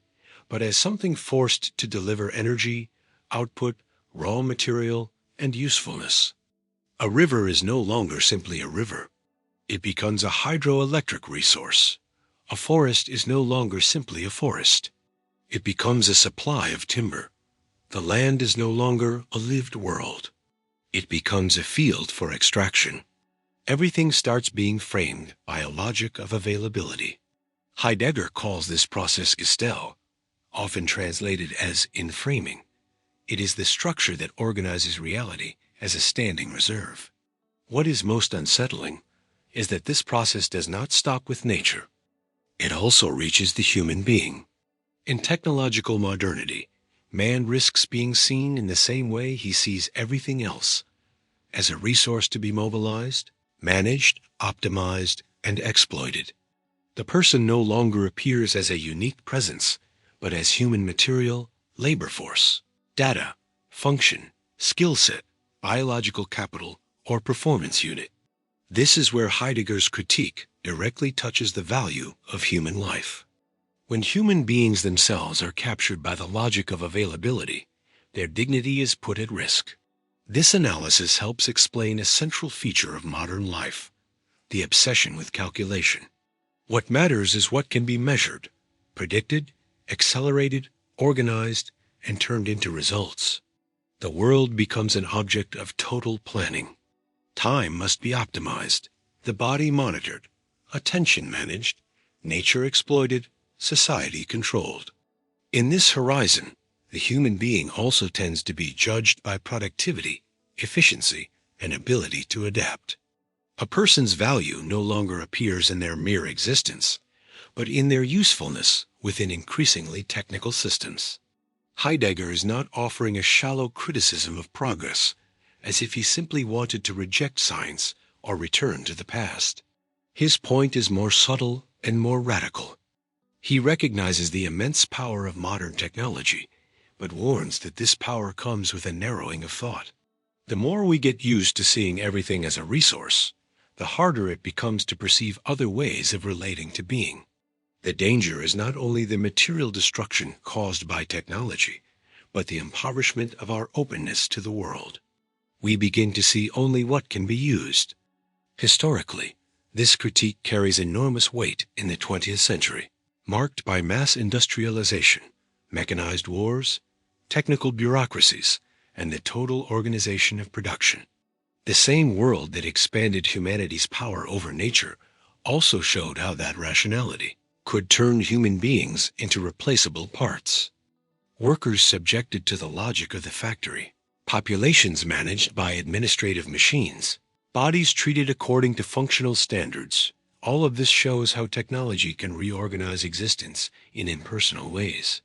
Speaker 1: but as something forced to deliver energy, output, raw material, and usefulness. A river is no longer simply a river. It becomes a hydroelectric resource. A forest is no longer simply a forest. It becomes a supply of timber. The land is no longer a lived world. It becomes a field for extraction. Everything starts being framed by a logic of availability. Heidegger calls this process Gestell, often translated as inframing. It is the structure that organizes reality as a standing reserve. What is most unsettling is that this process does not stop with nature. It also reaches the human being. In technological modernity, man risks being seen in the same way he sees everything else, as a resource to be mobilized, managed, optimized, and exploited. The person no longer appears as a unique presence, but as human material, labor force, data, function, skill set, biological capital, or performance unit. This is where Heidegger's critique directly touches the value of human life. When human beings themselves are captured by the logic of availability, their dignity is put at risk. This analysis helps explain a central feature of modern life, the obsession with calculation. What matters is what can be measured, predicted, accelerated, organized, and turned into results. The world becomes an object of total planning. Time must be optimized, the body monitored, attention managed, nature exploited, society controlled. In this horizon, the human being also tends to be judged by productivity, efficiency, and ability to adapt. A person's value no longer appears in their mere existence, but in their usefulness within increasingly technical systems. Heidegger is not offering a shallow criticism of progress, as if he simply wanted to reject science or return to the past. His point is more subtle and more radical. He recognizes the immense power of modern technology, but warns that this power comes with a narrowing of thought. The more we get used to seeing everything as a resource, the harder it becomes to perceive other ways of relating to being. The danger is not only the material destruction caused by technology, but the impoverishment of our openness to the world. We begin to see only what can be used. Historically, this critique carries enormous weight in the 20th century, marked by mass industrialization, mechanized wars, technical bureaucracies, and the total organization of production. The same world that expanded humanity's power over nature also showed how that rationality could turn human beings into replaceable parts. Workers subjected to the logic of the factory, populations managed by administrative machines, bodies treated according to functional standards. All of this shows how technology can reorganize existence in impersonal ways.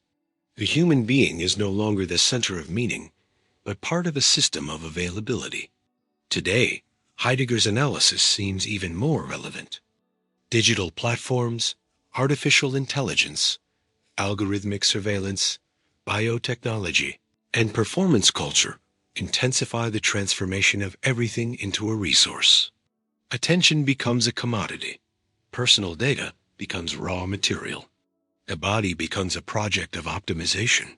Speaker 1: The human being is no longer the center of meaning, but part of a system of availability. Today, Heidegger's analysis seems even more relevant. Digital platforms, artificial intelligence, algorithmic surveillance, biotechnology, and performance culture intensify the transformation of everything into a resource. Attention becomes a commodity. Personal data becomes raw material. The body becomes a project of optimization.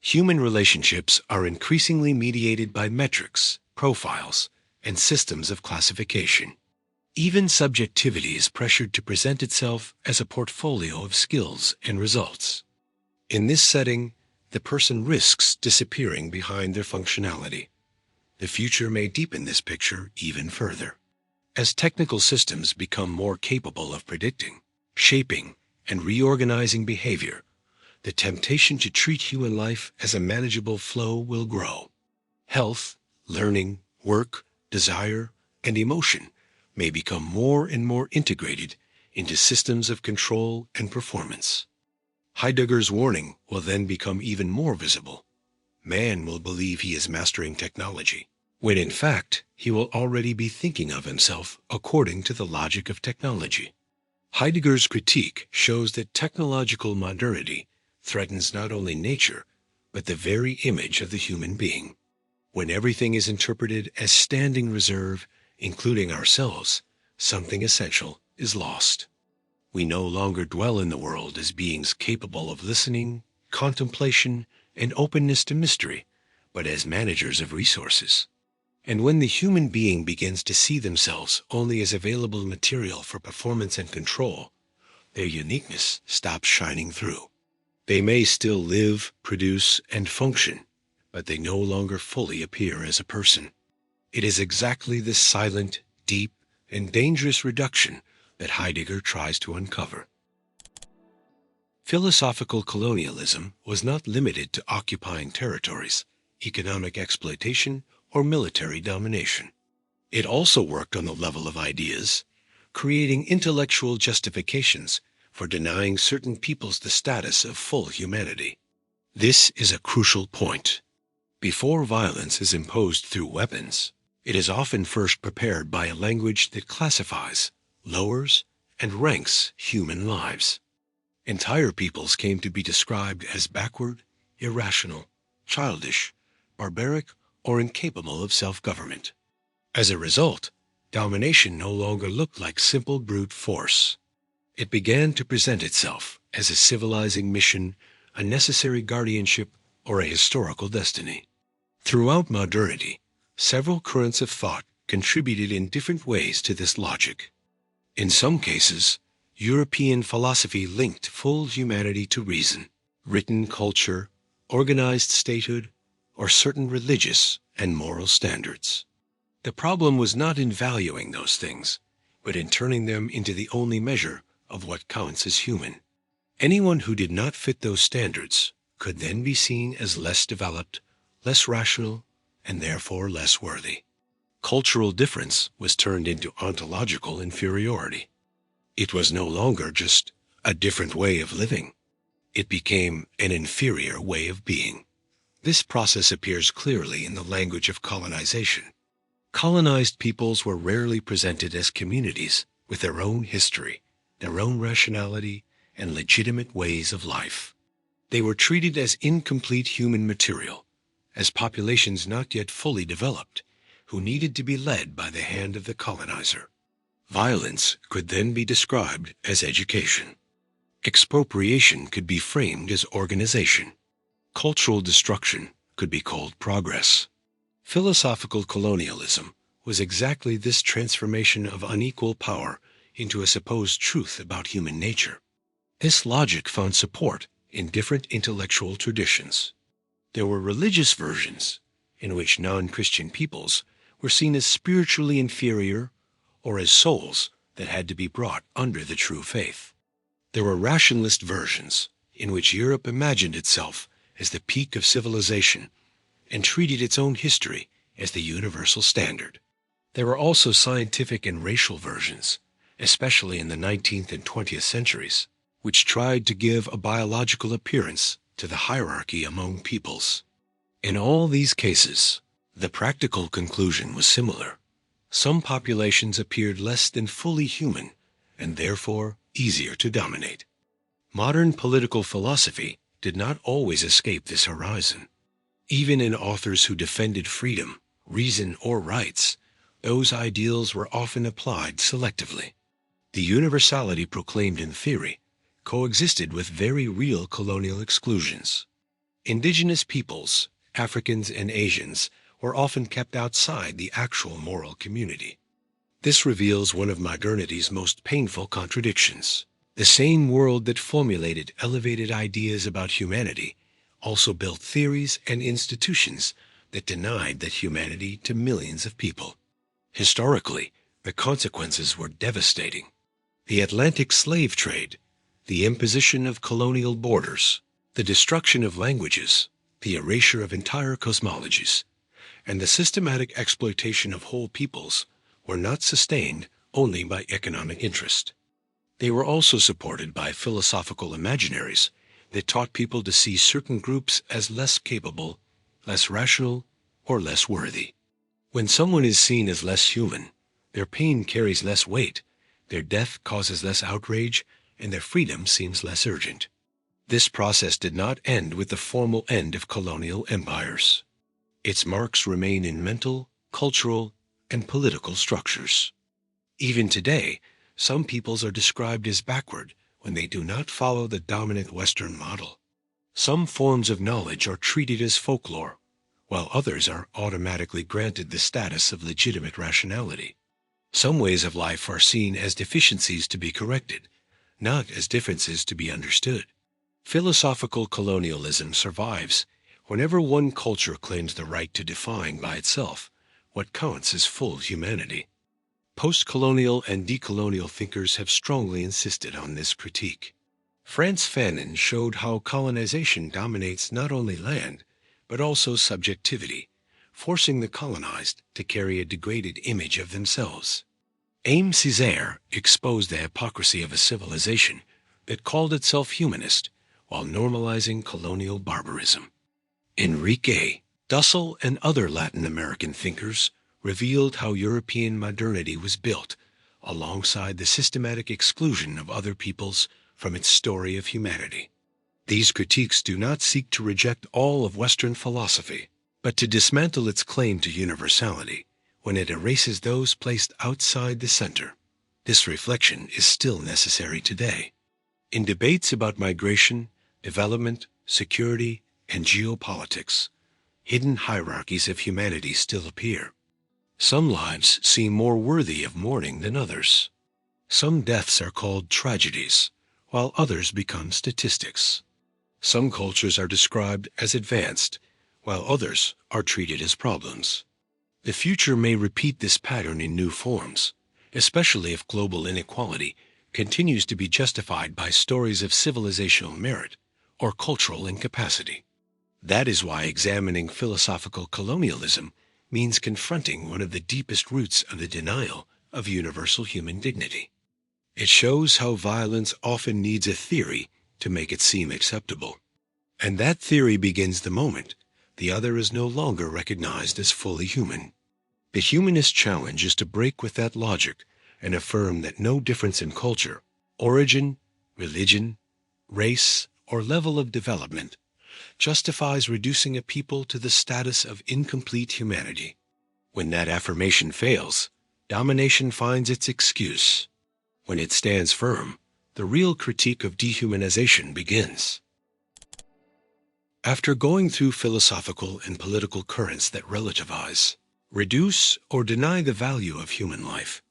Speaker 1: Human relationships are increasingly mediated by metrics, profiles, and systems of classification. Even subjectivity is pressured to present itself as a portfolio of skills and results. In this setting, the person risks disappearing behind their functionality. The future may deepen this picture even further. As technical systems become more capable of predicting, shaping, and reorganizing behavior, the temptation to treat human life as a manageable flow will grow. Health, learning, work, desire, and emotion may become more and more integrated into systems of control and performance. Heidegger's warning will then become even more visible. Man will believe he is mastering technology, when in fact he will already be thinking of himself according to the logic of technology. Heidegger's critique shows that technological modernity threatens not only nature, but the very image of the human being. When everything is interpreted as standing reserve, including ourselves, something essential is lost. We no longer dwell in the world as beings capable of listening, contemplation, and openness to mystery, but as managers of resources. And when the human being begins to see themselves only as available material for performance and control, their uniqueness stops shining through. They may still live, produce, and function, but they no longer fully appear as a person. It is exactly this silent, deep, and dangerous reduction that Heidegger tries to uncover. Philosophical colonialism was not limited to occupying territories, economic exploitation, or military domination. It also worked on the level of ideas, creating intellectual justifications for denying certain peoples the status of full humanity. This is a crucial point. Before violence is imposed through weapons, it is often first prepared by a language that classifies, lowers, and ranks human lives. Entire peoples came to be described as backward, irrational, childish, barbaric, or incapable of self-government. As a result, domination no longer looked like simple brute force. It began to present itself as a civilizing mission, a necessary guardianship, or a historical destiny. Throughout modernity, several currents of thought contributed in different ways to this logic. In some cases, European philosophy linked full humanity to reason, written culture, organized statehood, or certain religious and moral standards. The problem was not in valuing those things, but in turning them into the only measure of what counts as human. Anyone who did not fit those standards could then be seen as less developed, less rational, and therefore less worthy. Cultural difference was turned into ontological inferiority. It was no longer just a different way of living. It became an inferior way of being. This process appears clearly in the language of colonization. Colonized peoples were rarely presented as communities with their own history, their own rationality, and legitimate ways of life. They were treated as incomplete human material, as populations not yet fully developed, who needed to be led by the hand of the colonizer. Violence could then be described as education. Expropriation could be framed as organization. Cultural destruction could be called progress. Philosophical colonialism was exactly this transformation of unequal power into a supposed truth about human nature. This logic found support in different intellectual traditions. There were religious versions, in which non-Christian peoples were seen as spiritually inferior or as souls that had to be brought under the true faith. There were rationalist versions, in which Europe imagined itself as the peak of civilization and treated its own history as the universal standard. There were also scientific and racial versions, especially in the 19th and 20th centuries, which tried to give a biological appearance to the hierarchy among peoples. In all these cases, the practical conclusion was similar. Some populations appeared less than fully human, and therefore easier to dominate. Modern political philosophy did not always escape this horizon. Even in authors who defended freedom, reason, or rights, those ideals were often applied selectively. The universality proclaimed in theory coexisted with very real colonial exclusions. Indigenous peoples, Africans and Asians, were often kept outside the actual moral community. This reveals one of modernity's most painful contradictions. The same world that formulated elevated ideas about humanity also built theories and institutions that denied that humanity to millions of people. Historically, the consequences were devastating. The Atlantic slave trade, the imposition of colonial borders, the destruction of languages, the erasure of entire cosmologies, and the systematic exploitation of whole peoples were not sustained only by economic interest. They were also supported by philosophical imaginaries that taught people to see certain groups as less capable, less rational, or less worthy. When someone is seen as less human, their pain carries less weight, their death causes less outrage, and their freedom seems less urgent. This process did not end with the formal end of colonial empires. Its marks remain in mental, cultural, and political structures. Even today, some peoples are described as backward when they do not follow the dominant Western model. Some forms of knowledge are treated as folklore, while others are automatically granted the status of legitimate rationality. Some ways of life are seen as deficiencies to be corrected, not as differences to be understood. Philosophical colonialism survives whenever one culture claims the right to define by itself what counts as full humanity. Post-colonial and decolonial thinkers have strongly insisted on this critique. Frantz Fanon showed how colonization dominates not only land, but also subjectivity, forcing the colonized to carry a degraded image of themselves. Aimé Césaire exposed the hypocrisy of a civilization that called itself humanist while normalizing colonial barbarism. Enrique Dussel and other Latin American thinkers revealed how European modernity was built alongside the systematic exclusion of other peoples from its story of humanity. These critiques do not seek to reject all of Western philosophy, but to dismantle its claim to universality when it erases those placed outside the center. This reflection is still necessary today. In debates about migration, development, security, and geopolitics, hidden hierarchies of humanity still appear. Some lives seem more worthy of mourning than others. Some deaths are called tragedies, while others become statistics. Some cultures are described as advanced, while others are treated as problems. The future may repeat this pattern in new forms, especially if global inequality continues to be justified by stories of civilizational merit or cultural incapacity. That is why examining philosophical colonialism means confronting one of the deepest roots of the denial of universal human dignity. It shows how violence often needs a theory to make it seem acceptable. And that theory begins the moment the other is no longer recognized as fully human. The humanist challenge is to break with that logic and affirm that no difference in culture, origin, religion, race, or level of development justifies reducing a people to the status of incomplete humanity. When that affirmation fails, domination finds its excuse. When it stands firm, the real critique of dehumanization begins. After going through philosophical and political currents that relativize, reduce, or deny the value of human life,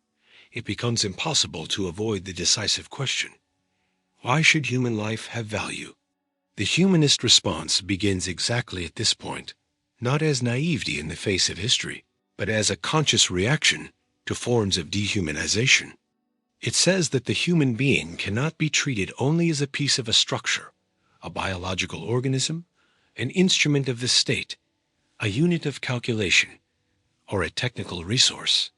Speaker 1: it becomes impossible to avoid the decisive question: why should human life have value? The humanist response begins exactly at this point, not as naivety in the face of history, but as a conscious reaction to forms of dehumanization. It says that the human being cannot be treated only as a piece of a structure, a biological organism, an instrument of the state, a unit of calculation, or a technical resource.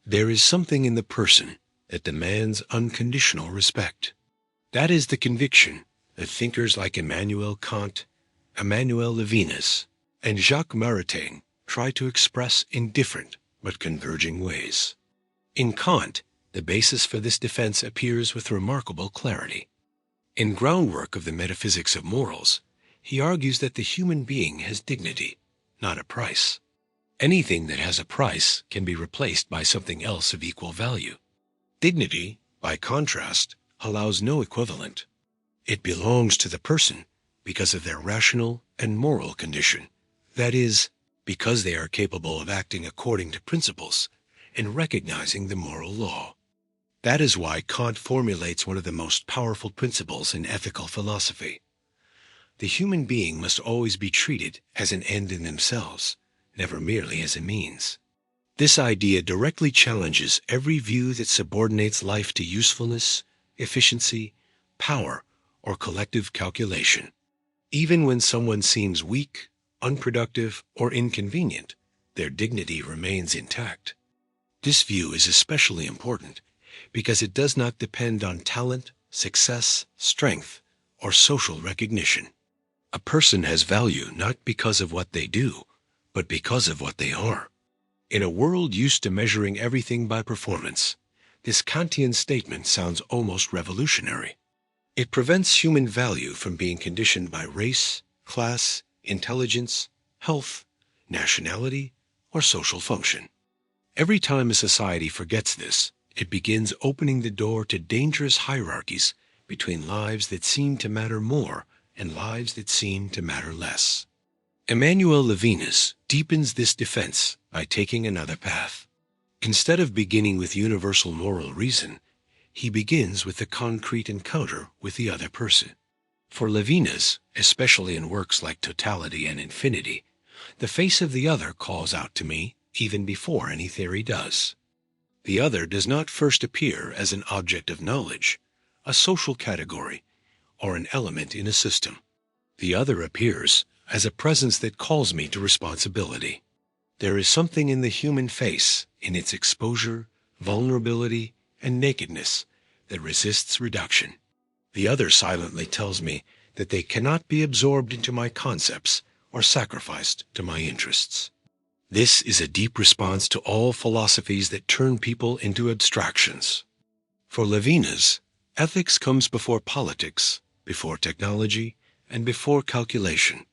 Speaker 1: There is something in the person that demands unconditional respect. That is the conviction that thinkers like Immanuel Kant, Emmanuel Levinas, and Jacques Maritain try to express in different but converging ways. In Kant, the basis for this defense appears with remarkable clarity. In Groundwork of the Metaphysics of Morals, he argues that the human being has dignity, not a price. Anything that has a price can be replaced by something else of equal value. Dignity, by contrast, allows no equivalent. It belongs to the person because of their rational and moral condition. That is, because they are capable of acting according to principles and recognizing the moral law. That is why Kant formulates one of the most powerful principles in ethical philosophy. The human being must always be treated as an end in themselves, never merely as a means. This idea directly challenges every view that subordinates life to usefulness, efficiency, power, or collective calculation. Even when someone seems weak, unproductive, or inconvenient, their dignity remains intact. This view is especially important because it does not depend on talent, success, strength, or social recognition. A person has value not because of what they do, but because of what they are. In a world used to measuring everything by performance, this Kantian statement sounds almost revolutionary. It prevents human value from being conditioned by race, class, intelligence, health, nationality, or social function. Every time a society forgets this, it begins opening the door to dangerous hierarchies between lives that seem to matter more and lives that seem to matter less. Emmanuel Levinas deepens this defense by taking another path. Instead of beginning with universal moral reason, he begins with the concrete encounter with the other person. For Levinas, especially in works like Totality and Infinity, the face of the other calls out to me even before any theory does. The other does not first appear as an object of knowledge, a social category, or an element in a system. The other appears as a presence that calls me to responsibility. There is something in the human face, in its exposure, vulnerability, and nakedness, that resists reduction. The other silently tells me that they cannot be absorbed into my concepts or sacrificed to my interests. This is a deep response to all philosophies that turn people into abstractions. For Levinas, ethics comes before politics, before technology, and before calculation.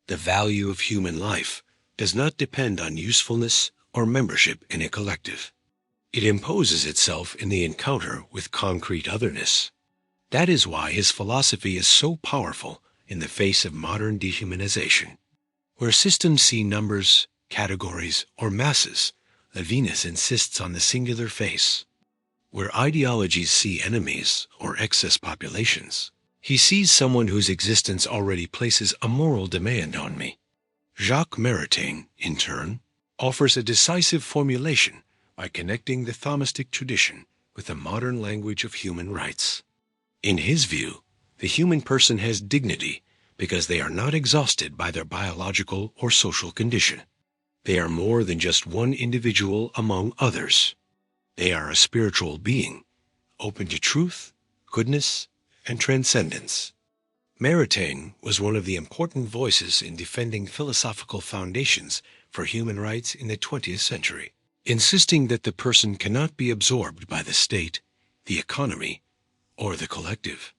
Speaker 1: The value of human life does not depend on usefulness or membership in a collective. It imposes itself in the encounter with concrete otherness. That is why his philosophy is so powerful in the face of modern dehumanization. Where systems see numbers, categories, or masses, Levinas insists on the singular face. Where ideologies see enemies or excess populations, he sees someone whose existence already places a moral demand on me. Jacques Maritain, in turn, offers a decisive formulation by connecting the Thomistic tradition with the modern language of human rights. In his view, the human person has dignity because they are not exhausted by their biological or social condition. They are more than just one individual among others. They are a spiritual being, open to truth, goodness, and transcendence. Maritain was one of the important voices in defending philosophical foundations for human rights in the 20th century, insisting that the person cannot be absorbed by the state, the economy, or the collective.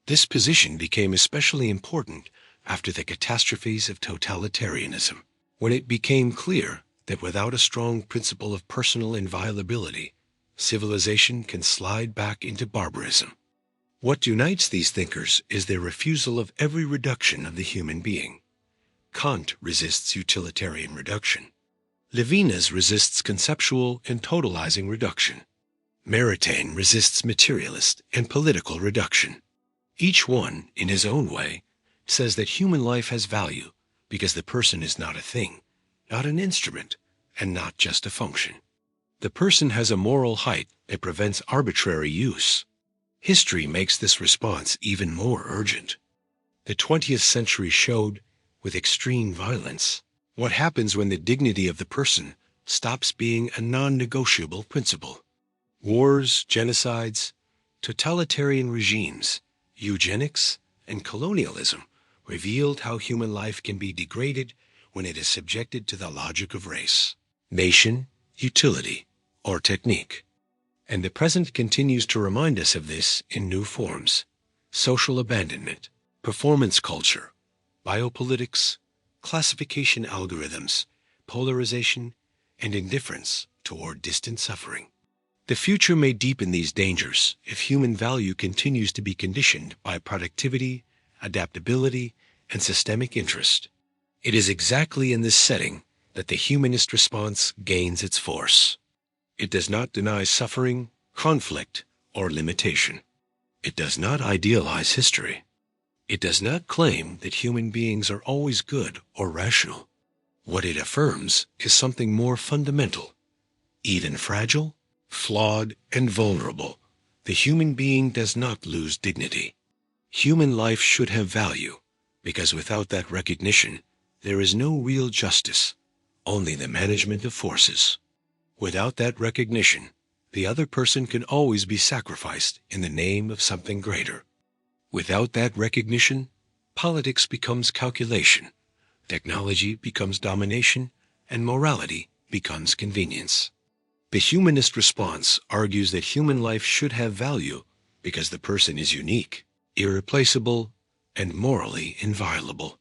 Speaker 1: This position became especially important after the catastrophes of totalitarianism, when it became clear that without a strong principle of personal inviolability, civilization can slide back into barbarism. What unites these thinkers is their refusal of every reduction of the human being. Kant resists utilitarian reduction. Levinas resists conceptual and totalizing reduction. Maritain resists materialist and political reduction. Each one, in his own way, says that human life has value because the person is not a thing, not an instrument, and not just a function. The person has a moral height that prevents arbitrary use. History makes this response even more urgent. The 20th century showed, with extreme violence, what happens when the dignity of the person stops being a non-negotiable principle. Wars, genocides, totalitarian regimes, eugenics, and colonialism revealed how human life can be degraded when it is subjected to the logic of race, nation, utility, or technique. And the present continues to remind us of this in new forms: social abandonment, performance culture, biopolitics, classification algorithms, polarization, and indifference toward distant suffering. The future may deepen these dangers if human value continues to be conditioned by productivity, adaptability, and systemic interest. It is exactly in this setting that the humanist response gains its force. It does not deny suffering, conflict, or limitation. It does not idealize history. It does not claim that human beings are always good or rational. What it affirms is something more fundamental. Even fragile, flawed, and vulnerable, the human being does not lose dignity. Human life should have value, because without that recognition, there is no real justice, only the management of forces. Without that recognition, the other person can always be sacrificed in the name of something greater. Without that recognition, politics becomes calculation, technology becomes domination, and morality becomes convenience. The humanist response argues that human life should have value because the person is unique, irreplaceable, and morally inviolable.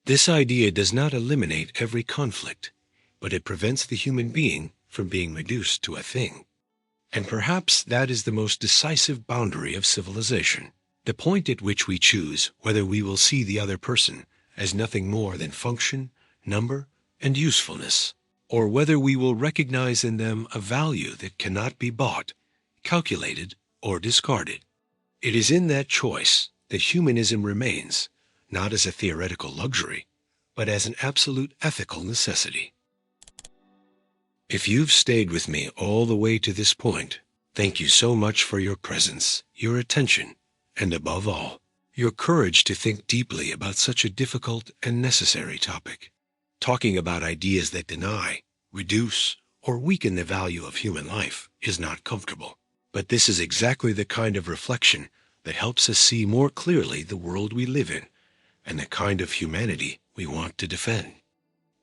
Speaker 1: This idea does not eliminate every conflict, but it prevents the human being from being reduced to a thing. And perhaps that is the most decisive boundary of civilization, the point at which we choose whether we will see the other person as nothing more than function, number, and usefulness, or whether we will recognize in them a value that cannot be bought, calculated, or discarded. It is in that choice that humanism remains, not as a theoretical luxury, but as an absolute ethical necessity. If you've stayed with me all the way to this point, thank you so much for your presence, your attention, and above all, your courage to think deeply about such a difficult and necessary topic. Talking about ideas that deny, reduce, or weaken the value of human life is not comfortable, but this is exactly the kind of reflection that helps us see more clearly the world we live in and the kind of humanity we want to defend.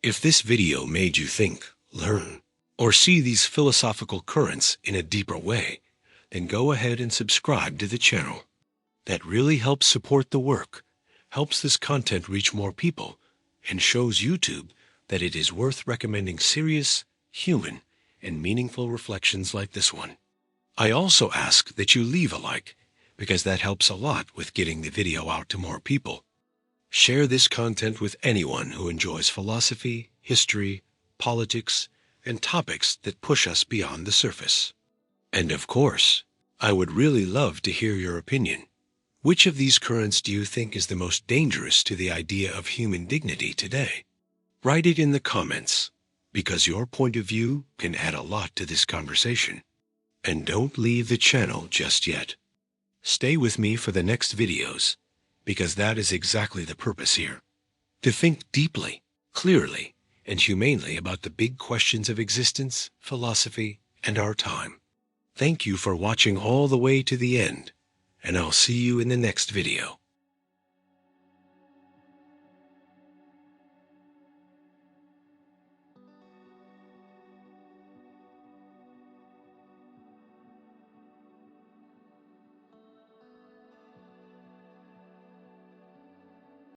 Speaker 1: If this video made you think, learn, or see these philosophical currents in a deeper way, then go ahead and subscribe to the channel. That really helps support the work, helps this content reach more people, and shows YouTube that it is worth recommending serious, human, and meaningful reflections like this one. I also ask that you leave a like, because that helps a lot with getting the video out to more people. Share this content with anyone who enjoys philosophy, history, politics, and topics that push us beyond the surface. And of course, I would really love to hear your opinion. Which of these currents do you think is the most dangerous to the idea of human dignity today? Write it in the comments, because your point of view can add a lot to this conversation. And don't leave the channel just yet. Stay with me for the next videos, because that is exactly the purpose here. To think deeply, clearly, and humanely about the big questions of existence, philosophy, and our time. Thank you for watching all the way to the end, and I'll see you in the next video.